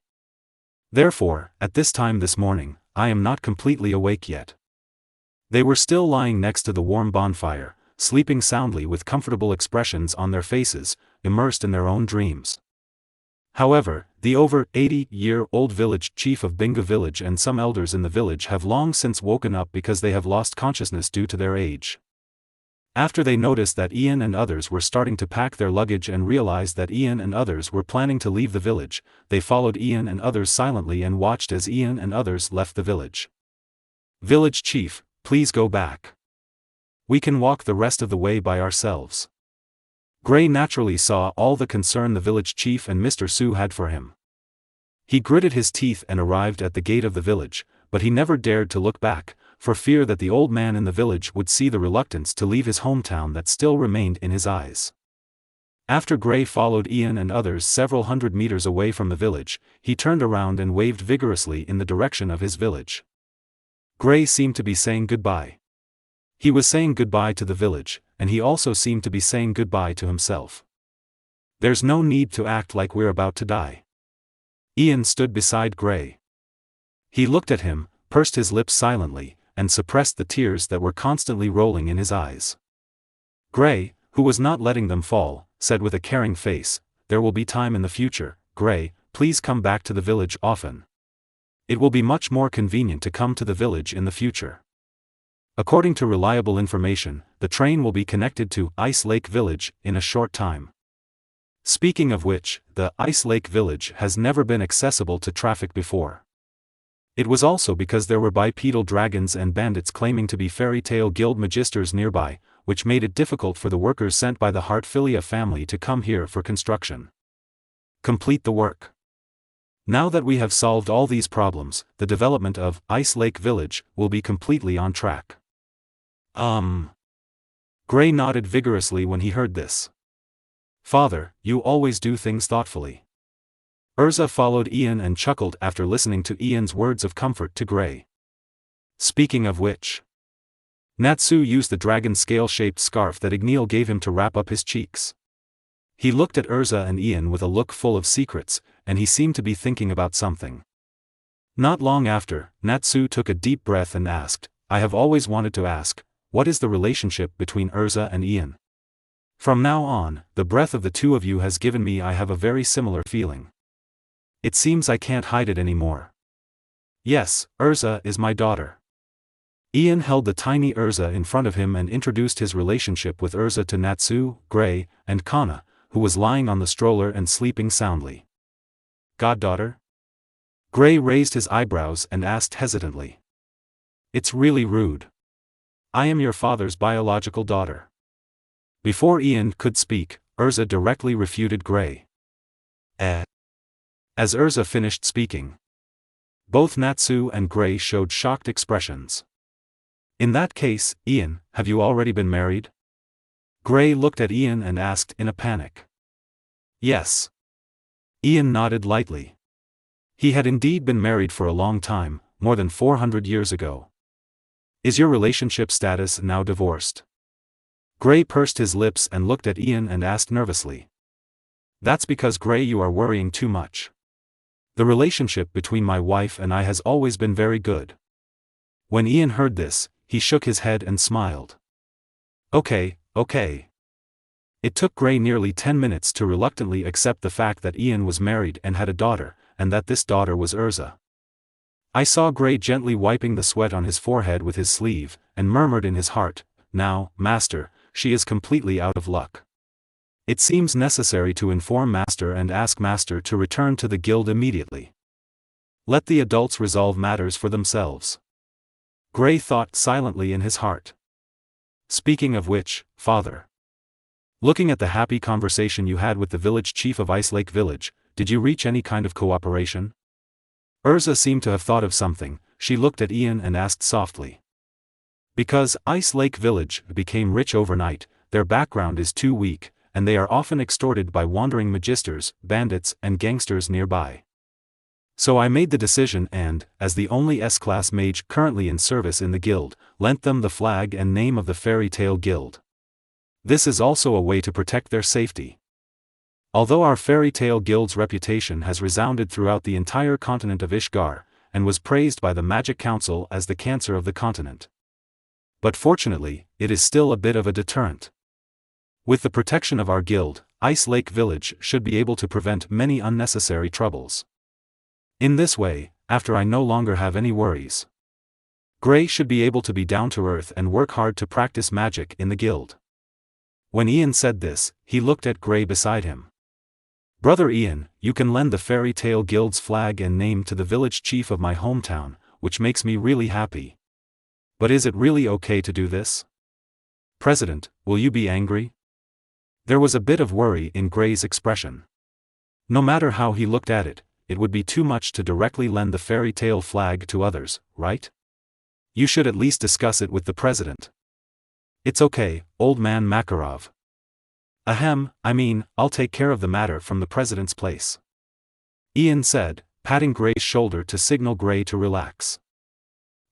Therefore, at this time this morning, I am not completely awake yet. They were still lying next to the warm bonfire, sleeping soundly with comfortable expressions on their faces, immersed in their own dreams. However, the over 80-year-old village chief of Binga village and some elders in the village have long since woken up because they have lost consciousness due to their age. After they noticed that Ian and others were starting to pack their luggage and realized that Ian and others were planning to leave the village, they followed Ian and others silently and watched as Ian and others left the village. Village chief, please go back. We can walk the rest of the way by ourselves. Gray naturally saw all the concern the village chief and Mr. Su had for him. He gritted his teeth and arrived at the gate of the village, but he never dared to look back, for fear that the old man in the village would see the reluctance to leave his hometown that still remained in his eyes. After Gray followed Ian and others several hundred meters away from the village, he turned around and waved vigorously in the direction of his village. Gray seemed to be saying goodbye. He was saying goodbye to the village, and he also seemed to be saying goodbye to himself. There's no need to act like we're about to die. Ian stood beside Gray. He looked at him, pursed his lips silently, and suppressed the tears that were constantly rolling in his eyes. Gray, who was not letting them fall, said with a caring face, "There will be time in the future, Gray, please come back to the village often. It will be much more convenient to come to the village in the future. According to reliable information, the train will be connected to Ice Lake Village in a short time. Speaking of which, the Ice Lake Village has never been accessible to traffic before. It was also because there were bipedal dragons and bandits claiming to be Fairy Tale Guild magisters nearby, which made it difficult for the workers sent by the Hartfilia family to come here for construction. Complete the work. Now that we have solved all these problems, the development of Ice Lake Village will be completely on track." Gray nodded vigorously when he heard this. "Father, you always do things thoughtfully." ERZA followed Ian and chuckled after listening to Ian's words of comfort to Gray. Speaking of which, Natsu used the dragon scale-shaped scarf that Igneel gave him to wrap up his cheeks. He looked at ERZA and Ian with a look full of secrets, and he seemed to be thinking about something. Not long after, Natsu took a deep breath and asked, "I have always wanted to ask, what is the relationship between ERZA and Ian? From now on, the breath of the two of you has given me I have a very similar feeling. It seems I can't hide it anymore. Yes, ERZA is my daughter. Ian held the tiny ERZA in front of him and introduced his relationship with ERZA to Natsu, Gray, and Kana, who was lying on the stroller and sleeping soundly. Goddaughter? Gray raised his eyebrows and asked hesitantly. It's really rude. I am your father's biological daughter. Before Ian could speak, ERZA directly refuted Gray. As ERZA finished speaking, both Natsu and Gray showed shocked expressions. In that case, Ian, have you already been married? Gray looked at Ian and asked in a panic. Yes. Ian nodded lightly. He had indeed been married for a long time, more than 400 years ago. Is your relationship status now divorced? Gray pursed his lips and looked at Ian and asked nervously. That's because, Gray, you are worrying too much. The relationship between my wife and I has always been very good. When Ian heard this, he shook his head and smiled. Okay. It took Gray nearly 10 minutes to reluctantly accept the fact that Ian was married and had a daughter, and that this daughter was ERZA. I saw Gray gently wiping the sweat on his forehead with his sleeve, and murmured in his heart, now, Master, she is completely out of luck. It seems necessary to inform Master and ask Master to return to the guild immediately. Let the adults resolve matters for themselves. Gray thought silently in his heart. Speaking of which, Father. Looking at the happy conversation you had with the village chief of Ice Lake Village, did you reach any kind of cooperation? ERZA seemed to have thought of something. She looked at Ian and asked softly. Because Ice Lake Village became rich overnight, their background is too weak, and they are often extorted by wandering magisters, bandits, and gangsters nearby. So I made the decision and, as the only S-class mage currently in service in the guild, lent them the flag and name of the Fairy Tale Guild. This is also a way to protect their safety. Although our Fairy Tale Guild's reputation has resounded throughout the entire continent of Ishgar, and was praised by the Magic Council as the cancer of the continent. But fortunately, it is still a bit of a deterrent. With the protection of our guild, Ice Lake Village should be able to prevent many unnecessary troubles. In this way, after I no longer have any worries, Gray should be able to be down to earth and work hard to practice magic in the guild. When Ian said this, he looked at Gray beside him. Brother Ian, you can lend the Fairy Tale Guild's flag and name to the village chief of my hometown, which makes me really happy. But is it really okay to do this? President, will you be angry? There was a bit of worry in Gray's expression. No matter how he looked at it, it would be too much to directly lend the fairy tale flag to others, right? You should at least discuss it with the president. It's okay, old man Makarov. Ahem, I'll take care of the matter from the president's place. Ian said, patting Gray's shoulder to signal Gray to relax.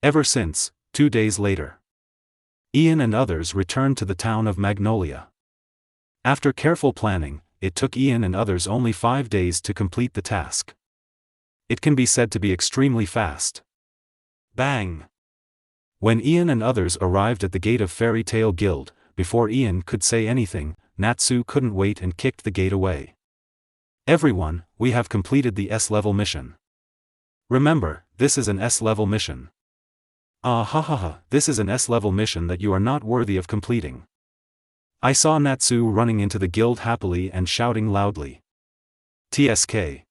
Ever since, 2 days later, Ian and others returned to the town of Magnolia. After careful planning, it took Ian and others only 5 days to complete the task. It can be said to be extremely fast. Bang! When Ian and others arrived at the gate of Fairy Tale Guild, before Ian could say anything, Natsu couldn't wait and kicked the gate away. Everyone, we have completed the S-level mission. Remember, this is an S-level mission. This is an S-level mission that you are not worthy of completing. I saw Natsu running into the guild happily and shouting loudly. TSK.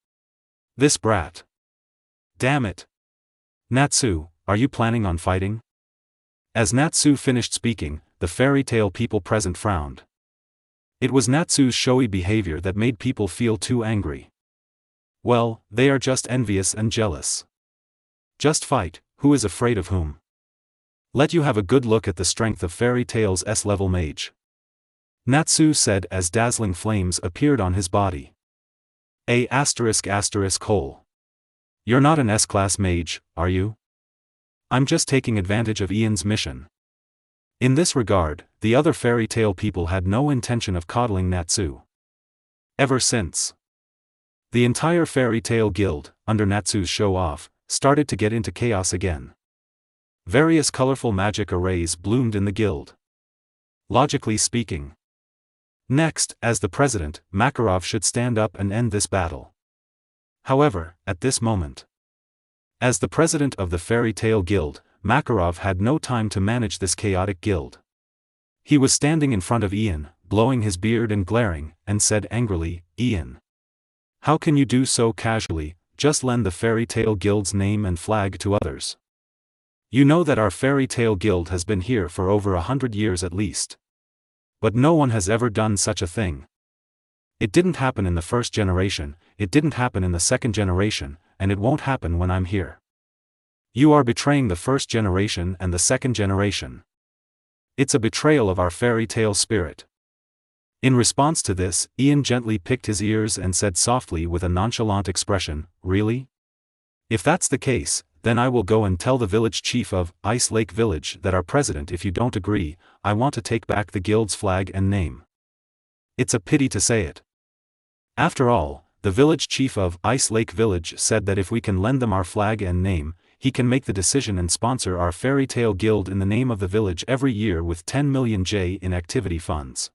This brat. Damn it. Natsu, are you planning on fighting? As Natsu finished speaking, the fairy tale people present frowned. It was Natsu's showy behavior that made people feel too angry. Well, they are just envious and jealous. Just fight, who is afraid of whom? Let you have a good look at the strength of Fairy Tale's S-level mage. Natsu said as dazzling flames appeared on his body. ****. You're not an S-class mage, are you? I'm just taking advantage of Ian's mission. In this regard, the other fairy tale people had no intention of coddling Natsu. Ever since, the entire fairy tale guild, under Natsu's show-off, started to get into chaos again. Various colorful magic arrays bloomed in the guild. Logically speaking, next, as the president, Makarov should stand up and end this battle. However, at this moment, as the president of the Fairy Tale Guild, Makarov had no time to manage this chaotic guild. He was standing in front of Ian, blowing his beard and glaring, and said angrily, "Ian, how can you do so casually, just lend the Fairy Tale Guild's name and flag to others? You know that our Fairy Tale Guild has been here for over 100 years at least. But no one has ever done such a thing. It didn't happen in the first generation, it didn't happen in the second generation, and it won't happen when I'm here. You are betraying the first generation and the second generation. It's a betrayal of our fairy tale spirit." In response to this, Ian gently picked his ears and said softly with a nonchalant expression, "Really? If that's the case, then I will go and tell the village chief of Ice Lake Village that our president. If you don't agree, I want to take back the guild's flag and name. It's a pity to say it. After all, the village chief of Ice Lake Village said that if we can lend them our flag and name, he can make the decision and sponsor our Fairy Tale Guild in the name of the village every year with 10 million J in activity funds."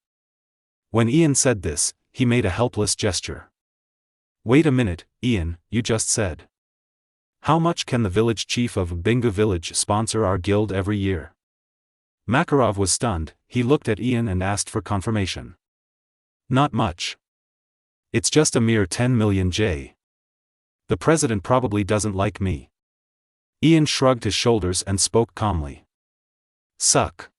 When Ian said this, he made a helpless gesture. "Wait a minute, Ian, you just said. How much can the village chief of Bingo Village sponsor our guild every year?" Makarov was stunned. He looked at Ian and asked for confirmation. "Not much. It's just a mere 10 million J. The president probably doesn't like me." Ian shrugged his shoulders and spoke calmly. "Suck."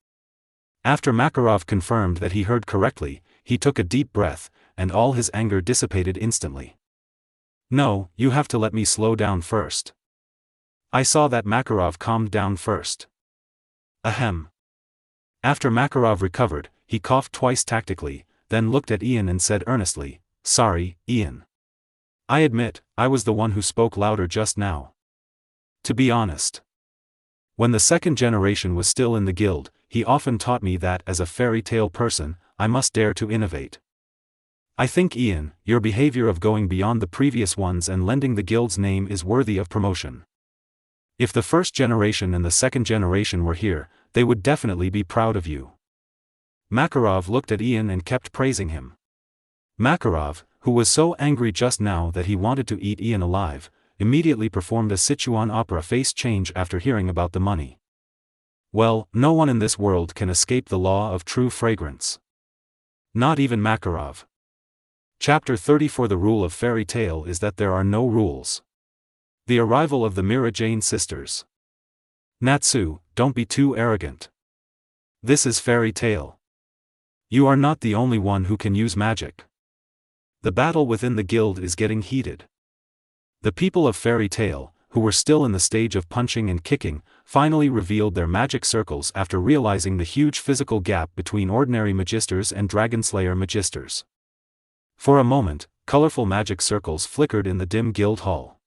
After Makarov confirmed that he heard correctly, he took a deep breath, and all his anger dissipated instantly. "No, you have to let me slow down first." I saw that Makarov calmed down first. Ahem. After Makarov recovered, he coughed twice tactically, then looked at Ian and said earnestly, "Sorry, Ian. I admit, I was the one who spoke louder just now. To be honest, when the second generation was still in the guild, he often taught me that as a fairy tale person, I must dare to innovate. I think, Ian, your behavior of going beyond the previous ones and lending the guild's name is worthy of promotion. If the first generation and the second generation were here, they would definitely be proud of you." Makarov looked at Ian and kept praising him. Makarov, who was so angry just now that he wanted to eat Ian alive, immediately performed a Sichuan opera face change after hearing about the money. Well, no one in this world can escape the law of true fragrance. Not even Makarov. Chapter 34. The rule of fairy tale is that there are no rules. The arrival of the Mira Jane sisters. Natsu, don't be too arrogant. This is fairy tale. You are not the only one who can use magic. The battle within the guild is getting heated. The people of Fairy Tale, who were still in the stage of punching and kicking, finally revealed their magic circles after realizing the huge physical gap between ordinary magisters and Dragonslayer magisters. For a moment, colorful magic circles flickered in the dim guild hall.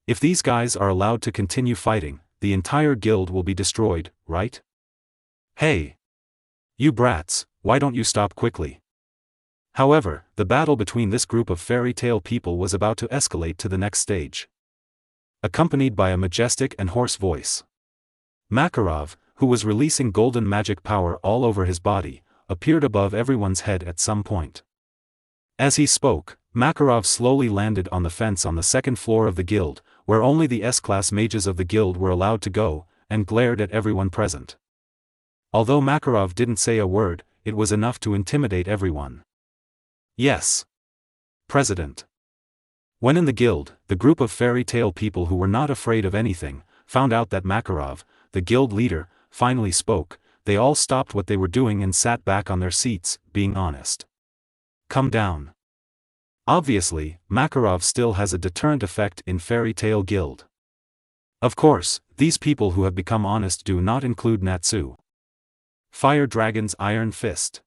If these guys are allowed to continue fighting, the entire guild will be destroyed, right? Hey! You brats, why don't you stop quickly? However, the battle between this group of fairy tale people was about to escalate to the next stage. Accompanied by a majestic and hoarse voice, Makarov, who was releasing golden magic power all over his body, appeared above everyone's head at some point. As he spoke, Makarov slowly landed on the fence on the second floor of the guild, where only the S-class mages of the guild were allowed to go, and glared at everyone present. Although Makarov didn't say a word, it was enough to intimidate everyone. Yes. President. When in the guild, the group of fairy tale people who were not afraid of anything, found out that Makarov, the guild leader, finally spoke, they all stopped what they were doing and sat back on their seats, being honest. Come down. Obviously, Makarov still has a deterrent effect in Fairy Tale Guild. Of course, these people who have become honest do not include Natsu. Fire Dragon's Iron Fist.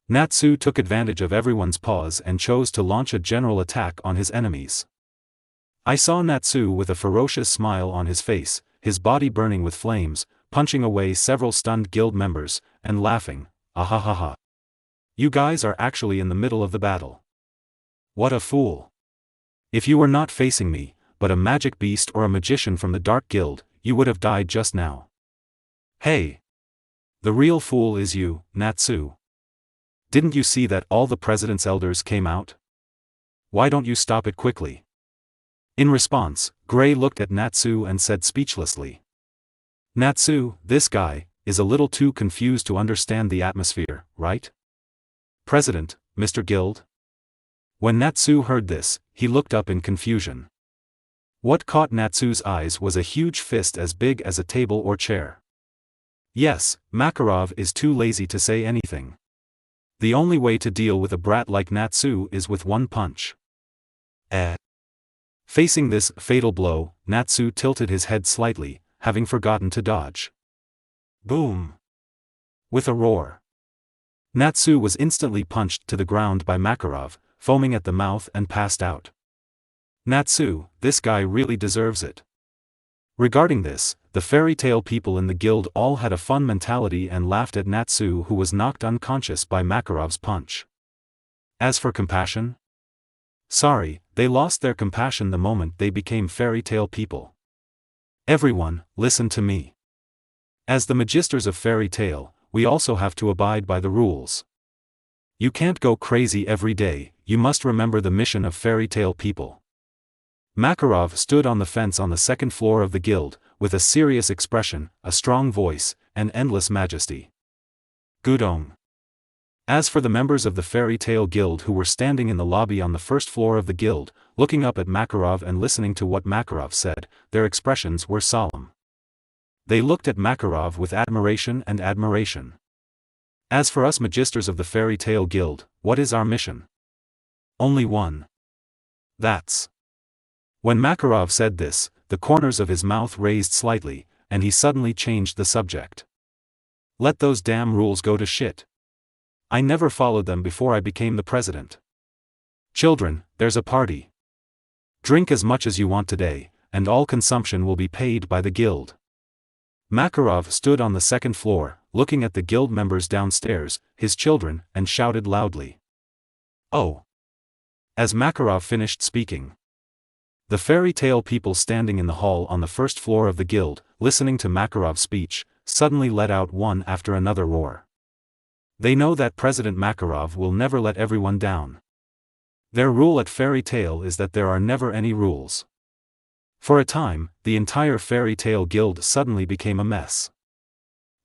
Natsu took advantage of everyone's pause and chose to launch a general attack on his enemies. I saw Natsu with a ferocious smile on his face, his body burning with flames, punching away several stunned guild members, and laughing, "Ahahaha. You guys are actually in the middle of the battle. What a fool. If you were not facing me, but a magic beast or a magician from the Dark Guild, you would have died just now. Hey! The real fool is you, Natsu. Didn't you see that all the president's elders came out? Why don't you stop it quickly?" In response, Gray looked at Natsu and said speechlessly, Natsu, this guy, is a little too confused to understand the atmosphere, right? President, Mr. Guild? When Natsu heard this, he looked up in confusion. What caught Natsu's eyes was a huge fist as big as a table or chair. Yes, Makarov is too lazy to say anything. The only way to deal with a brat like Natsu is with one punch. Facing this fatal blow, Natsu tilted his head slightly, having forgotten to dodge. Boom! With a roar, Natsu was instantly punched to the ground by Makarov, foaming at the mouth and passed out. Natsu, this guy really deserves it. Regarding this, the fairy tale people in the guild all had a fun mentality and laughed at Natsu, who was knocked unconscious by Makarov's punch. As for compassion? Sorry, they lost their compassion the moment they became fairy tale people. Everyone, listen to me. As the magisters of fairy tale, we also have to abide by the rules. You can't go crazy every day, you must remember the mission of fairy tale people. Makarov stood on the fence on the second floor of the guild, with a serious expression, a strong voice, and endless majesty. Gudong. As for the members of the fairy tale guild who were standing in the lobby on the first floor of the guild, looking up at Makarov and listening to what Makarov said, their expressions were solemn. They looked at Makarov with admiration and admiration. As for us magisters of the fairy tale guild, what is our mission? Only one. That's. When Makarov said this, the corners of his mouth raised slightly, and he suddenly changed the subject. Let those damn rules go to shit. I never followed them before I became the president. Children, there's a party. Drink as much as you want today, and all consumption will be paid by the guild. Makarov stood on the second floor, looking at the guild members downstairs, his children, and shouted loudly. Oh! As Makarov finished speaking, the fairy tale people standing in the hall on the first floor of the guild, listening to Makarov's speech, suddenly let out one after another roar. They know that President Makarov will never let everyone down. Their rule at fairy tale is that there are never any rules. For a time, the entire fairy tale guild suddenly became a mess.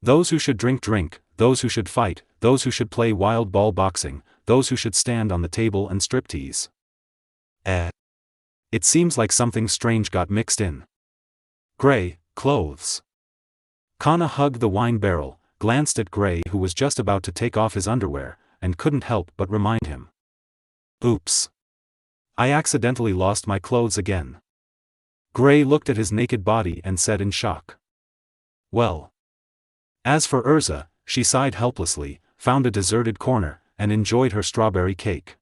Those who should drink, those who should fight, those who should play wild ball boxing, those who should stand on the table and striptease. It seems like something strange got mixed in. Gray, clothes. Kana hugged the wine barrel, glanced at Gray, who was just about to take off his underwear, and couldn't help but remind him. Oops. I accidentally lost my clothes again. Gray looked at his naked body and said in shock. Well. As for ERZA, she sighed helplessly, found a deserted corner, and enjoyed her strawberry cake.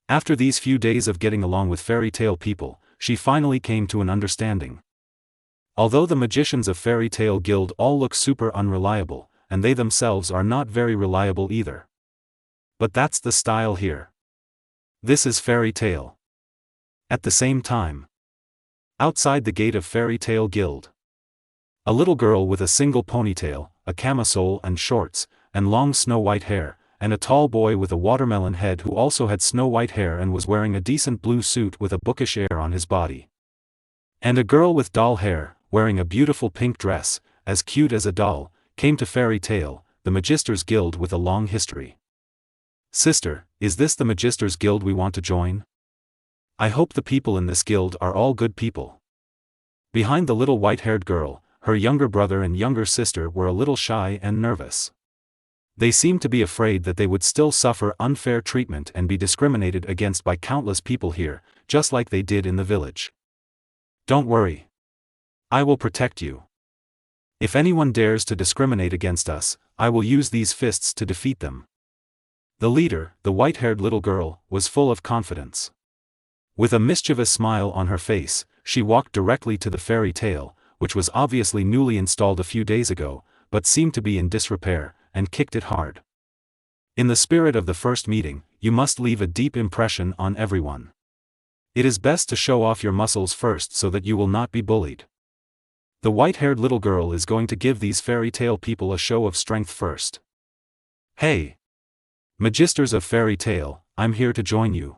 After these few days of getting along with fairy tale people, she finally came to an understanding. Although the magicians of Fairy Tale Guild all look super unreliable, and they themselves are not very reliable either. But that's the style here. This is Fairy Tale. At the same time, outside the gate of Fairy Tale Guild, a little girl with a single ponytail, a camisole and shorts, and long snow-white hair, and a tall boy with a watermelon head who also had snow-white hair and was wearing a decent blue suit with a bookish air on his body. And a girl with doll hair, wearing a beautiful pink dress, as cute as a doll, came to Fairy Tale, the Magisters Guild with a long history. Sister, is this the Magisters Guild we want to join? I hope the people in this guild are all good people. Behind the little white-haired girl, her younger brother and younger sister were a little shy and nervous. They seemed to be afraid that they would still suffer unfair treatment and be discriminated against by countless people here, just like they did in the village. Don't worry. I will protect you. If anyone dares to discriminate against us, I will use these fists to defeat them. The leader, the white-haired little girl, was full of confidence. With a mischievous smile on her face, she walked directly to the Fairy Tale, which was obviously newly installed a few days ago, but seemed to be in disrepair, and kicked it hard. In the spirit of the first meeting, you must leave a deep impression on everyone. It is best to show off your muscles first so that you will not be bullied. The white-haired little girl is going to give these fairy tale people a show of strength first. Hey! Magisters of Fairy Tale, I'm here to join you.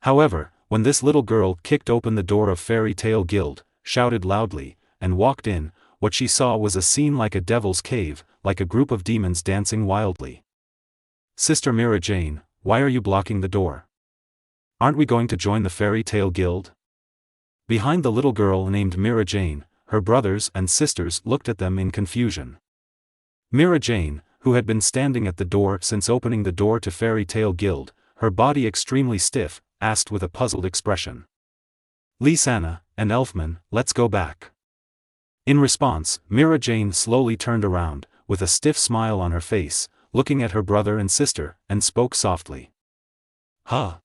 However, when this little girl kicked open the door of Fairy Tale Guild, shouted loudly, and walked in. What she saw was a scene like a devil's cave, like a group of demons dancing wildly. "Sister Mira Jane, why are you blocking the door? Aren't we going to join the Fairy Tale Guild?" Behind the little girl named Mira Jane, her brothers and sisters looked at them in confusion. Mira Jane, who had been standing at the door since opening the door to Fairy Tale Guild, her body extremely stiff, asked with a puzzled expression. "Lysana and Elfman, let's go back." In response, Mira Jane slowly turned around, with a stiff smile on her face, looking at her brother and sister, and spoke softly. "Huh?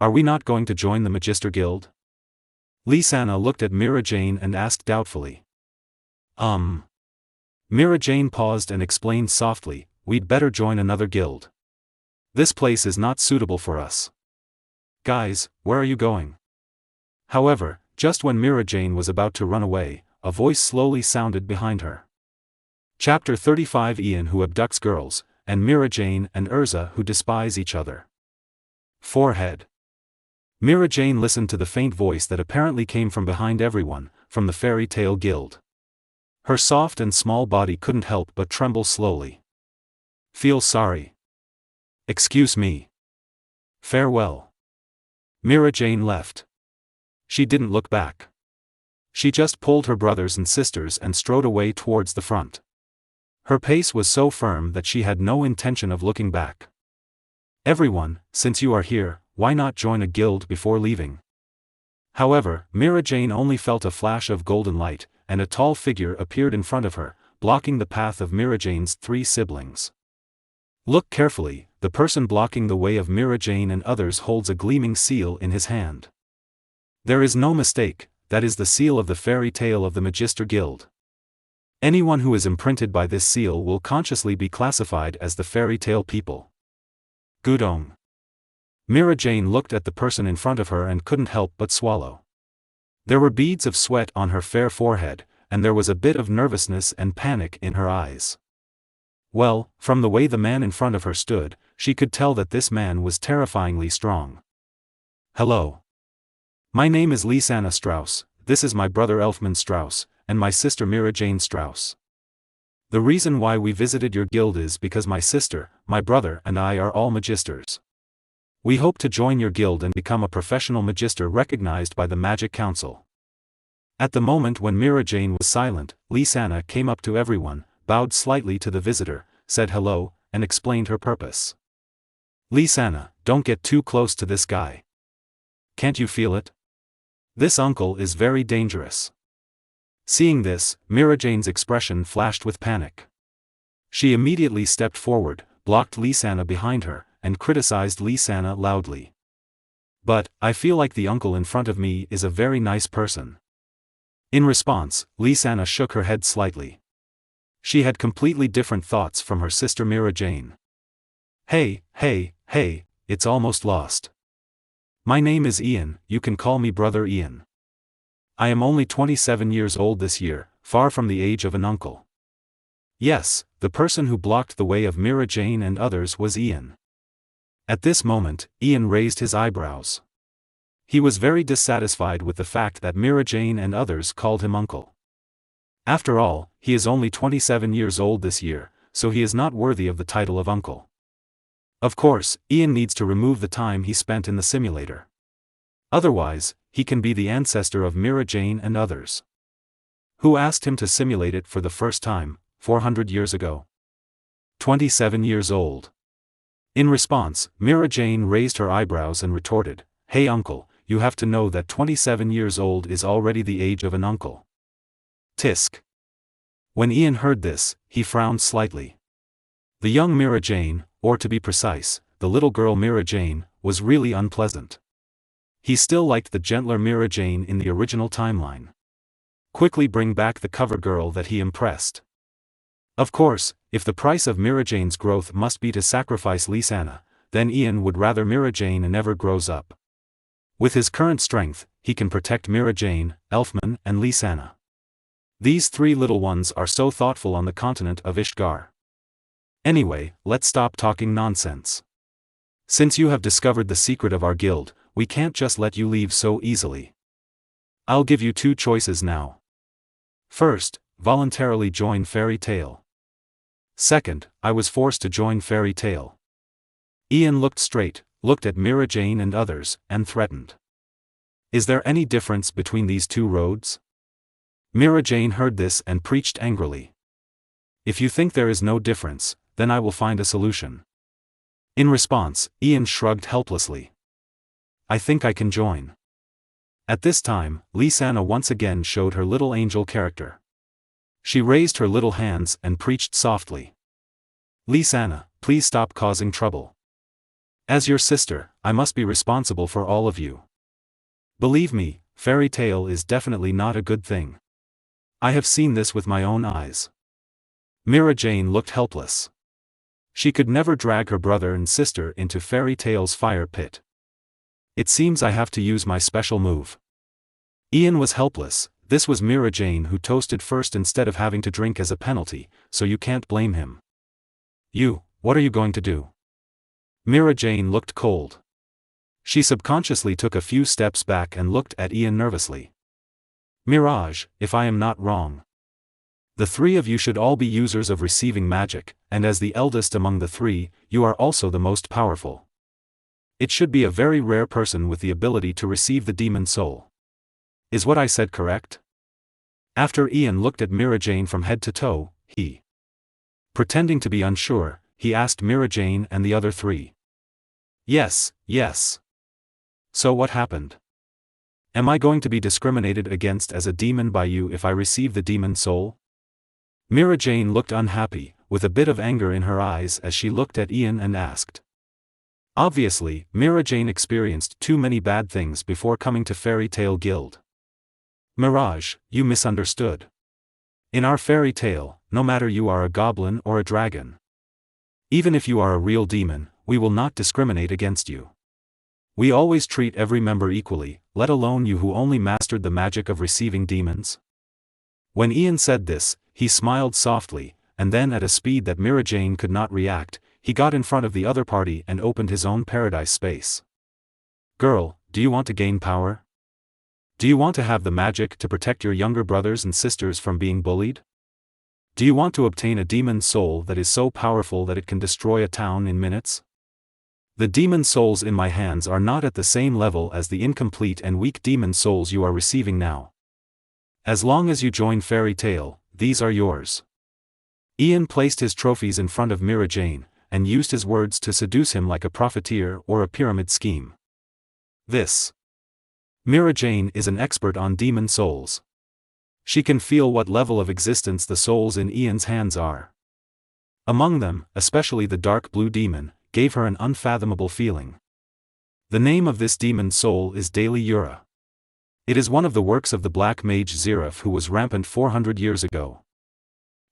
Are we not going to join the Magister Guild?" Lysana looked at Mira Jane and asked doubtfully. Mira Jane paused and explained softly, "We'd better join another guild. This place is not suitable for us." "Guys, where are you going?" However, just when Mira Jane was about to run away, a voice slowly sounded behind her. Chapter 35 Ian who abducts girls, and Mira Jane and ERZA who despise each other. Forehead. Mira Jane listened to the faint voice that apparently came from behind everyone, from the Fairy Tale Guild. Her soft and small body couldn't help but tremble slowly. "Feel sorry. Excuse me. Farewell." Mira Jane left. She didn't look back. She just pulled her brothers and sisters and strode away towards the front. Her pace was so firm that she had no intention of looking back. "Everyone, since you are here, why not join a guild before leaving?" However, Mira Jane only felt a flash of golden light, and a tall figure appeared in front of her, blocking the path of Mira Jane's 3 siblings. Look carefully, the person blocking the way of Mira Jane and others holds a gleaming seal in his hand. There is no mistake, that is the seal of the Fairy Tale of the Magister Guild. Anyone who is imprinted by this seal will consciously be classified as the Fairy Tale people. Gudong. Mira Jane looked at the person in front of her and couldn't help but swallow. There were beads of sweat on her fair forehead, and there was a bit of nervousness and panic in her eyes. Well, from the way the man in front of her stood, she could tell that this man was terrifyingly strong. "Hello. My name is Lysana Strauss, this is my brother Elfman Strauss, and my sister Mira Jane Strauss. The reason why we visited your guild is because my sister, my brother and I are all magisters. We hope to join your guild and become a professional magister recognized by the Magic Council." At the moment when Mira Jane was silent, Lysana came up to everyone, bowed slightly to the visitor, said hello, and explained her purpose. "Lysana, don't get too close to this guy. Can't you feel it? This uncle is very dangerous." Seeing this, Mira Jane's expression flashed with panic. She immediately stepped forward, blocked Lysana behind her, and criticized Lysana loudly. "But, I feel like the uncle in front of me is a very nice person." In response, Lysana shook her head slightly. She had completely different thoughts from her sister Mira Jane. Hey, it's almost lost. My name is Ian, you can call me Brother Ian. I am only 27 years old this year, far from the age of an uncle." Yes, the person who blocked the way of Mira Jane and others was Ian. At this moment, Ian raised his eyebrows. He was very dissatisfied with the fact that Mira Jane and others called him uncle. After all, he is only 27 years old this year, so he is not worthy of the title of uncle. Of course, Ian needs to remove the time he spent in the simulator. Otherwise, he can be the ancestor of Mira Jane and others. Who asked him to simulate it for the first time, 400 years ago? 27 years old. In response, Mira Jane raised her eyebrows and retorted, "Hey uncle, you have to know that 27 years old is already the age of an uncle." Tisk. When Ian heard this, he frowned slightly. The young Mira Jane, or to be precise, the little girl Mira Jane, was really unpleasant. He still liked the gentler Mira Jane in the original timeline. Quickly bring back the cover girl that he impressed. Of course, if the price of Mira Jane's growth must be to sacrifice Lysana, then Ian would rather Mira Jane never grows up. With his current strength, he can protect Mira Jane, Elfman and Lysana. These 3 little ones are so thoughtful on the continent of Ishgar. Anyway, let's stop talking nonsense. Since you have discovered the secret of our guild, we can't just let you leave so easily. I'll give you 2 choices now. First, voluntarily join Fairy Tale. Second, I was forced to join Fairy Tale. Ian looked straight, looked at Mira Jane and others, and threatened. Is there any difference between these two roads? Mira Jane heard this and preached angrily. If you think there is no difference, then I will find a solution. In response, Ian shrugged helplessly. I think I can join. At this time, Lisanna once again showed her little angel character. She raised her little hands and preached softly. Lisanna, please stop causing trouble. As your sister, I must be responsible for all of you. Believe me, Fairy Tale is definitely not a good thing. I have seen this with my own eyes. Mira Jane looked helpless. She could never drag her brother and sister into Fairy Tale's fire pit. It seems I have to use my special move. Ian was helpless. This was Mira Jane who toasted first instead of having to drink as a penalty, so you can't blame him. What are you going to do? Mira Jane looked cold. She subconsciously took a few steps back and looked at Ian nervously. Mirage, if I am not wrong. The three of you should all be users of receiving magic, and as the eldest among the three, you are also the most powerful. It should be a very rare person with the ability to receive the demon soul. Is what I said correct? After Ian looked at Mira Jane from head to toe, pretending to be unsure, he asked Mira Jane and the other three. Yes. So what happened? Am I going to be discriminated against as a demon by you if I receive the demon soul? Mira Jane looked unhappy, with a bit of anger in her eyes as she looked at Ian and asked. Obviously, Mira Jane experienced too many bad things before coming to Fairy Tale Guild. Mirage, you misunderstood. In our fairy tale, no matter you are a goblin or a dragon. Even if you are a real demon, we will not discriminate against you. We always treat every member equally, let alone you who only mastered the magic of receiving demons. When Ian said this, he smiled softly, and then at a speed that Mira Jane could not react, he got in front of the other party and opened his own paradise space. Girl, do you want to gain power? Do you want to have the magic to protect your younger brothers and sisters from being bullied? Do you want to obtain a demon soul that is so powerful that it can destroy a town in minutes? The demon souls in my hands are not at the same level as the incomplete and weak demon souls you are receiving now. As long as you join Fairy Tale, these are yours. Ian placed his trophies in front of Mira Jane, and used his words to seduce him like a profiteer or a pyramid scheme. Mira Jane is an expert on demon souls. She can feel what level of existence the souls in Ian's hands are. Among them, especially the dark blue demon, gave her an unfathomable feeling. The name of this demon soul is Daily Yura. It is one of the works of the black mage Zeref who was rampant 400 years ago.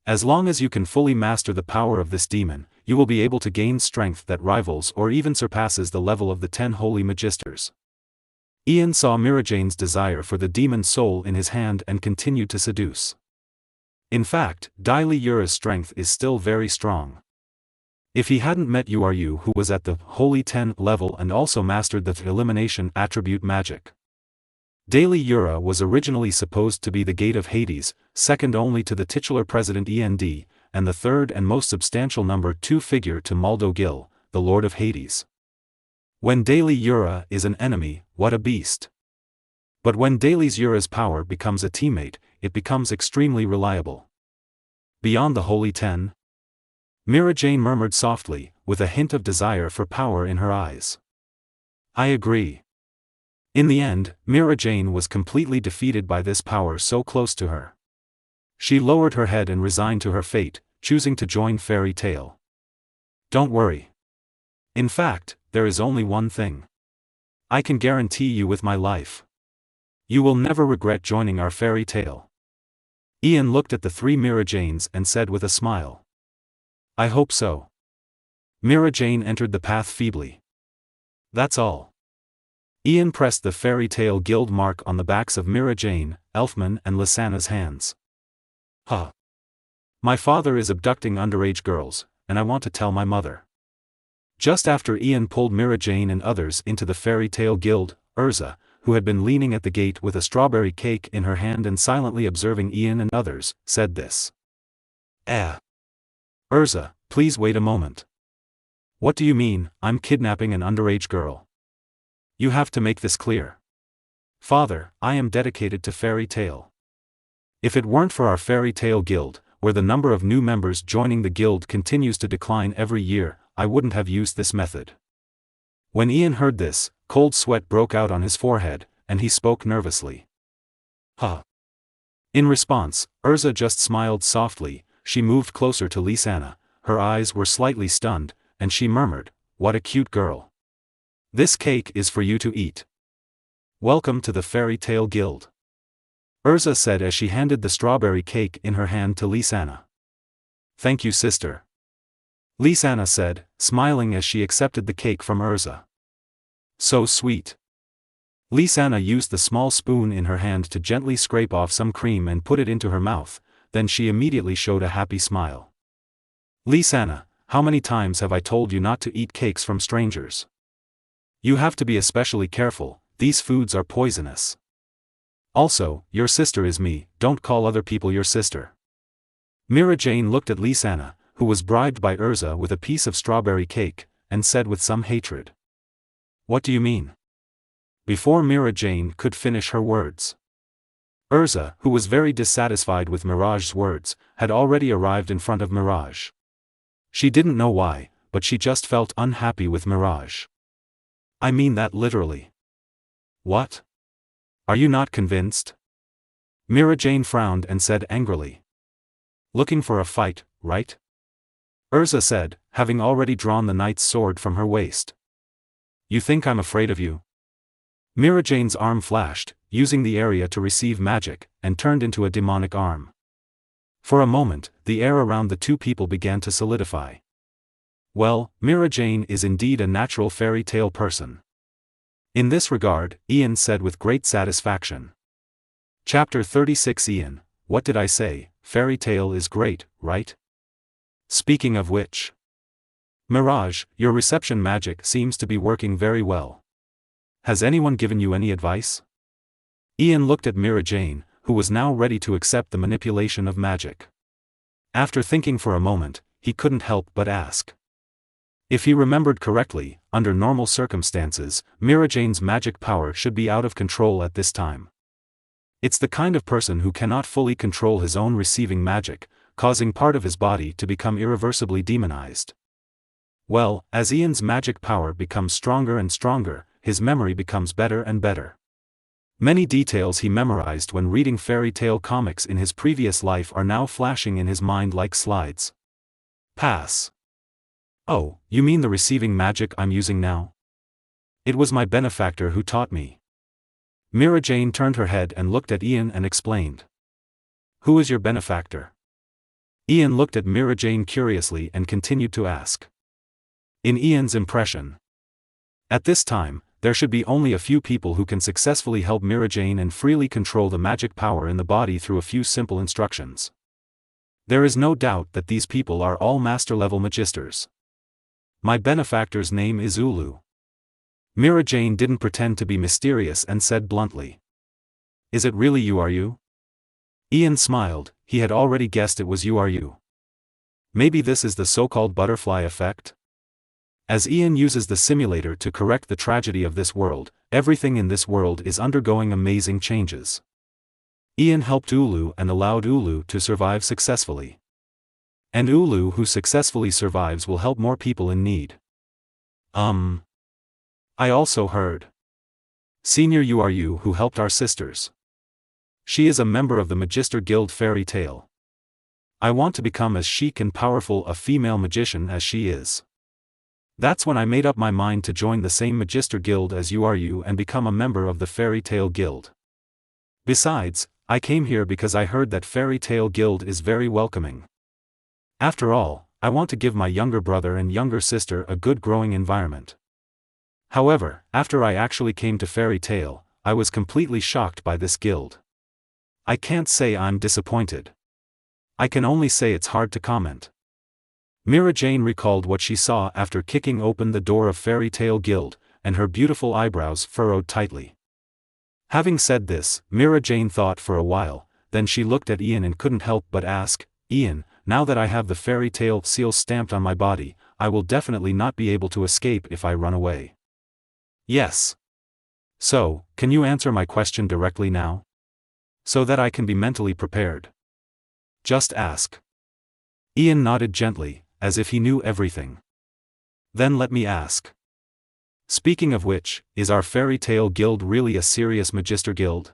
As long as you can fully master the power of this demon, you will be able to gain strength that rivals or even surpasses the level of the 10 holy magisters. Ian saw Mira Jane's desire for the demon soul in his hand and continued to seduce. In fact, Daily Yura's strength is still very strong. If he hadn't met Yu who was at the Holy 10 level and also mastered the elimination attribute magic. Daily Yura was originally supposed to be the gate of Hades, second only to the titular president END, and the third and most substantial number 2 figure to Maldo Gil, the Lord of Hades. When Daily Yura is an enemy, what a beast. But when Daily Yura's power becomes a teammate, it becomes extremely reliable. Beyond the Holy 10? Mira Jane murmured softly, with a hint of desire for power in her eyes. I agree. In the end, Mira Jane was completely defeated by this power so close to her. She lowered her head and resigned to her fate, choosing to join Fairy Tale. Don't worry. In fact, there is only one thing. I can guarantee you with my life. You will never regret joining our Fairy Tale. Ian looked at the 3 Mira Janes and said with a smile. I hope so. Mira Jane entered the path feebly. That's all. Ian pressed the Fairy Tale Guild mark on the backs of Mira Jane, Elfman and Lisanna's hands. My father is abducting underage girls, and I want to tell my mother. Just after Ian pulled Mira Jane and others into the Fairy Tale Guild, ERZA, who had been leaning at the gate with a strawberry cake in her hand and silently observing Ian and others, said this. ERZA, please wait a moment. What do you mean, I'm kidnapping an underage girl? You have to make this clear. Father, I am dedicated to fairy tale. If it weren't for our fairy tale guild, where the number of new members joining the guild continues to decline every year, I wouldn't have used this method. When Ian heard this, cold sweat broke out on his forehead, and he spoke nervously. In response, ERZA just smiled softly. She moved closer to Lisanna, her eyes were slightly stunned, and she murmured, "What a cute girl. This cake is for you to eat. Welcome to the Fairy Tale Guild," ERZA said as she handed the strawberry cake in her hand to Lisanna. "Thank you, sister," Lisanna said, smiling as she accepted the cake from ERZA. "So sweet." Lisanna used the small spoon in her hand to gently scrape off some cream and put it into her mouth, then she immediately showed a happy smile. "Lisanna, how many times have I told you not to eat cakes from strangers? You have to be especially careful, these foods are poisonous. Also, your sister is me, don't call other people your sister." Mira Jane looked at Lisanna, who was bribed by ERZA with a piece of strawberry cake, and said with some hatred. "What do you mean?" Before Mira Jane could finish her words, ERZA, who was very dissatisfied with Mirage's words, had already arrived in front of Mirage. She didn't know why, but she just felt unhappy with Mirage. "I mean that literally." "What? Are you not convinced?" Mira Jane frowned and said angrily. "Looking for a fight, right?" ERZA said, having already drawn the knight's sword from her waist. "You think I'm afraid of you?" Mira Jane's arm flashed, using the area to receive magic, and turned into a demonic arm. For a moment, the air around the two people began to solidify. Well, Mira Jane is indeed a natural fairy tale person. In this regard, Ian said with great satisfaction. Chapter 36. Ian, what did I say? Fairy tale is great, right? Speaking of which, Mirage, your reception magic seems to be working very well. Has anyone given you any advice? Ian looked at Mira Jane, who was now ready to accept the manipulation of magic. After thinking for a moment, he couldn't help but ask. If he remembered correctly, under normal circumstances, Mira Jane's magic power should be out of control at this time. It's the kind of person who cannot fully control his own receiving magic, causing part of his body to become irreversibly demonized. Well, as Ian's magic power becomes stronger and stronger, his memory becomes better and better. Many details he memorized when reading fairy tale comics in his previous life are now flashing in his mind like slides. Pass. Oh, you mean the receiving magic I'm using now? It was my benefactor who taught me. Mira Jane turned her head and looked at Ian and explained. Who is your benefactor? Ian looked at Mira Jane curiously and continued to ask. In Ian's impression, at this time, there should be only a few people who can successfully help Mira Jane and freely control the magic power in the body through a few simple instructions. There is no doubt that these people are all master-level magisters. My benefactor's name is Ulu. Mira Jane didn't pretend to be mysterious and said bluntly. Is it really you? Are you? Ian smiled, he had already guessed it was you. Are you? Maybe this is the so-called butterfly effect? As Ian uses the simulator to correct the tragedy of this world, everything in this world is undergoing amazing changes. Ian helped Ulu and allowed Ulu to survive successfully. And Ulu who successfully survives will help more people in need. I also heard. Senior, you are you who helped our sisters. She is a member of the Magister Guild Fairy Tale. I want to become as chic and powerful a female magician as she is. That's when I made up my mind to join the same Magister Guild as you are you and become a member of the Fairy Tale Guild. Besides, I came here because I heard that Fairy Tale Guild is very welcoming. After all, I want to give my younger brother and younger sister a good growing environment. However, after I actually came to Fairy Tale, I was completely shocked by this guild. I can't say I'm disappointed. I can only say it's hard to comment. Mira Jane recalled what she saw after kicking open the door of Fairy Tale Guild, and her beautiful eyebrows furrowed tightly. Having said this, Mira Jane thought for a while, then she looked at Ian and couldn't help but ask, Ian, now that I have the fairy tale seal stamped on my body, I will definitely not be able to escape if I run away. Yes. So, can you answer my question directly now? So that I can be mentally prepared. Just ask. Ian nodded gently, as if he knew everything. Then let me ask. Speaking of which, is our fairy tale guild really a serious magister guild?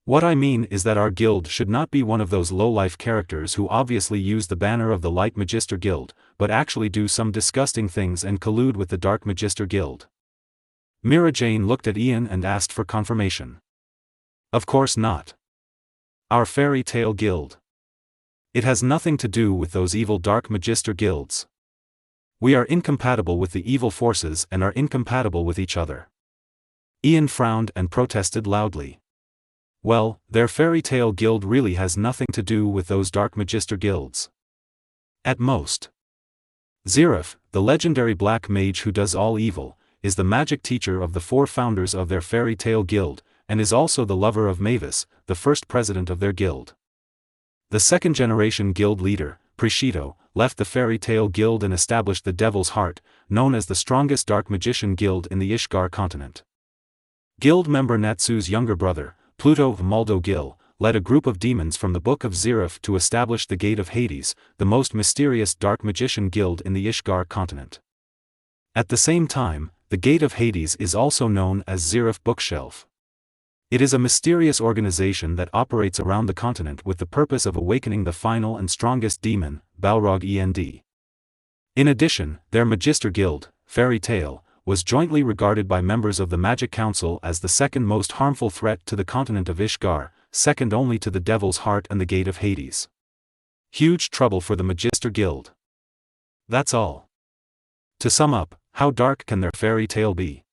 What I mean is that our guild should not be one of those low-life characters who obviously use the banner of the Light Magister Guild, but actually do some disgusting things and collude with the Dark Magister Guild. Mira Jane looked at Ian and asked for confirmation. Of course not. Our fairy tale guild. It has nothing to do with those evil Dark Magister guilds. We are incompatible with the evil forces and are incompatible with each other. Ian frowned and protested loudly. Well, their fairy tale guild really has nothing to do with those Dark Magister guilds. At most. Zirif, the legendary black mage who does all evil, is the magic teacher of the 4 founders of their fairy tale guild, and is also the lover of Mavis, the first president of their guild. The second-generation guild leader, Priscito, left the fairy tale guild and established the Devil's Heart, known as the strongest dark magician guild in the Ishgar continent. Guild member Natsu's younger brother, Pluto Maldo Gil, led a group of demons from the Book of Zirif to establish the Gate of Hades, the most mysterious dark magician guild in the Ishgar continent. At the same time, the Gate of Hades is also known as Zirif Bookshelf. It is a mysterious organization that operates around the continent with the purpose of awakening the final and strongest demon, Balrog End. In addition, their Magister Guild, Fairy Tale, was jointly regarded by members of the Magic Council as the second most harmful threat to the continent of Ishgar, second only to the Devil's Heart and the Gate of Hades. Huge trouble for the Magister Guild. That's all. To sum up, how dark can their fairy tale be?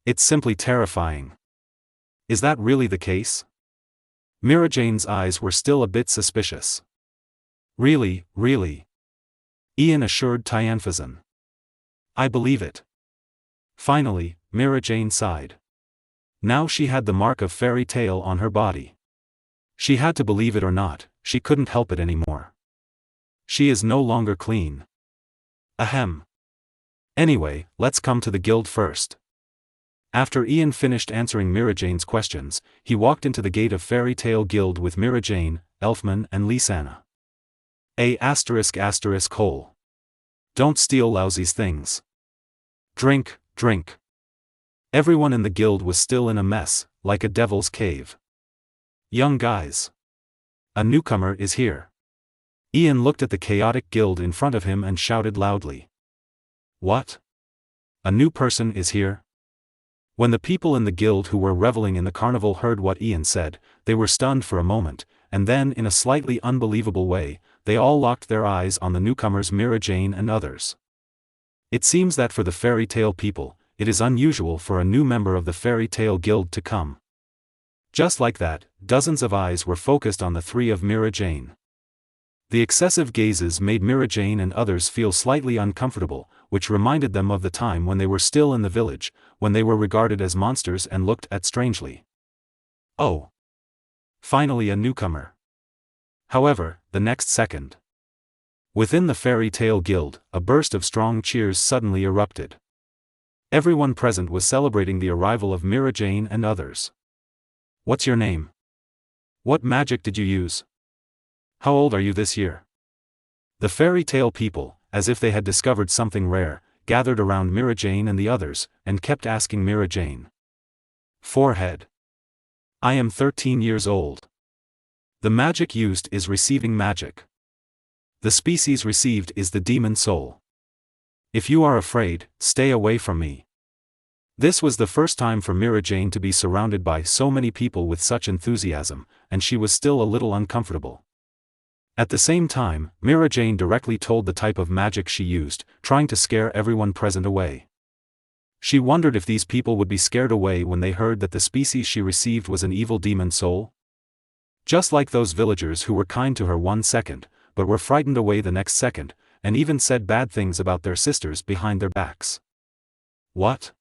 It's simply terrifying. Is that really the case? Mira Jane's eyes were still a bit suspicious. Really, really. Ian assured Tyanfazan. I believe it. Finally, Mira Jane sighed. Now she had the mark of fairy tale on her body. She had to believe it or not, she couldn't help it anymore. She is no longer clean. Ahem. Anyway, let's come to the guild first. After Ian finished answering Mira Jane's questions, he walked into the Gate of Fairy Tale Guild with Mira Jane, Elfman and Lisanna. Hole. Don't steal Lousy's things. Drink, drink. Everyone in the guild was still in a mess, like a devil's cave. Young guys. A newcomer is here. Ian looked at the chaotic guild in front of him and shouted loudly. What? A new person is here? When the people in the guild who were reveling in the carnival heard what Ian said, they were stunned for a moment, and then in a slightly unbelievable way, they all locked their eyes on the newcomers Mira Jane and others. It seems that for the fairy tale people, it is unusual for a new member of the fairy tale guild to come. Just like that, dozens of eyes were focused on the 3 of Mira Jane. The excessive gazes made Mira Jane and others feel slightly uncomfortable, which reminded them of the time when they were still in the village, when they were regarded as monsters and looked at strangely. Oh! Finally a newcomer. However, the next second. Within the Fairy Tale Guild, a burst of strong cheers suddenly erupted. Everyone present was celebrating the arrival of Mira Jane and others. What's your name? What magic did you use? How old are you this year? The fairy tale people, as if they had discovered something rare, gathered around Mira Jane and the others, and kept asking Mira Jane. Forehead. I am 13 years old. The magic used is receiving magic. The species received is the demon soul. If you are afraid, stay away from me. This was the first time for Mira Jane to be surrounded by so many people with such enthusiasm, and she was still a little uncomfortable. At the same time, Mira Jane directly told the type of magic she used, trying to scare everyone present away. She wondered if these people would be scared away when they heard that the species she received was an evil demon soul. Just like those villagers who were kind to her 1 second, but were frightened away the next second, and even said bad things about their sisters behind their backs. What?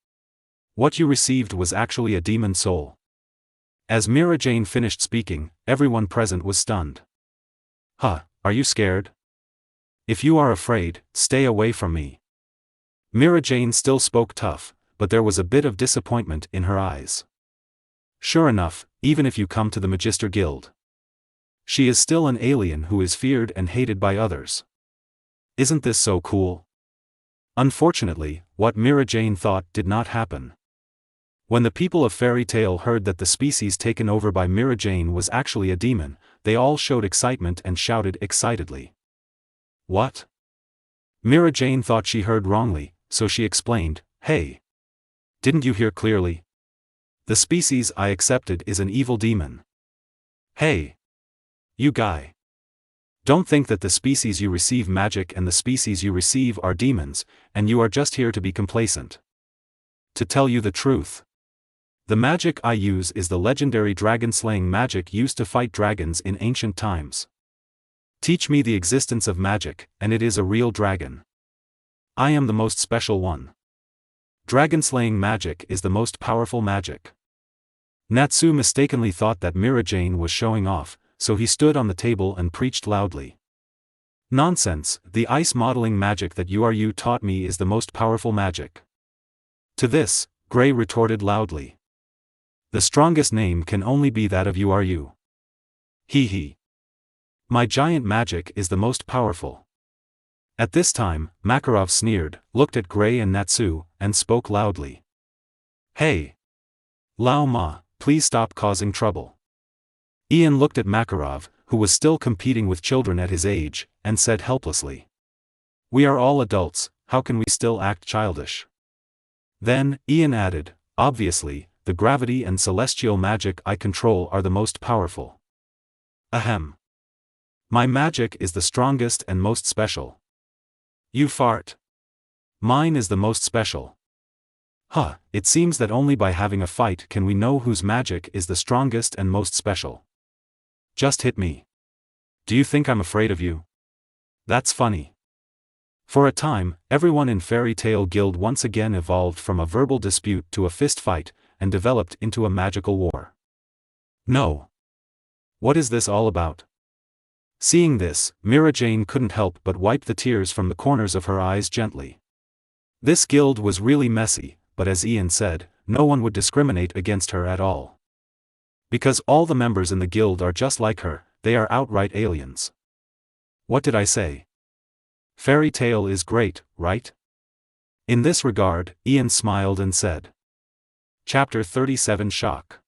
What you received was actually a demon soul. As Mira Jane finished speaking, everyone present was stunned. Huh, are you scared? If you are afraid, stay away from me. Mira Jane still spoke tough, but there was a bit of disappointment in her eyes. Sure enough, even if you come to the Magister Guild, she is still an alien who is feared and hated by others. Isn't this so cool? Unfortunately, what Mira Jane thought did not happen. When the people of Fairy Tale heard that the species taken over by Mira Jane was actually a demon, they all showed excitement and shouted excitedly. What? Mira Jane thought she heard wrongly, so she explained, "Hey! Didn't you hear clearly? The species I accepted is an evil demon. Hey! You guy! Don't think that the species you receive magic and the species you receive are demons, and you are just here to be complacent. To tell you the truth, the magic I use is the legendary dragon-slaying magic used to fight dragons in ancient times. Teach me the existence of magic, and it is a real dragon. I am the most special one. Dragon-slaying magic is the most powerful magic." Natsu mistakenly thought that Mira Jane was showing off, so he stood on the table and preached loudly. "Nonsense, the ice modeling magic that you taught me is the most powerful magic." To this, Gray retorted loudly. "The strongest name can only be that of you. Hee hee. My giant magic is the most powerful." At this time, Makarov sneered, looked at Gray and Natsu, and spoke loudly. "Hey! Lao Ma, please stop causing trouble." Ian looked at Makarov, who was still competing with children at his age, and said helplessly, "We are all adults, how can we still act childish?" Then, Ian added, "Obviously, the gravity and celestial magic I control are the most powerful. Ahem. My magic is the strongest and most special. You fart. Mine is the most special. Huh, it seems that only by having a fight can we know whose magic is the strongest and most special. Just hit me. Do you think I'm afraid of you? That's funny." For a time, everyone in Fairy Tale Guild once again evolved from a verbal dispute to a fist fight, and developed into a magical war. No. What is this all about? Seeing this, Mira Jane couldn't help but wipe the tears from the corners of her eyes gently. This guild was really messy, but as Ian said, no one would discriminate against her at all. Because all the members in the guild are just like her, they are outright aliens. What did I say? Fairy Tale is great, right? In this regard, Ian smiled and said. Chapter 37 Shock.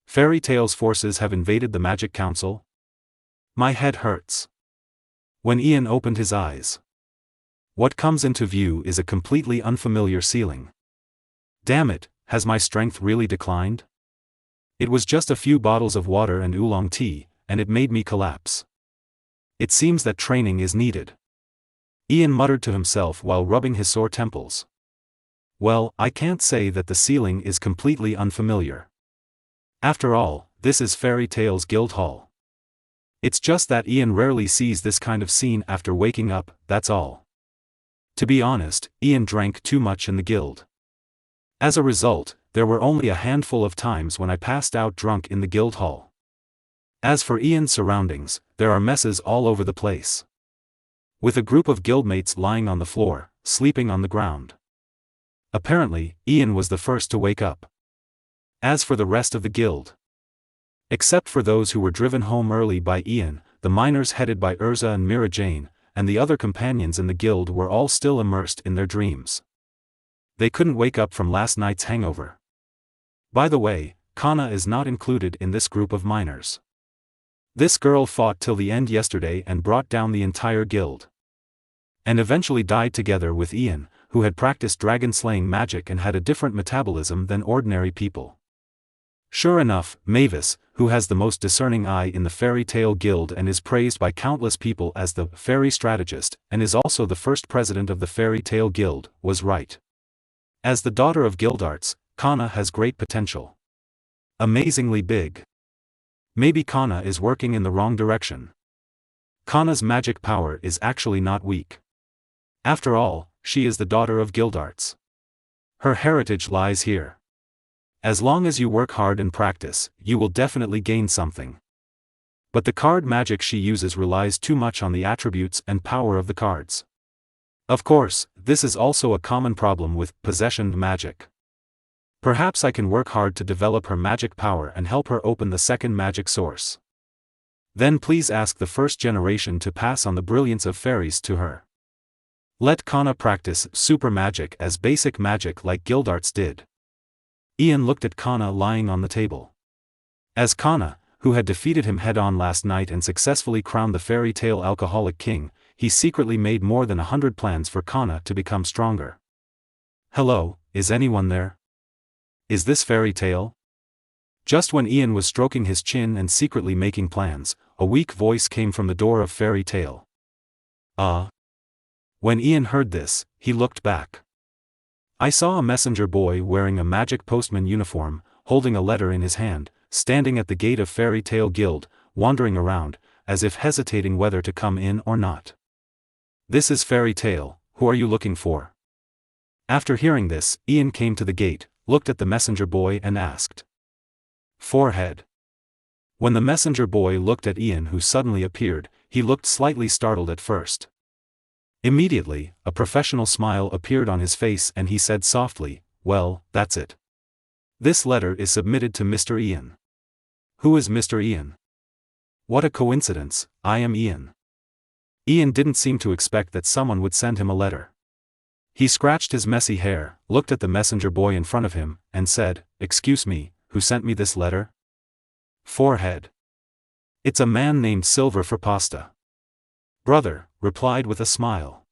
Fairy Tale's forces have invaded the Magic Council? My head hurts. When Ian opened his eyes, what comes into view is a completely unfamiliar ceiling. Damn it, has my strength really declined? It was just a few bottles of water and oolong tea, and it made me collapse. It seems that training is needed. Ian muttered to himself while rubbing his sore temples. Well, I can't say that the ceiling is completely unfamiliar. After all, this is Fairy Tale's Guild Hall. It's just that Ian rarely sees this kind of scene after waking up, that's all. To be honest, Ian drank too much in the guild. As a result, there were only a handful of times when I passed out drunk in the guild hall. As for Ian's surroundings, there are messes all over the place. With a group of guildmates lying on the floor, sleeping on the ground. Apparently, Ian was the first to wake up. As for the rest of the guild, except for those who were driven home early by Ian, the miners headed by ERZA and Mira Jane, and the other companions in the guild were all still immersed in their dreams. They couldn't wake up from last night's hangover. By the way, Kana is not included in this group of miners. This girl fought till the end yesterday and brought down the entire guild. And eventually died together with Ian, who had practiced dragon-slaying magic and had a different metabolism than ordinary people. Sure enough, Mavis, who has the most discerning eye in the Fairy Tale Guild and is praised by countless people as the fairy strategist, and is also the first president of the Fairy Tale Guild, was right. As the daughter of Guildarts, Kana has great potential. Amazingly big. Maybe Kana is working in the wrong direction. Kana's magic power is actually not weak. After all, she is the daughter of Guildarts. Her heritage lies here. As long as you work hard and practice, you will definitely gain something. But the card magic she uses relies too much on the attributes and power of the cards. Of course, this is also a common problem with possession magic. Perhaps I can work hard to develop her magic power and help her open the second magic source. Then please ask the first generation to pass on the brilliance of fairies to her. Let Kana practice super magic as basic magic like Gildarts did. Ian looked at Kana lying on the table. As Kana, who had defeated him head-on last night and successfully crowned the fairy tale alcoholic king, he secretly made more than 100 plans for Kana to become stronger. Hello, is anyone there? Is this fairy tale? Just when Ian was stroking his chin and secretly making plans, a weak voice came from the door of fairy tale. When Ian heard this, he looked back. I saw a messenger boy wearing a magic postman uniform, holding a letter in his hand, standing at the gate of Fairy Tale Guild, wandering around, as if hesitating whether to come in or not. This is Fairy Tale, who are you looking for? After hearing this, Ian came to the gate, looked at the messenger boy and asked. Forehead. When the messenger boy looked at Ian who suddenly appeared, he looked slightly startled at first. Immediately, a professional smile appeared on his face and he said softly, well, that's it. This letter is submitted to Mr. Ian. Who is Mr. Ian? What a coincidence, I am Ian. Ian didn't seem to expect that someone would send him a letter. He scratched his messy hair, looked at the messenger boy in front of him, and said, excuse me, who sent me this letter? Forehead. It's a man named Silver for Pasta. Brother, replied with a smile.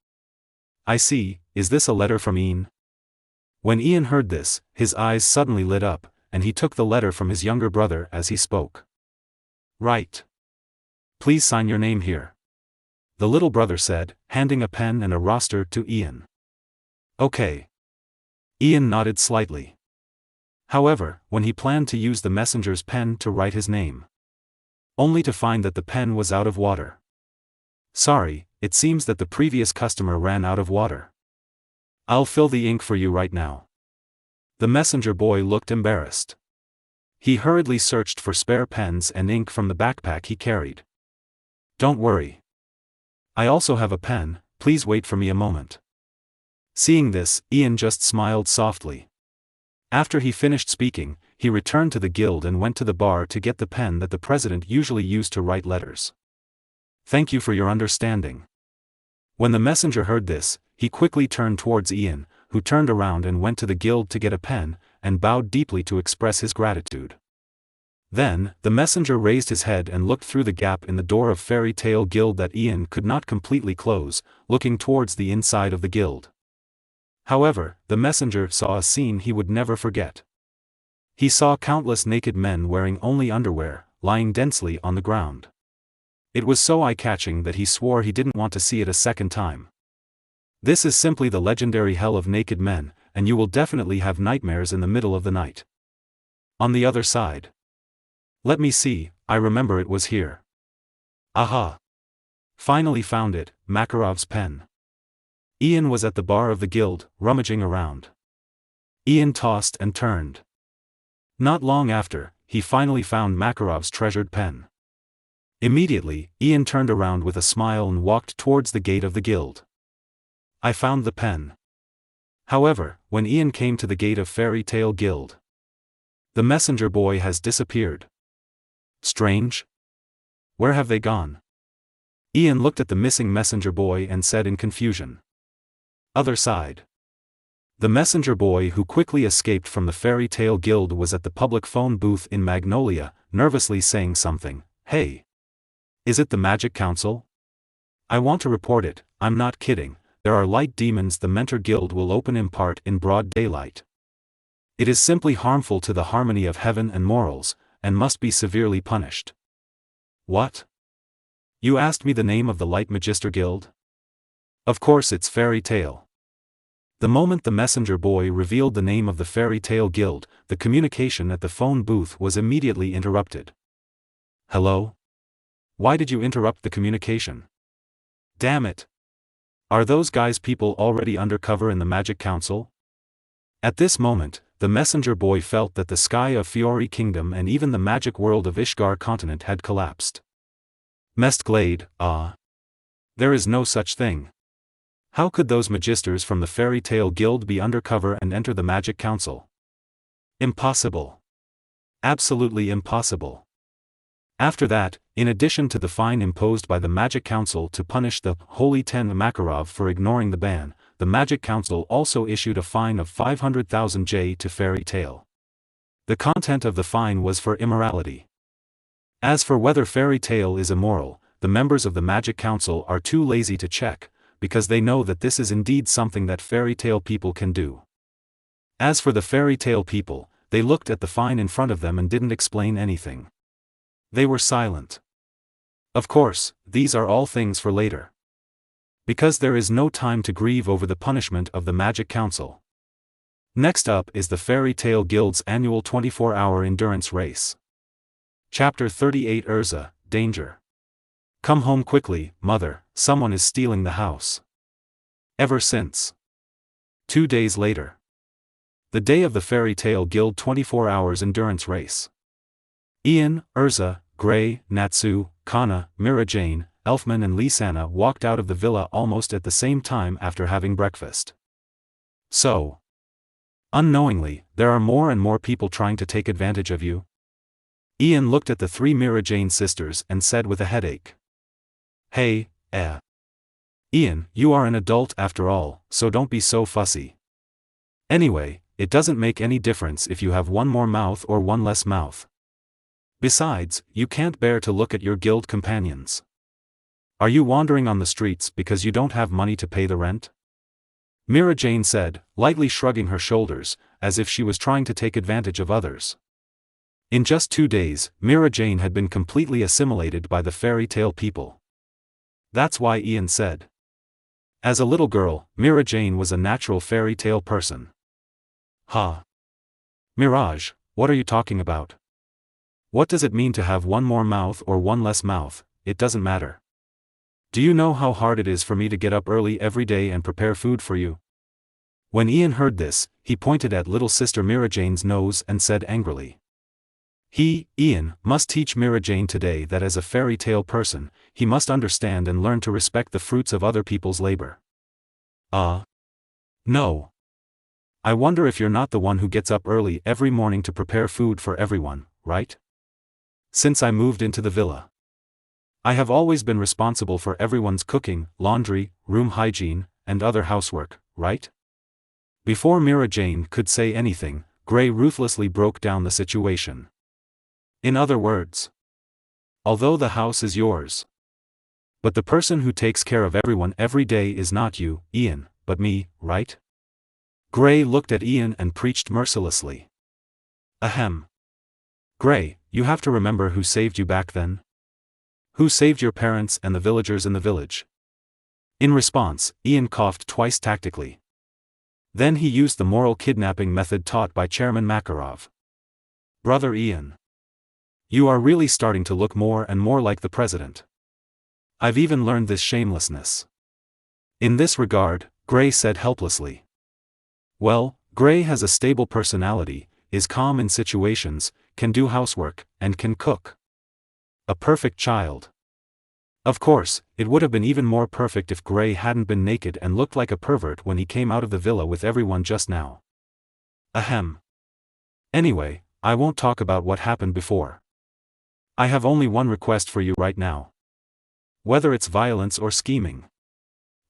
I see, is this a letter from Ian? When Ian heard this, his eyes suddenly lit up, and he took the letter from his younger brother as he spoke. Right. Please sign your name here. The little brother said, handing a pen and a roster to Ian. Okay. Ian nodded slightly. However, when he planned to use the messenger's pen to write his name, only to find that the pen was out of water. Sorry, it seems that the previous customer ran out of water. I'll fill the ink for you right now. The messenger boy looked embarrassed. He hurriedly searched for spare pens and ink from the backpack he carried. Don't worry. I also have a pen, please wait for me a moment. Seeing this, Ian just smiled softly. After he finished speaking, he returned to the guild and went to the bar to get the pen that the president usually used to write letters. Thank you for your understanding. When the messenger heard this, he quickly turned towards Ian, who turned around and went to the guild to get a pen, and bowed deeply to express his gratitude. Then, the messenger raised his head and looked through the gap in the door of Fairy Tale Guild that Ian could not completely close, looking towards the inside of the guild. However, the messenger saw a scene he would never forget. He saw countless naked men wearing only underwear, lying densely on the ground. It was so eye-catching that he swore he didn't want to see it a second time. This is simply the legendary hell of naked men, and you will definitely have nightmares in the middle of the night. On the other side. Let me see, I remember it was here. Aha! Finally found it, Makarov's pen. Ian was at the bar of the guild, rummaging around. Ian tossed and turned. Not long after, he finally found Makarov's treasured pen. Immediately, Ian turned around with a smile and walked towards the gate of the guild. I found the pen. However, when Ian came to the gate of Fairy Tale Guild, the messenger boy has disappeared. Strange? Where have they gone? Ian looked at the missing messenger boy and said in confusion. Other side. The messenger boy who quickly escaped from the Fairy Tale Guild was at the public phone booth in Magnolia, nervously saying something. Hey! Is it the Magic Council? I want to report it, I'm not kidding, there are light demons the Mentor Guild will open in part in broad daylight. It is simply harmful to the harmony of heaven and morals, and must be severely punished. What? You asked me the name of the Light Magister Guild? Of course it's Fairy Tale. The moment the messenger boy revealed the name of the Fairy Tale Guild, the communication at the phone booth was immediately interrupted. Hello? Why did you interrupt the communication? Damn it! Are those guys people already undercover in the Magic Council? At this moment, the messenger boy felt that the sky of Fiori Kingdom and even the magic world of Ishgar continent had collapsed. Mest Glade, ah. There is no such thing. How could those magisters from the Fairy Tale Guild be undercover and enter the Magic Council? Impossible. Absolutely impossible. After that, in addition to the fine imposed by the Magic Council to punish the Holy Ten Makarov for ignoring the ban, the Magic Council also issued a fine of 500,000 J to Fairy Tale. The content of the fine was for immorality. As for whether Fairy Tale is immoral, the members of the Magic Council are too lazy to check, because they know that this is indeed something that Fairy Tale people can do. As for the Fairy Tale people, they looked at the fine in front of them and didn't explain anything. They were silent. Of course, these are all things for later. Because there is no time to grieve over the punishment of the Magic Council. Next up is the Fairy Tale Guild's annual 24-hour endurance race. Chapter 38 ERZA, Danger. Come home quickly, mother, someone is stealing the house. Ever since. 2 days later. The day of the Fairy Tale Guild 24 hours endurance race. Ian, ERZA, Gray, Natsu, Kana, Mira Jane, Elfman and Lisanna walked out of the villa almost at the same time after having breakfast. So. Unknowingly, there are more and more people trying to take advantage of you. Ian looked at the 3 Mira Jane sisters and said with a headache. Hey, Ian, you are an adult after all, so don't be so fussy. Anyway, it doesn't make any difference if you have one more mouth or one less mouth. Besides, you can't bear to look at your guild companions. Are you wandering on the streets because you don't have money to pay the rent? Mira Jane said, lightly shrugging her shoulders, as if she was trying to take advantage of others. In just 2 days, Mira Jane had been completely assimilated by the Fairy Tale people. That's why Ian said. As a little girl, Mira Jane was a natural fairy tale person. Ha! Mirage, what are you talking about? What does it mean to have one more mouth or one less mouth? It doesn't matter. Do you know how hard it is for me to get up early every day and prepare food for you? When Ian heard this, he pointed at little sister Mira Jane's nose and said angrily. He, Ian, must teach Mira Jane today that as a fairy tale person, he must understand and learn to respect the fruits of other people's labor. No. I wonder if you're not the one who gets up early every morning to prepare food for everyone, right? Since I moved into the villa, I have always been responsible for everyone's cooking, laundry, room hygiene, and other housework, right? Before Mira Jane could say anything, Gray ruthlessly broke down the situation. In other words, although the house is yours, but the person who takes care of everyone every day is not you, Ian, but me, right? Gray looked at Ian and preached mercilessly. Ahem. Gray, you have to remember who saved you back then. Who saved your parents and the villagers in the village. In response, Ian coughed twice tactically. Then he used the moral kidnapping method taught by Chairman Makarov. Brother Ian. You are really starting to look more and more like the president. I've even learned this shamelessness. In this regard, Gray said helplessly. Well, Gray has a stable personality, is calm in situations, can do housework, and can cook. A perfect child. Of course, it would have been even more perfect if Gray hadn't been naked and looked like a pervert when he came out of the villa with everyone just now. Ahem. Anyway, I won't talk about what happened before. I have only one request for you right now. Whether it's violence or scheming,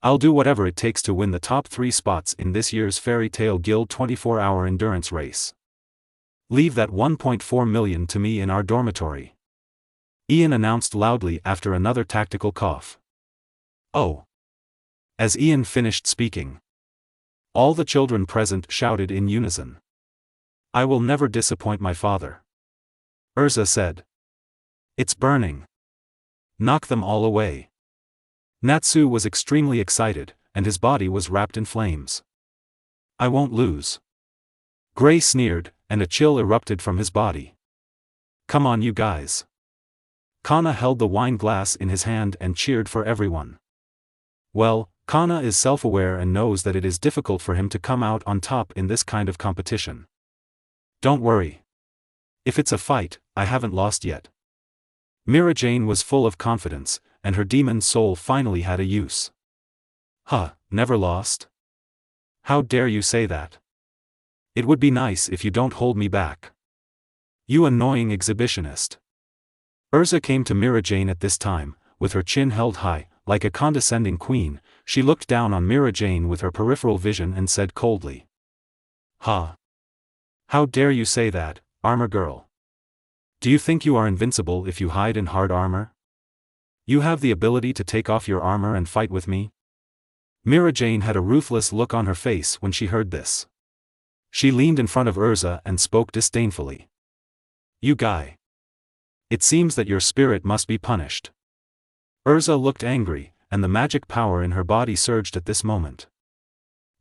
I'll do whatever it takes to win the top 3 spots in this year's Fairy Tale Guild 24-hour endurance race. Leave that 1.4 million to me in our dormitory. Ian announced loudly after another tactical cough. Oh. As Ian finished speaking, all the children present shouted in unison. I will never disappoint my father. ERZA said. It's burning. Knock them all away. Natsu was extremely excited, and his body was wrapped in flames. I won't lose. Gray sneered, and a chill erupted from his body. Come on you guys. Kana held the wine glass in his hand and cheered for everyone. Well, Kana is self-aware and knows that it is difficult for him to come out on top in this kind of competition. Don't worry. If it's a fight, I haven't lost yet. Mira Jane was full of confidence, and her demon soul finally had a use. Huh, never lost? How dare you say that? It would be nice if you don't hold me back. You annoying exhibitionist. ERZA came to Mira Jane at this time, with her chin held high, like a condescending queen. She looked down on Mira Jane with her peripheral vision and said coldly. Huh? How dare you say that, armor girl? Do you think you are invincible if you hide in hard armor? You have the ability to take off your armor and fight with me? Mira Jane had a ruthless look on her face when she heard this. She leaned in front of ERZA and spoke disdainfully. You guy. It seems that your spirit must be punished. ERZA looked angry, and the magic power in her body surged at this moment.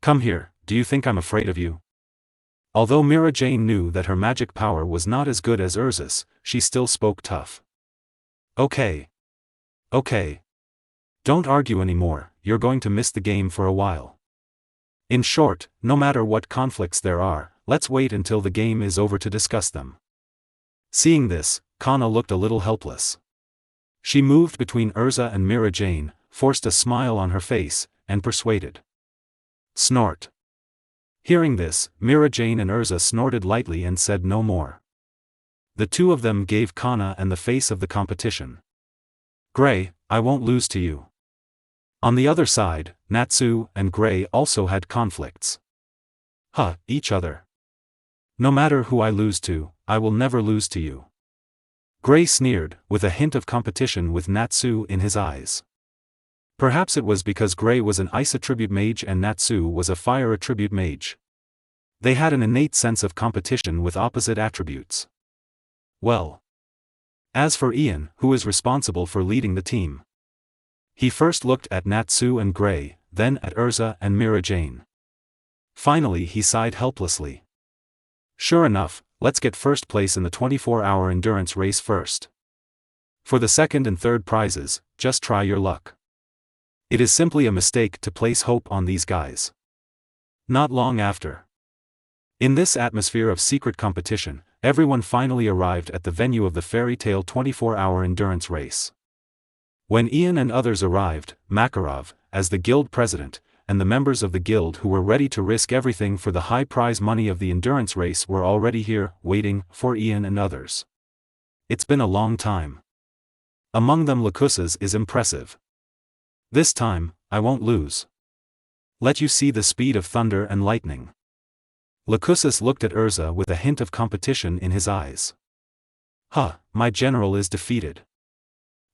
Come here, do you think I'm afraid of you? Although Mira Jane knew that her magic power was not as good as ERZA's, she still spoke tough. Okay. Okay. Don't argue anymore, you're going to miss the game for a while. In short, no matter what conflicts there are, let's wait until the game is over to discuss them. Seeing this, Kana looked a little helpless. She moved between ERZA and Mira Jane, forced a smile on her face, and persuaded. Snort. Hearing this, Mira Jane and ERZA snorted lightly and said no more. The two of them gave Kana and the face of the competition. Gray, I won't lose to you. On the other side, Natsu and Gray also had conflicts. Huh, each other. No matter who I lose to, I will never lose to you. Gray sneered, with a hint of competition with Natsu in his eyes. Perhaps it was because Gray was an ice attribute mage and Natsu was a fire attribute mage. They had an innate sense of competition with opposite attributes. Well. As for Ian, who is responsible for leading the team. He first looked at Natsu and Gray, then at ERZA and Mira Jane. Finally he sighed helplessly. Sure enough, let's get first place in the 24-hour endurance race first. For the second and third prizes, just try your luck. It is simply a mistake to place hope on these guys. Not long after. In this atmosphere of secret competition, everyone finally arrived at the venue of the Fairy Tale 24-hour endurance race. When Ian and others arrived, Makarov, as the guild president, and the members of the guild who were ready to risk everything for the high prize money of the endurance race were already here, waiting for Ian and others. It's been a long time. Among them Lakussa's is impressive. This time, I won't lose. Let you see the speed of thunder and lightning. Lakussa's looked at ERZA with a hint of competition in his eyes. Huh, my general is defeated.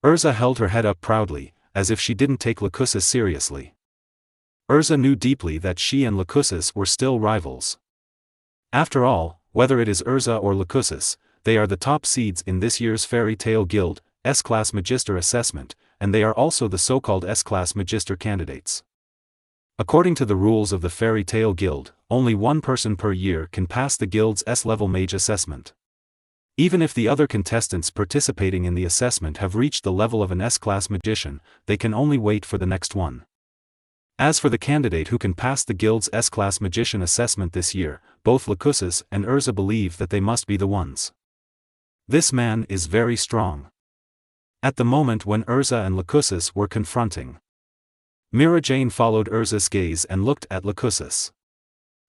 ERZA held her head up proudly, as if she didn't take Lakussa seriously. ERZA knew deeply that she and Lakussa's were still rivals. After all, whether it is ERZA or Lakussa's, they are the top seeds in this year's Fairy Tale Guild S-Class Magister assessment, and they are also the so-called S-Class Magister candidates. According to the rules of the Fairy Tale Guild, only one person per year can pass the Guild's S-level mage assessment. Even if the other contestants participating in the assessment have reached the level of an S-Class Magician, they can only wait for the next one. As for the candidate who can pass the Guild's S-Class Magician assessment this year, both Lakussa's and ERZA believe that they must be the ones. This man is very strong. At the moment when ERZA and Lakussa's were confronting, Mira Jane followed ERZA's gaze and looked at Lakussa's.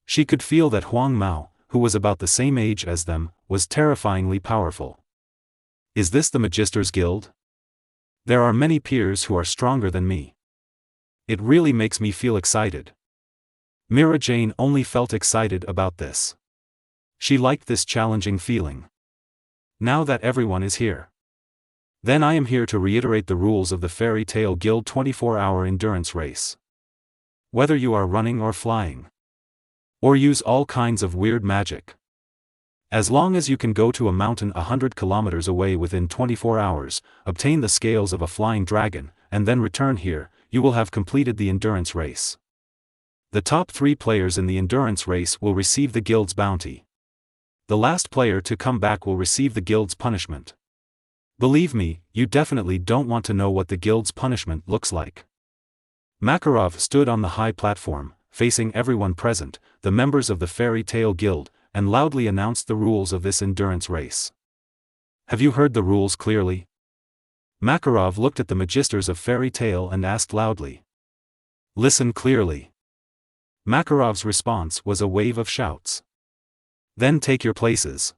She could feel that Huang Mao, who was about the same age as them, was terrifyingly powerful. Is this the Magister's Guild? There are many peers who are stronger than me. It really makes me feel excited. Mira Jane only felt excited about this. She liked this challenging feeling. Now that everyone is here, then I am here to reiterate the rules of the Fairy Tale Guild 24-hour endurance race. Whether you are running or flying, or use all kinds of weird magic, as long as you can go to a mountain 100 kilometers away within 24 hours, obtain the scales of a flying dragon, and then return here, you will have completed the endurance race. The top 3 players in the endurance race will receive the guild's bounty. The last player to come back will receive the guild's punishment. Believe me, you definitely don't want to know what the guild's punishment looks like. Makarov stood on the high platform, facing everyone present, the members of the Fairy Tale Guild, and loudly announced the rules of this endurance race. Have you heard the rules clearly? Makarov looked at the magisters of Fairy Tale and asked loudly. Listen clearly. Makarov's response was a wave of shouts. Then take your places.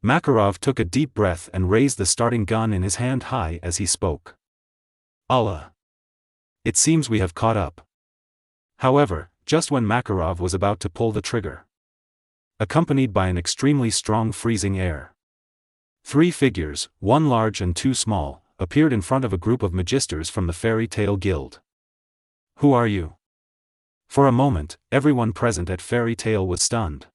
Makarov took a deep breath and raised the starting gun in his hand high as he spoke. Allah! It seems we have caught up. However, just when Makarov was about to pull the trigger, accompanied by an extremely strong freezing air, 3 figures, 1 large and 2 small, appeared in front of a group of magisters from the Fairy Tale Guild. Who are you? For a moment, everyone present at Fairy Tale was stunned.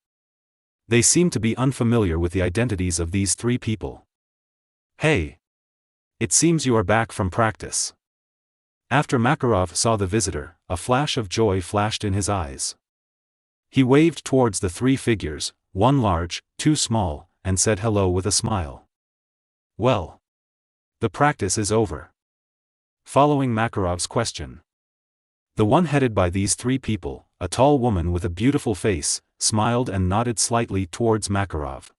They seemed to be unfamiliar with the identities of these 3 people. Hey! It seems you are back from practice. After Makarov saw the visitor, a flash of joy flashed in his eyes. He waved towards the 3 figures, 1 large, 2 small, and said hello with a smile. Well, the practice is over. Following Makarov's question, the one headed by these 3 people, a tall woman with a beautiful face, smiled and nodded slightly towards Makarov.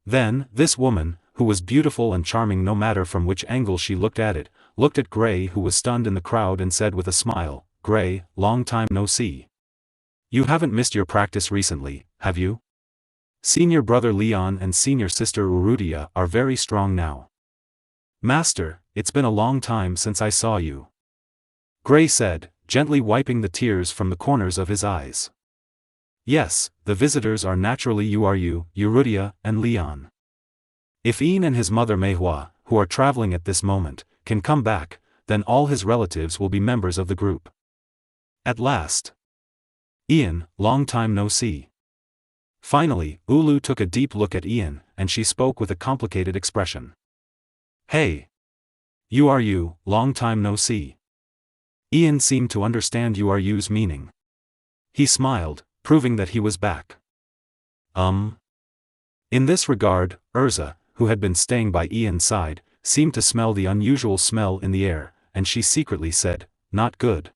Then, this woman, who was beautiful and charming no matter from which angle she looked at Gray, who was stunned in the crowd, and said with a smile, Gray, long time no see. You haven't missed your practice recently, have you? Senior brother Leon and senior sister Urrutia are very strong now. Master, it's been a long time since I saw you. Gray said, gently wiping the tears from the corners of his eyes. Yes, the visitors are naturally Urrutia, and Leon. If Ian and his mother Mehua, who are traveling at this moment, can come back, then all his relatives will be members of the group. At last. Ian, long time no see. Finally, Ulu took a deep look at Ian, and she spoke with a complicated expression. Hey! You, long time no see. Ian seemed to understand U's meaning. He smiled, proving that he was back. In this regard, ERZA, who had been staying by Ian's side, seemed to smell the unusual smell in the air, and she secretly said, not good.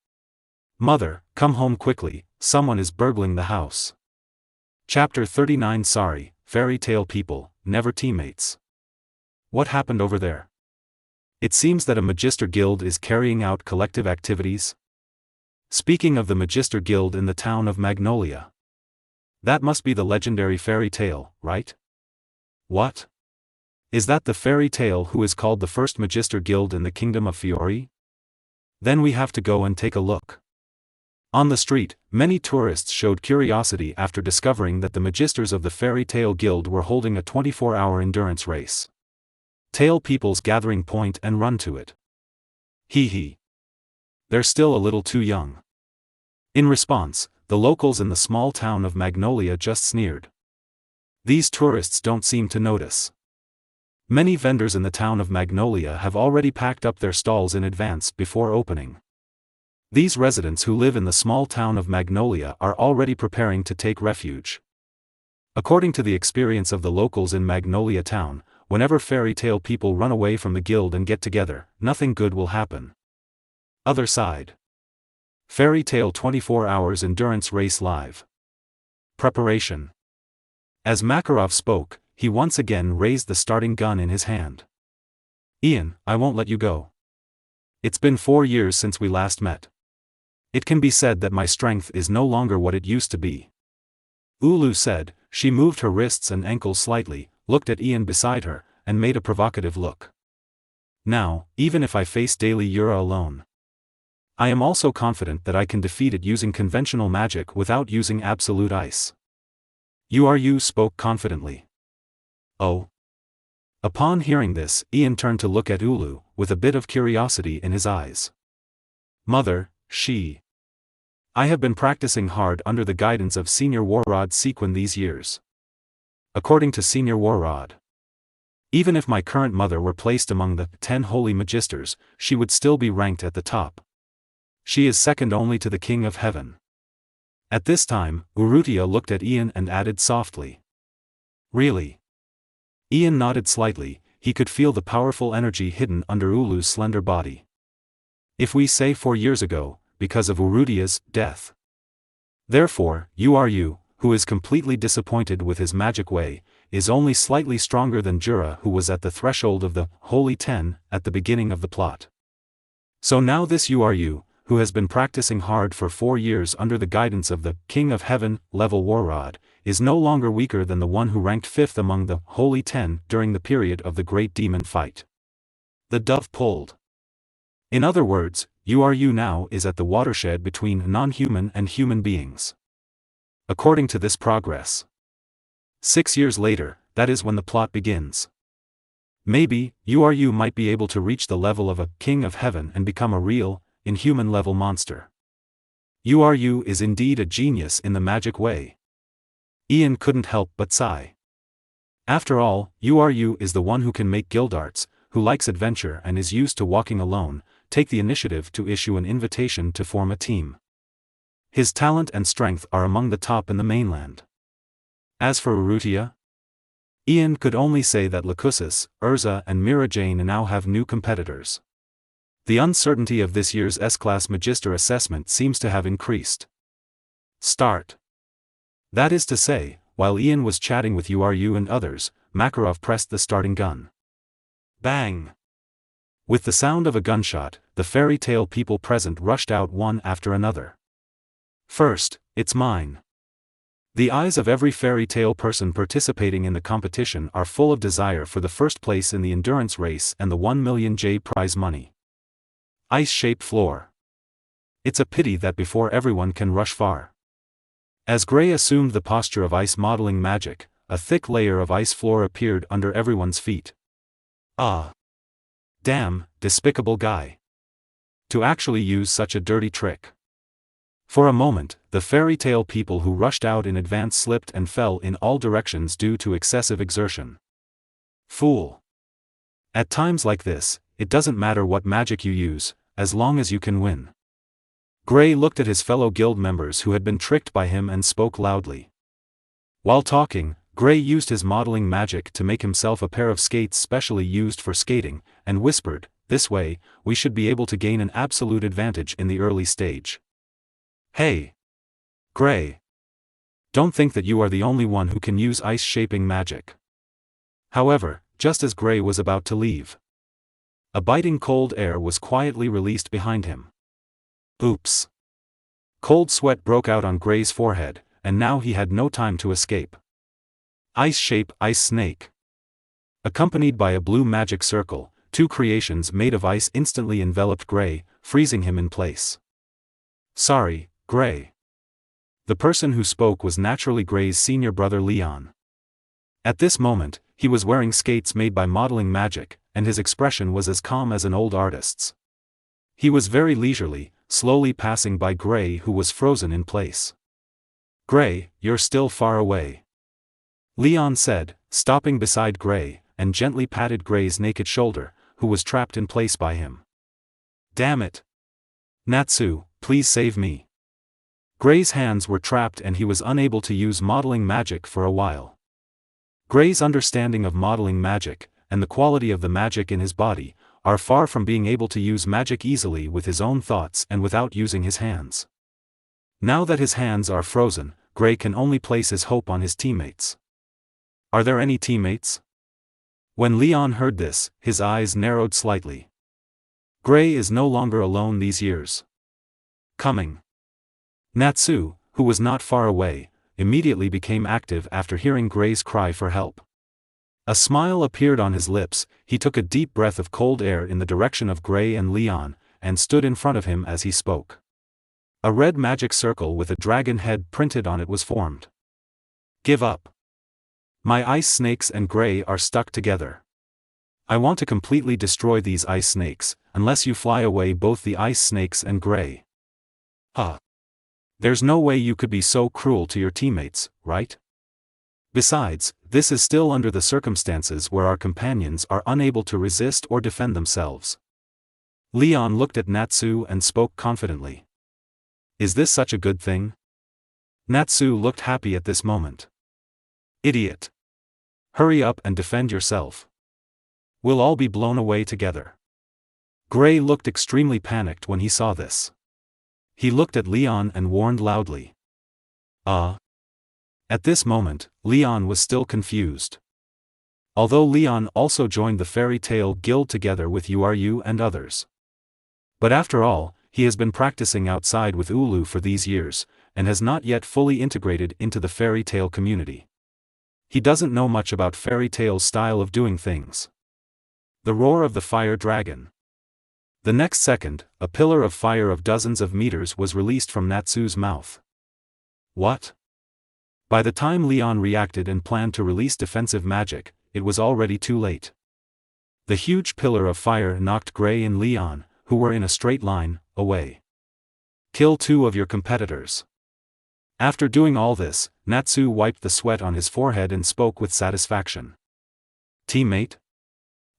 Mother, come home quickly, someone is burgling the house. Chapter 39. Sorry, Fairy Tale people, never teammates. What happened over there? It seems that a Magister Guild is carrying out collective activities. Speaking of the Magister Guild in the town of Magnolia. That must be the legendary Fairy Tale, right? What? Is that the Fairy Tale who is called the first Magister Guild in the Kingdom of Fiori? Then we have to go and take a look. On the street, many tourists showed curiosity after discovering that the Magisters of the Fairy Tale Guild were holding a 24-hour endurance race. Tale peoples gathering point and run to it. Hee. They're still a little too young. In response, the locals in the small town of Magnolia just sneered. These tourists don't seem to notice. Many vendors in the town of Magnolia have already packed up their stalls in advance before opening. These residents who live in the small town of Magnolia are already preparing to take refuge. According to the experience of the locals in Magnolia town, whenever Fairy Tale people run away from the guild and get together, nothing good will happen. Other side. Fairy Tale 24 Hours Endurance Race Live. Preparation. As Makarov spoke, he once again raised the starting gun in his hand. Ian, I won't let you go. It's been 4 years since we last met. It can be said that my strength is no longer what it used to be. Ulu said. She moved her wrists and ankles slightly, looked at Ian beside her, and made a provocative look. Now, even if I face daily Yura alone, I am also confident that I can defeat it using conventional magic without using absolute ice. Uru spoke confidently. Oh. Upon hearing this, Ian turned to look at Ulu, with a bit of curiosity in his eyes. Mother, I have been practicing hard under the guidance of Senior Warrod Sequin these years. According to Senior Warrod, even if my current mother were placed among the 10 holy magisters, she would still be ranked at the top. She is second only to the King of Heaven. At this time, Urrutia looked at Ian and added softly. Really? Ian nodded slightly. He could feel the powerful energy hidden under Ulu's slender body. If we say 4 years ago, because of Urrutia's death. Therefore, Uru, who is completely disappointed with his magic way, is only slightly stronger than Jura, who was at the threshold of the Holy Ten at the beginning of the plot. So now this Uru, who has been practicing hard for 4 years under the guidance of the King of Heaven level Warrod, is no longer weaker than the one who ranked 5th among the Holy Ten during the period of the Great Demon fight. The dove pulled. In other words, Uru now is at the watershed between non-human and human beings. According to this progress, 6 years later, that is when the plot begins. Maybe, Uru might be able to reach the level of a King of Heaven and become a real, inhuman-level monster. Uru is indeed a genius in the magic way. Ian couldn't help but sigh. After all, Uru is the one who can make guildarts, who likes adventure and is used to walking alone, take the initiative to issue an invitation to form a team. His talent and strength are among the top in the mainland. As for Urrutia, Ian could only say that Lacusis, ERZA and Mira Jane now have new competitors. The uncertainty of this year's S-Class Magister assessment seems to have increased. Start. That is to say, while Ian was chatting with Uru and others, Makarov pressed the starting gun. Bang! With the sound of a gunshot, the fairy tale people present rushed out one after another. First, it's mine. The eyes of every fairy tale person participating in the competition are full of desire for the first place in the endurance race and the 1 million J prize money. Ice-shaped floor. It's a pity that before everyone can rush far. As Gray assumed the posture of ice modeling magic, a thick layer of ice floor appeared under everyone's feet. Ah! Damn, despicable guy. To actually use such a dirty trick. For a moment, the fairy tale people who rushed out in advance slipped and fell in all directions due to excessive exertion. Fool. At times like this, it doesn't matter what magic you use, as long as you can win. Gray looked at his fellow guild members who had been tricked by him and spoke loudly. While talking, Gray used his modeling magic to make himself a pair of skates specially used for skating, and whispered, "This way, we should be able to gain an absolute advantage in the early stage." Hey! Gray! Don't think that you are the only one who can use ice-shaping magic. However, just as Gray was about to leave, a biting cold air was quietly released behind him. Oops! Cold sweat broke out on Gray's forehead, and now he had no time to escape. Ice Shape Ice Snake. Accompanied by a blue magic circle, 2 creations made of ice instantly enveloped Gray, freezing him in place. Sorry, Gray. The person who spoke was naturally Gray's senior brother Leon. At this moment, he was wearing skates made by modeling magic, and his expression was as calm as an old artist's. He was very leisurely, slowly passing by Gray, who was frozen in place. "Gray, you're still far away," Leon said, stopping beside Gray, and gently patted Gray's naked shoulder, who was trapped in place by him. "Damn it! Natsu, please save me." Gray's hands were trapped and he was unable to use modeling magic for a while. Gray's understanding of modeling magic, and the quality of the magic in his body, are far from being able to use magic easily with his own thoughts and without using his hands. Now that his hands are frozen, Gray can only place his hope on his teammates. Are there any teammates? When Leon heard this, his eyes narrowed slightly. Gray is no longer alone these years. Coming. Natsu, who was not far away, immediately became active after hearing Gray's cry for help. A smile appeared on his lips, he took a deep breath of cold air in the direction of Gray and Leon, and stood in front of him as he spoke. A red magic circle with a dragon head printed on it was formed. "Give up. My ice snakes and Gray are stuck together. I want to completely destroy these ice snakes, unless you fly away both the ice snakes and Gray." Huh. There's no way you could be so cruel to your teammates, right? Besides, this is still under the circumstances where our companions are unable to resist or defend themselves. Leon looked at Natsu and spoke confidently. Is this such a good thing? Natsu looked happy at this moment. Idiot. Hurry up and defend yourself. We'll all be blown away together. Gray looked extremely panicked when he saw this. He looked at Leon and warned loudly. At this moment, Leon was still confused. Although Leon also joined the fairy tale guild together with Uru and others. But after all, he has been practicing outside with Ulu for these years, and has not yet fully integrated into the fairy tale community. He doesn't know much about fairy tale's style of doing things. The roar of the fire dragon. The next second, a pillar of fire of dozens of meters was released from Natsu's mouth. What? By the time Leon reacted and planned to release defensive magic, it was already too late. The huge pillar of fire knocked Gray and Leon, who were in a straight line, away. Kill 2 of your competitors. After doing all this, Natsu wiped the sweat on his forehead and spoke with satisfaction. Teammate?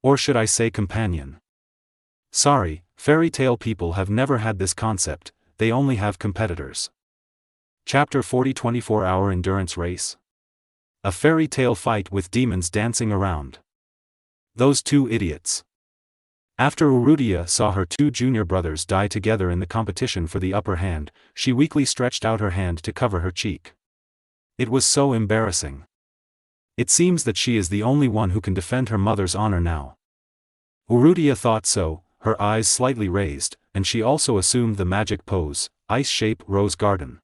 Or should I say companion? Sorry, fairy tale people have never had this concept, they only have competitors. Chapter 40 24-hour endurance race. A fairy tale fight with demons dancing around. Those 2 idiots. After Urudia saw her 2 junior brothers die together in the competition for the upper hand, she weakly stretched out her hand to cover her cheek. It was so embarrassing. It seems that she is the only one who can defend her mother's honor now. Urudia thought so, her eyes slightly raised, and she also assumed the magic pose, Ice Shape Rose Garden.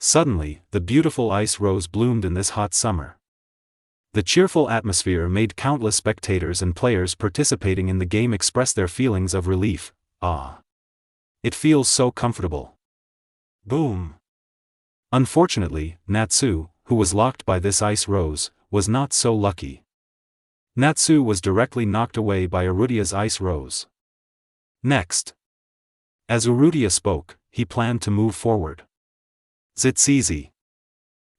Suddenly, the beautiful ice rose bloomed in this hot summer. The cheerful atmosphere made countless spectators and players participating in the game express their feelings of relief. Ah! It feels so comfortable. Boom! Unfortunately, Natsu, who was locked by this ice rose, was not so lucky. Natsu was directly knocked away by Urudia's ice rose. Next. As Urudia spoke, he planned to move forward. It's easy.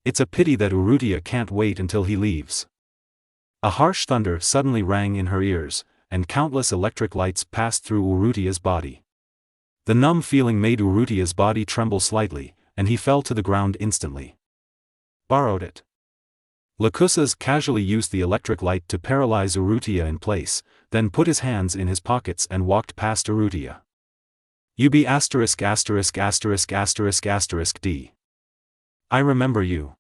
It's a pity that Urudia can't wait until he leaves. A harsh thunder suddenly rang in her ears, and countless electric lights passed through Urudia's body. The numb feeling made Urudia's body tremble slightly, and he fell to the ground instantly. Borrowed it. Lakusas casually used the electric light to paralyze Urudia in place, then put his hands in his pockets and walked past Urudia. UB************ D. I remember you.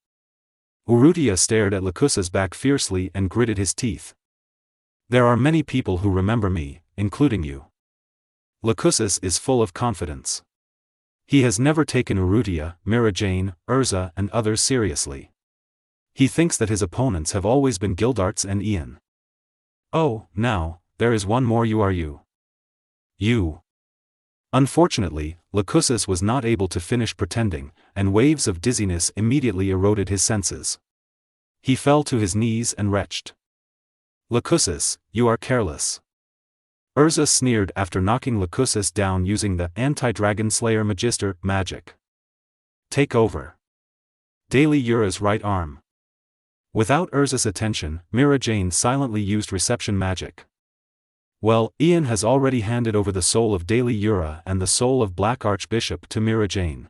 Urudia stared at Lakussa's back fiercely and gritted his teeth. There are many people who remember me, including you. Lakussas is full of confidence. He has never taken Urudia, Mirajane, ERZA and others seriously. He thinks that his opponents have always been Gildarts and Ian. Oh, now, there is one more You. Unfortunately, Lakussas was not able to finish pretending, and waves of dizziness immediately eroded his senses. He fell to his knees and retched. Lakussas, you are careless. ERZA sneered after knocking Lakussas down using the Anti-Dragon Slayer Magister magic. Take over. Daily Yura's right arm. Without ERZA's attention, Mirajane silently used reception magic. Well, Ian has already handed over the soul of Daily Yura and the soul of Black Archbishop to Mirajane.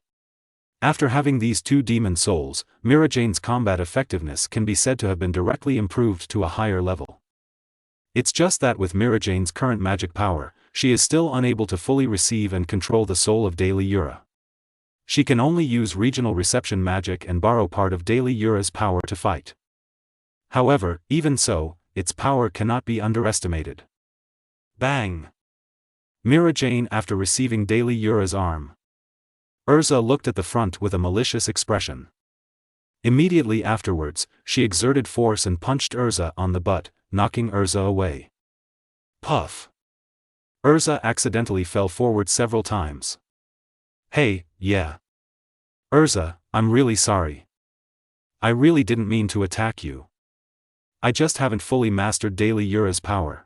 After having these 2 demon souls, Mirajane's combat effectiveness can be said to have been directly improved to a higher level. It's just that with Mirajane's current magic power, she is still unable to fully receive and control the soul of Daily Yura. She can only use regional reception magic and borrow part of Daily Yura's power to fight. However, even so, its power cannot be underestimated. Bang! Mirajane after receiving Daily Yura's arm. ERZA looked at the front with a malicious expression. Immediately afterwards, she exerted force and punched ERZA on the butt, knocking ERZA away. Puff! ERZA accidentally fell forward several times. Hey, yeah. ERZA, I'm really sorry. I really didn't mean to attack you. I just haven't fully mastered Daily Yura's power.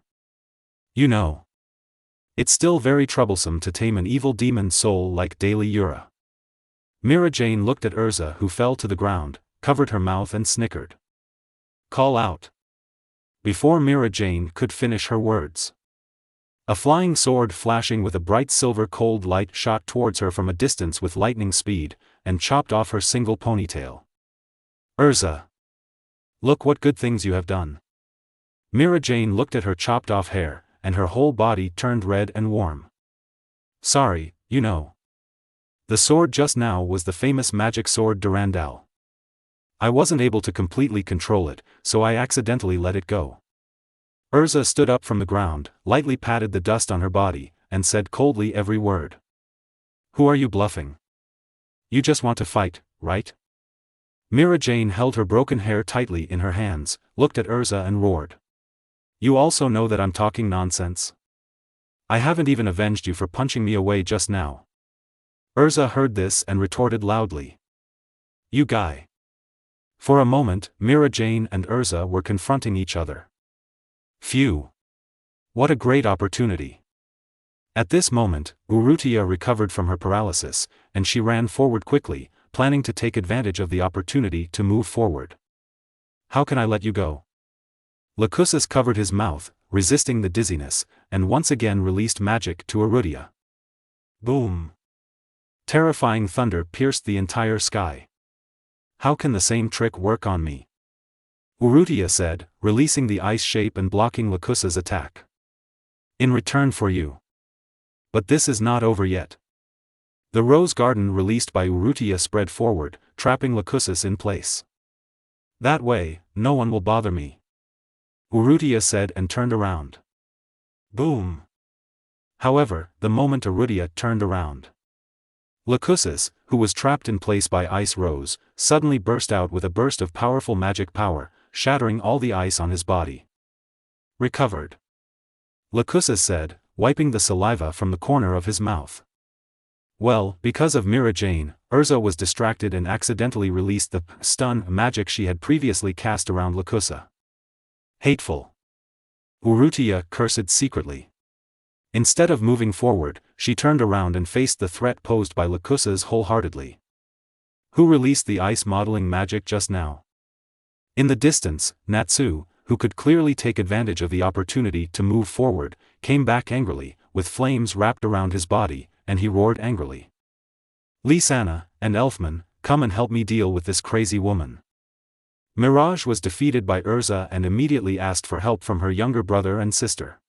You know. It's still very troublesome to tame an evil demon soul like Daily Yura. Mirajane looked at ERZA who fell to the ground, covered her mouth and snickered. Call out. Before Mirajane could finish her words. A flying sword flashing with a bright silver cold light shot towards her from a distance with lightning speed, and chopped off her single ponytail. ERZA. Look what good things you have done. Mirajane looked at her chopped off hair, and her whole body turned red and warm. Sorry, you know. The sword just now was the famous magic sword Durandal. I wasn't able to completely control it, so I accidentally let it go. ERZA stood up from the ground, lightly patted the dust on her body, and said coldly every word. Who are you bluffing? You just want to fight, right? Mira Jane held her broken hair tightly in her hands, looked at ERZA and roared. You also know that I'm talking nonsense? I haven't even avenged you for punching me away just now. ERZA heard this and retorted loudly. You guy. For a moment, Mira Jane and ERZA were confronting each other. Phew. What a great opportunity. At this moment, Urrutia recovered from her paralysis, and she ran forward quickly, planning to take advantage of the opportunity to move forward. How can I let you go? Lacusis covered his mouth, resisting the dizziness, and once again released magic to Urrutia. Boom! Terrifying thunder pierced the entire sky. How can the same trick work on me? Urrutia said, releasing the ice shape and blocking Lacusa's attack. In return for you. But this is not over yet. The rose garden released by Urrutia spread forward, trapping Lacusis in place. That way, no one will bother me. Urrutia said and turned around. Boom! However, the moment Urrutia turned around, Lacusis, who was trapped in place by Ice Rose, suddenly burst out with a burst of powerful magic power, shattering all the ice on his body. Recovered. Lacusis said, wiping the saliva from the corner of his mouth. Well, because of Mira Jane, ERZA was distracted and accidentally released the stun magic she had previously cast around Lacusa. Hateful. Urrutia cursed secretly. Instead of moving forward, she turned around and faced the threat posed by Lacusa's wholeheartedly. Who released the ice modeling magic just now? In the distance, Natsu, who could clearly take advantage of the opportunity to move forward, came back angrily, with flames wrapped around his body, and he roared angrily. Lisanna and Elfman, come and help me deal with this crazy woman. Mirage was defeated by ERZA and immediately asked for help from her younger brother and sister.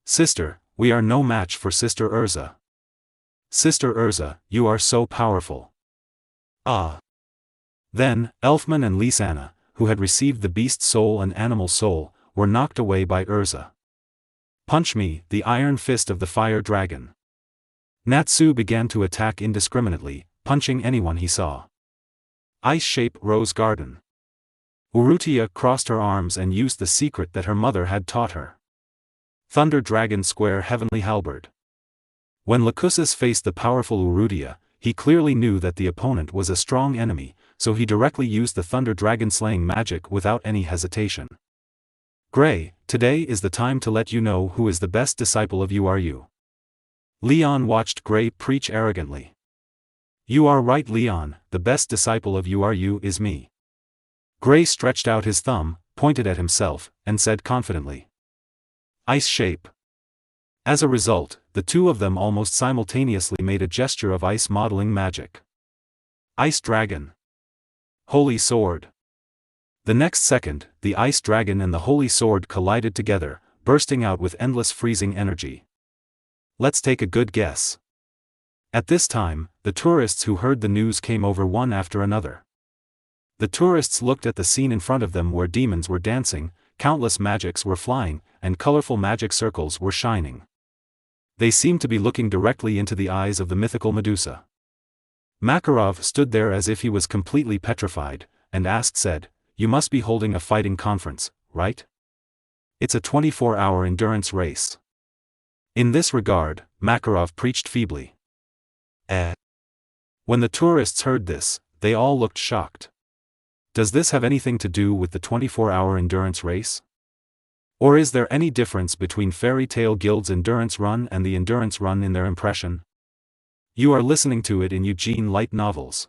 Sister, we are no match for Sister ERZA. Sister ERZA, you are so powerful. Ah. Then, Elfman and Lisanna, who had received the beast soul and animal soul, were knocked away by ERZA. Punch me, the iron fist of the fire dragon. Natsu began to attack indiscriminately, punching anyone he saw. Ice Shape Rose Garden. Urrutia crossed her arms and used the secret that her mother had taught her. Thunder Dragon Square Heavenly Halberd. When Lacusis faced the powerful Urrutia, he clearly knew that the opponent was a strong enemy, so he directly used the Thunder Dragon slaying magic without any hesitation. Gray, today is the time to let you know who is the best disciple of you. Leon watched Gray preach arrogantly. You are right, Leon, the best disciple of you is me. Gray stretched out his thumb, pointed at himself, and said confidently. Ice Shape. As a result, the two of them almost simultaneously made a gesture of ice modeling magic. Ice Dragon. Holy Sword. The next second, the Ice Dragon and the Holy Sword collided together, bursting out with endless freezing energy. Let's take a good guess. At this time, the tourists who heard the news came over one after another. The tourists looked at the scene in front of them where demons were dancing, countless magics were flying, and colorful magic circles were shining. They seemed to be looking directly into the eyes of the mythical Medusa. Makarov stood there as if he was completely petrified, and said, You must be holding a fighting conference, right? It's a 24-hour endurance race. In this regard, Makarov preached feebly. When the tourists heard this, they all looked shocked. Does this have anything to do with the 24-hour endurance race? Or is there any difference between Fairy Tale Guild's endurance run and the endurance run in their impression? You are listening to it in Eugene Light Novels.